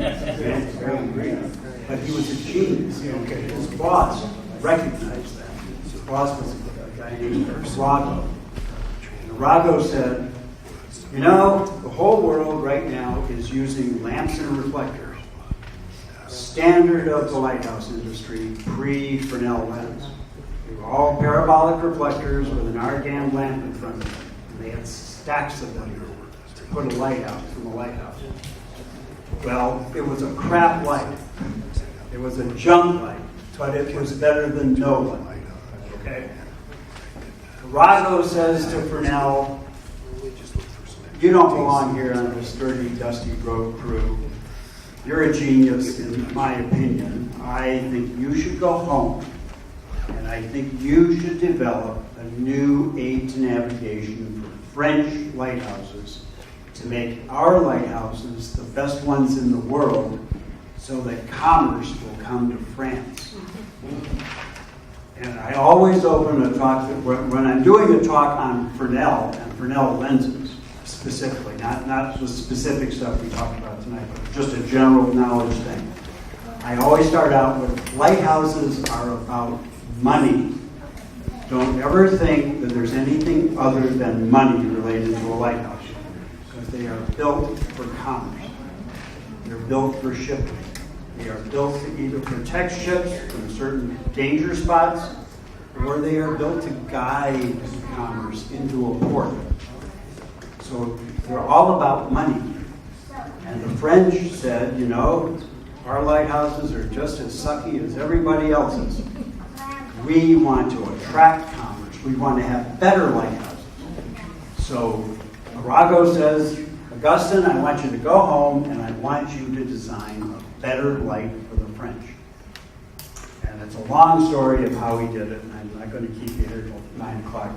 But he was a genius. His boss recognized that. His boss was a guy named Arago. And Arago said, you know, the whole world right now is using lamps and reflectors. Standard of the lighthouse industry, pre-Fresnel lens. They were all parabolic reflectors with an argan lamp in front of them. And they had stacks of them to put a light out from the lighthouse. Well, it was a crap light. It was a junk light, but it was better than no light. Okay? Arago says to Fresnel, you don't belong here on this dirty, dusty road crew. You're a genius, in my opinion. I think you should go home, and I think you should develop a new aid to navigation for French lighthouses to make our lighthouses the best ones in the world so that commerce will come to France. And I always open a talk, when I'm doing a talk on Fresnel and Fresnel lenses, specifically, not the specific stuff we talked about tonight, but just a general knowledge thing. I always start out with lighthouses are about money. Don't ever think that there's anything other than money related to a lighthouse, because they are built for commerce. They're built for shipping. They are built to either protect ships from certain danger spots, or they are built to guide commerce into a port. So they're all about money. And the French said, you know, our lighthouses are just as sucky as everybody else's. We want to attract commerce. We want to have better lighthouses. So Arago says, Augustine, I want you to go home and I want you to design a better light for the French. And it's a long story of how he did it, and I'm not going to keep you here till 9 o'clock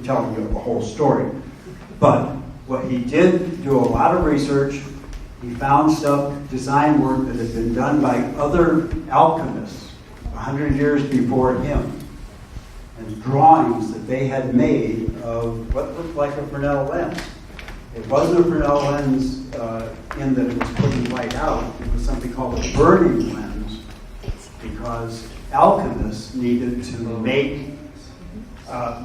telling you the whole story. But what he did do a lot of research. He found stuff, design work that had been done by other alchemists 100 years before him, and drawings that they had made of what looked like a Fresnel lens. It wasn't a Fresnel lens in that it was putting light out. It was something called a burning lens, because alchemists needed to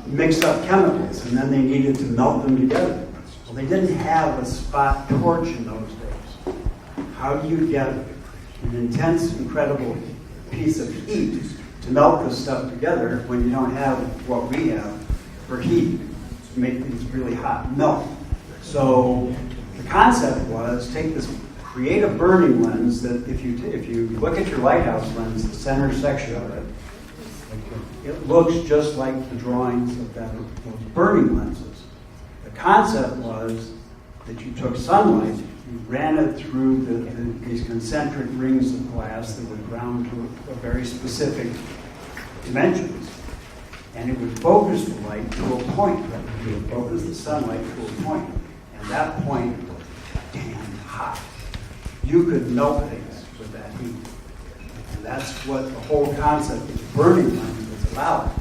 mix up chemicals, and then they needed to melt them together. Well, they didn't have a spot torch in those days. How do you get an intense, incredible piece of heat to melt this stuff together when you don't have what we have for heat to make things really hot and melt? So the concept was create a burning lens that if you look at your lighthouse lens, the center section of it, it looks just like the drawings of those burning lenses. The concept was that you took sunlight, He ran it through these concentric rings of glass that would ground to a very specific dimensions. And it would focus the light to a point. It would focus the sunlight to a point. And that point was damn hot. You could melt things with that heat. And that's what the whole concept of burning lens was about.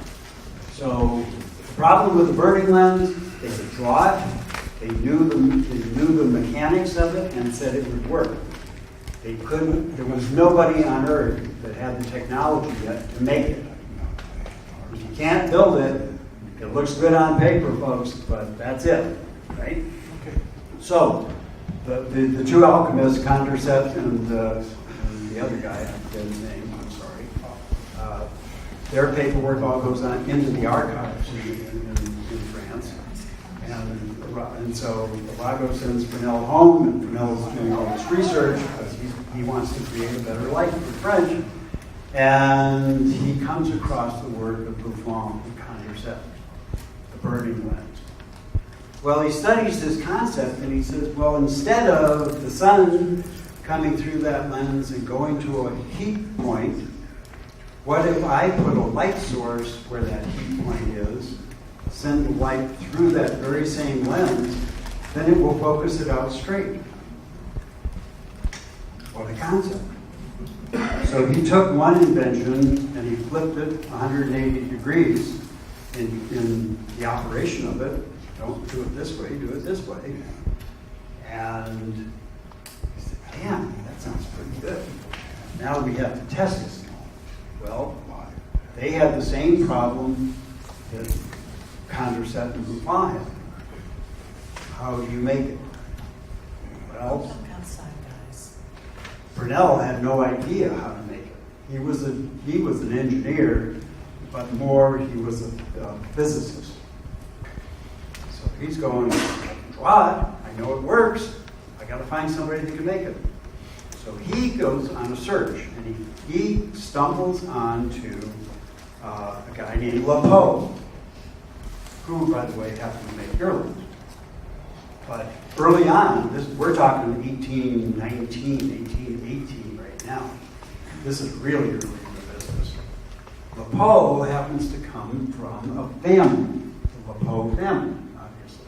So the problem with the burning lens, they could draw it, they knew the mechanics of it and said it would work. They couldn't, there was nobody on earth that had the technology yet to make it. If you can't build it, it looks good on paper, folks, but that's it, right? So, the two alchemists, Condorcet and the other guy, I forget his name, I'm sorry, their paperwork all goes on into the archives in France. And so Lago sends Fresnel home, and Fresnel's doing all this research because he wants to create a better light for French. And he comes across the work of Buffon and Condorcet, the burning lens. Well, he studies this concept and he says, well, instead of the sun coming through that lens and going to a heat point, what if I put a light source where that heat point is, send the light through that very same lens, then it will focus it out straight. What a concept. So he took one invention and he flipped it 180 degrees in the operation of it. Don't do it this way, do it this way. And he said, damn, that sounds pretty good. Now we have to test this. Well, they had the same problem that Condorcet and Buffon had. How do you make it? Well, Fresnel had no idea how to make it. He was an engineer, but more he was a physicist. So he's going, draw it, I know it works, I got to find somebody that can make it. So he goes on a search, and he stumbles onto a guy named Lampist, who, by the way, happened to make your lens. But early on, we're talking 1819, 1818 right now. This is really early in the business. Lampist happens to come from a family, the Lampist family, obviously.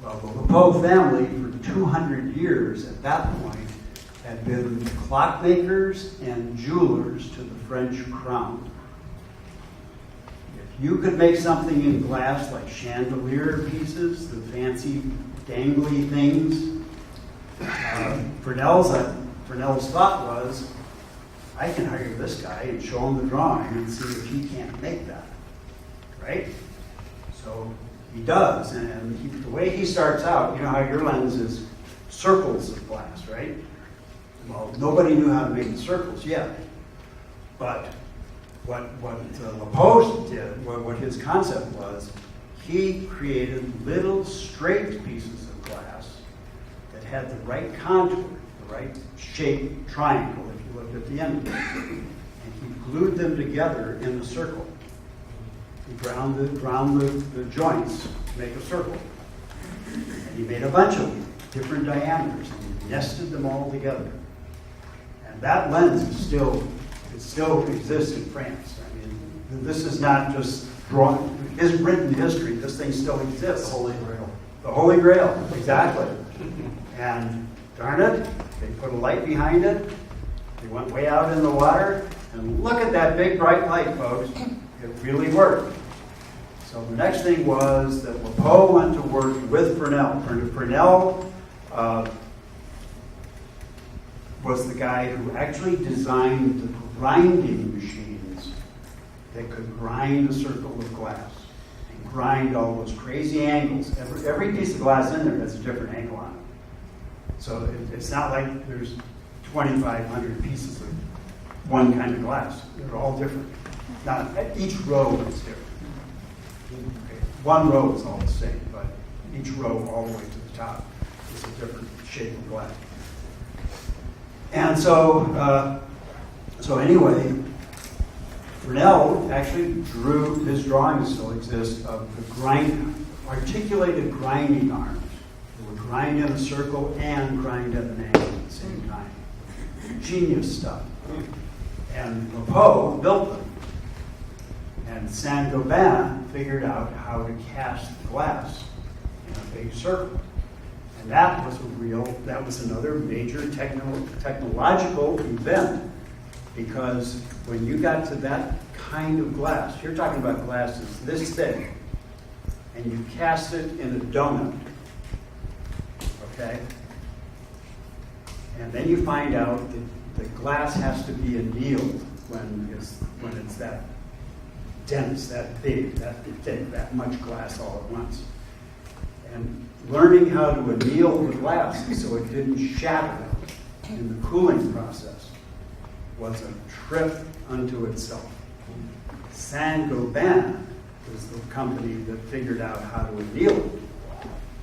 Well, the Lampist family, for 200 years at that point, had been clockmakers and jewelers to the French crown. If you could make something in glass like chandelier pieces, the fancy dangly things, Fresnel's thought was, I can hire this guy and show him the drawing and see if he can't make that, right? So he does, and the way he starts out, you know how your lens is circles of glass, right? Well, nobody knew how to make the circles yet, but what Lampist did, what his concept was, he created little straight pieces of glass that had the right contour, the right shape, triangle, if you looked at the end of it. And he glued them together in a circle. He ground the joints to make a circle. And he made a bunch of different diameters, and he nested them all together. And that lens it still exists in France. I mean, this is not just drawn, his written history, this thing still exists. The Holy Grail. The Holy Grail, exactly. And darn it, they put a light behind it, they went way out in the water, and look at that big bright light, folks. It really worked. So the next thing was that Lampist went to work with Fresnel. Fresnel was the guy who actually designed the grinding machines that could grind a circle of glass and grind all those crazy angles. Every piece of glass in there has a different angle on it. So it's not like there's 2,500 pieces of one kind of glass. They're all different. Now, each row is different. Okay. One row is all the same, but each row all the way to the top is a different shape of glass. And so anyway, Fresnel actually drew, his drawings still exist, of the articulated grinding arms. They would grind in a circle and grind at an angle at the same time. Genius stuff. And Lepeau built them. And Saint-Gobain figured out how to cast glass in a big circle. And that was another major technological event, because when you got to that kind of glass, you're talking about glasses this thick, and you cast it in a donut, okay? And then you find out that the glass has to be annealed when it's that dense, that big, that thick, that much glass all at once. And learning how to anneal the glass so it didn't shatter in the cooling process was a trip unto itself. Saint-Gobain was the company that figured out how to anneal it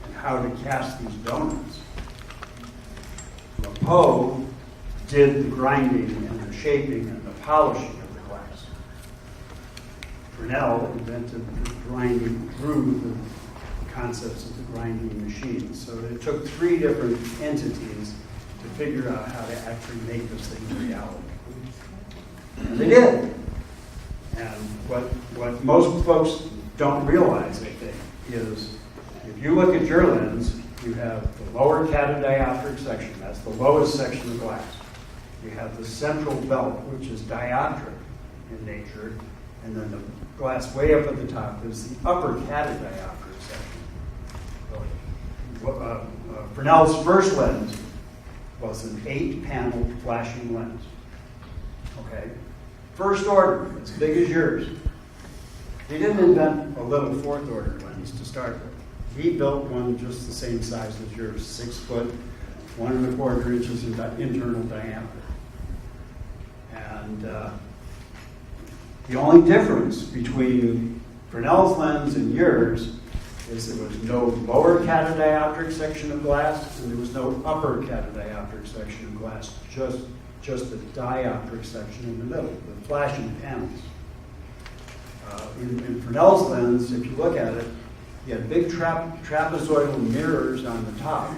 and how to cast these donuts. Lepeau did the grinding and the shaping and the polishing of the glass. Fresnel invented the grinding through the concepts of the grinding machine. So it took 3 different entities to figure out how to actually make this thing a reality. And they did. And what most folks don't realize, I think, is if you look at your lens, you have the lower catadioptric section, that's the lowest section of glass. You have the central belt, which is dioptric in nature, and then the glass way up at the top is the upper catadioptric section. So, Fresnel's first lens was an 8-panel flashing lens. Okay? First order, as big as yours. He didn't invent a little 4th order lens to start with. He built one just the same size as yours, 6 foot, 1 1/4 inches in internal diameter. And the only difference between Fresnel's lens and yours is there was no lower catadioptric section of glass and there was no upper catadioptric section of glass, just the dioptric section in the middle, the flashing panels. In Fresnel's lens, if you look at it, you had big trapezoidal mirrors on the top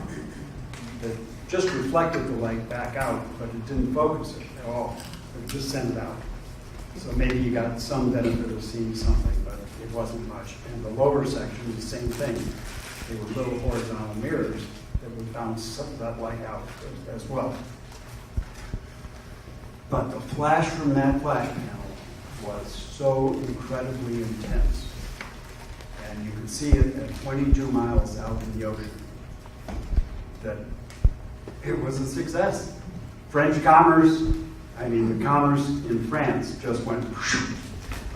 that just reflected the light back out, but it didn't focus it at all. It just sent it out. So maybe you got some benefit of seeing something, but it wasn't much. And the lower section, the same thing. They were little horizontal mirrors that would bounce that light out as well. But the flash from that flash panel was so incredibly intense. And you could see it at 22 miles out in the ocean that it was a success. French commerce, the commerce in France just went,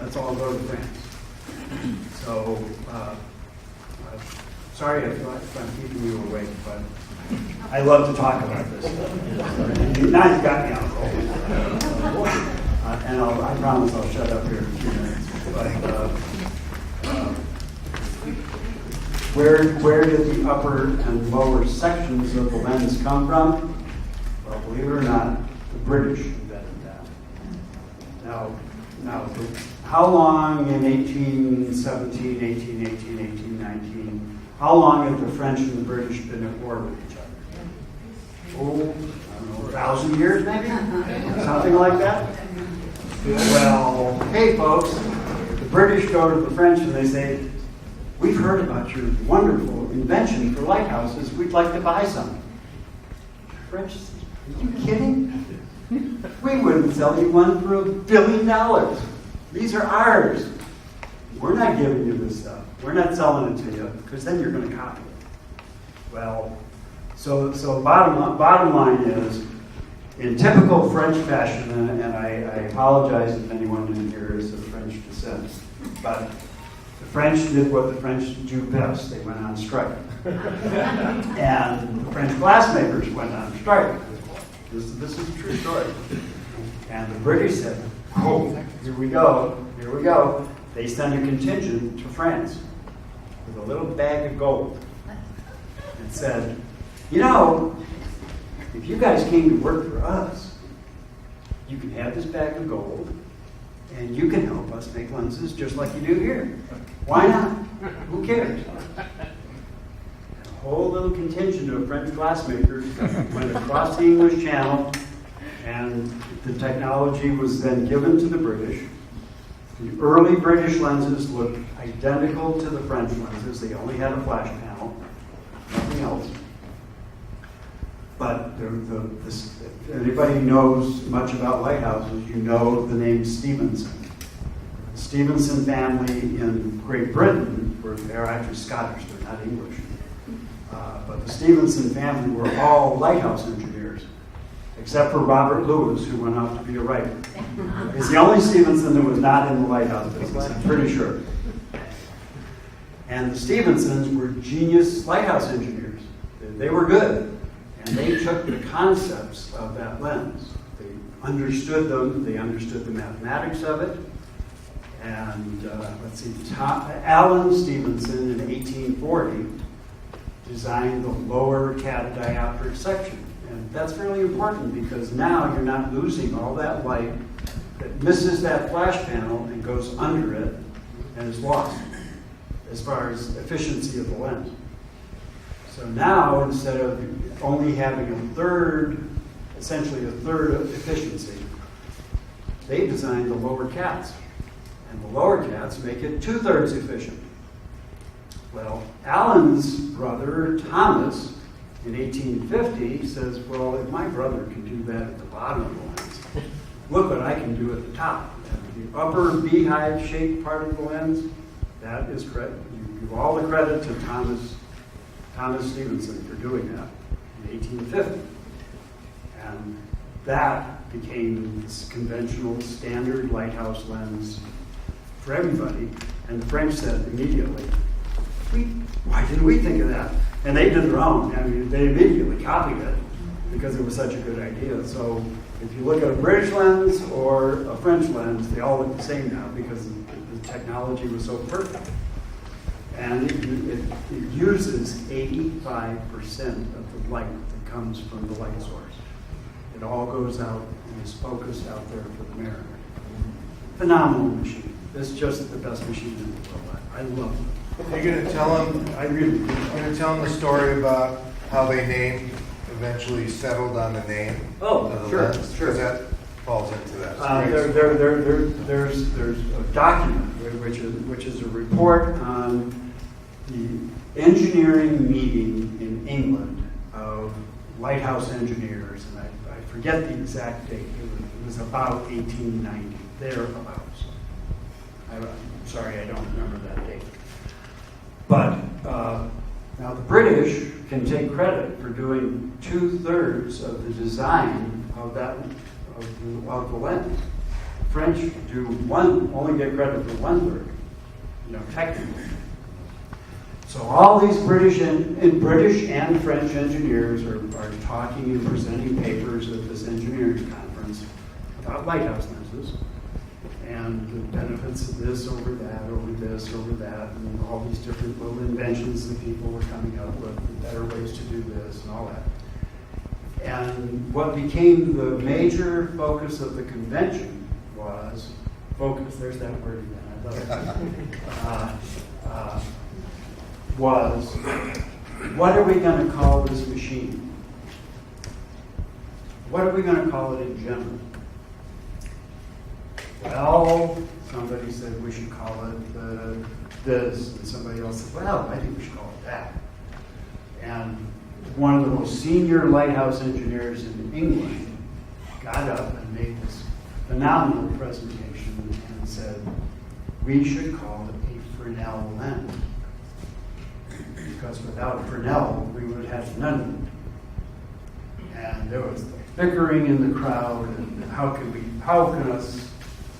let's all go to France. So, sorry if I'm keeping you awake, but I love to talk about this stuff. Now you've got me on a roll. And I promise I'll shut up here in a few minutes. But where did the upper and lower sections of the lens come from? Well, believe it or not, the British invented that. Now, how long in 1817, 1818, 1819, how long have the French and the British been at war with each other? Oh, I don't know, 1,000 years maybe? Something like that? Well, hey folks, the British go to the French and they say, we've heard about your wonderful invention for lighthouses, we'd like to buy some. The French say, are you kidding? We wouldn't sell you one for $1 billion. These are ours. We're not giving you this stuff. We're not selling it to you, because then you're going to copy it. Well, so bottom line is, in typical French fashion, and I apologize if anyone in here is of French descent, but the French did what the French do best. They went on strike. And the French glassmakers went on strike. This is a true story. And the British said, oh, here we go. They sent a contingent to France with a little bag of gold and said, if you guys came to work for us, you can have this bag of gold and you can help us make lenses just like you do here. Why not? Who cares? whole little contingent of French glassmakers went across the English Channel, and the technology was then given to the British. The early British lenses looked identical to the French lenses. They only had a flash panel, nothing else. But if anybody knows much about lighthouses, you know the name Stevenson. The Stevenson family in Great Britain, they're actually Scottish, they're not English. But the Stevenson family were all lighthouse engineers, except for Robert Lewis, who went out to be a writer. He's the only Stevenson that was not in the lighthouse business, I'm pretty sure. And the Stevensons were genius lighthouse engineers. They were good. And they took the concepts of that lens. They understood them. They understood the mathematics of it. And let's see, Alan Stevenson in 1840 designed the lower catadioptric section. And that's really important because now you're not losing all that light that misses that flash panel and goes under it and is lost as far as efficiency of the lens. So now, instead of only having a third, essentially a third of efficiency, they designed the lower cats. And the lower cats make it 2/3 efficient. Well, Alan's brother, Thomas, in 1850 says, well, if my brother can do that at the bottom of the lens, look what I can do at the top. And the upper beehive-shaped part of the lens, that is credit. You give all the credit to Thomas Stevenson for doing that in 1850. And that became this conventional standard lighthouse lens for everybody. And the French said immediately, why didn't we think of that? And they did their own. I mean, they immediately copied it because it was such a good idea. So if you look at a British lens or a French lens, they all look the same now because the technology was so perfect. And it uses 85% of the light that comes from the light source. It all goes out and is focused out there for the mirror. Phenomenal machine. It's just the best machine in the world. I love it. You're going to tell them. I really do. You're going to tell them the story about how they eventually settled on the name. Oh, of the sure, lens, sure. because that falls into that. There's a document which is a report on the engineering meeting in England of lighthouse engineers, and I forget the exact date. It was about 1890, thereabouts. I'm sorry, I don't remember that date. But now the British can take credit for doing 2/3 of the design of the lens. French only get credit for 1/3, technically. So all these British and French engineers are talking and presenting papers at this engineering conference about lighthouse lenses and the benefits of this over that, over this, over that, and all these different little inventions that people were coming up with, and better ways to do this and all that. And what became the major focus of the convention was focus. There's that word again. I love it. Was what are we going to call this machine? What are we going to call it in general? Well, somebody said we should call it this, and somebody else said, well, I think we should call it that. And one of the most senior lighthouse engineers in England got up and made this phenomenal presentation and said, we should call it a Fresnel lens. Because without Fresnel, we would have none. And there was bickering in the crowd, and how can us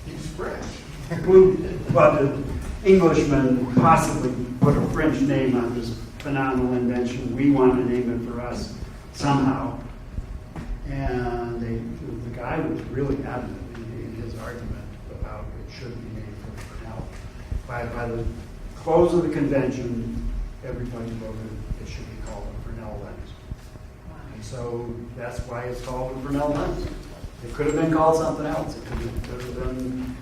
He's French. but the Englishman possibly put a French name on this phenomenal invention. We want to name it for us somehow. And the guy was really adamant in his argument about it should be named for Fresnel. By the close of the convention, everybody voted it should be called a Fresnel lens. And so that's why it's called a Fresnel lens. It could have been called something else. It could have been,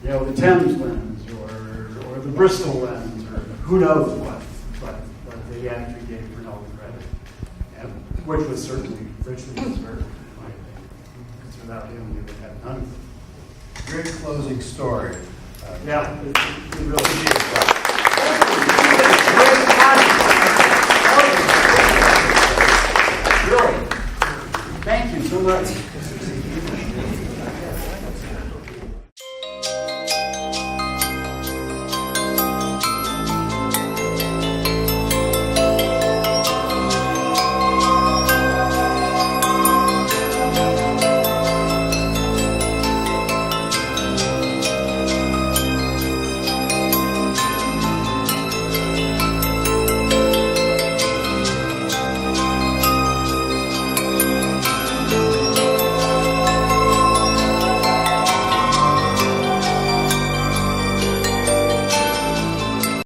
the Thames lens or the Bristol lens or who knows what. But they actually gave Fresnel which was certainly richly deserved, in my opinion, because without him, we would have none. Great closing story. Yeah, it really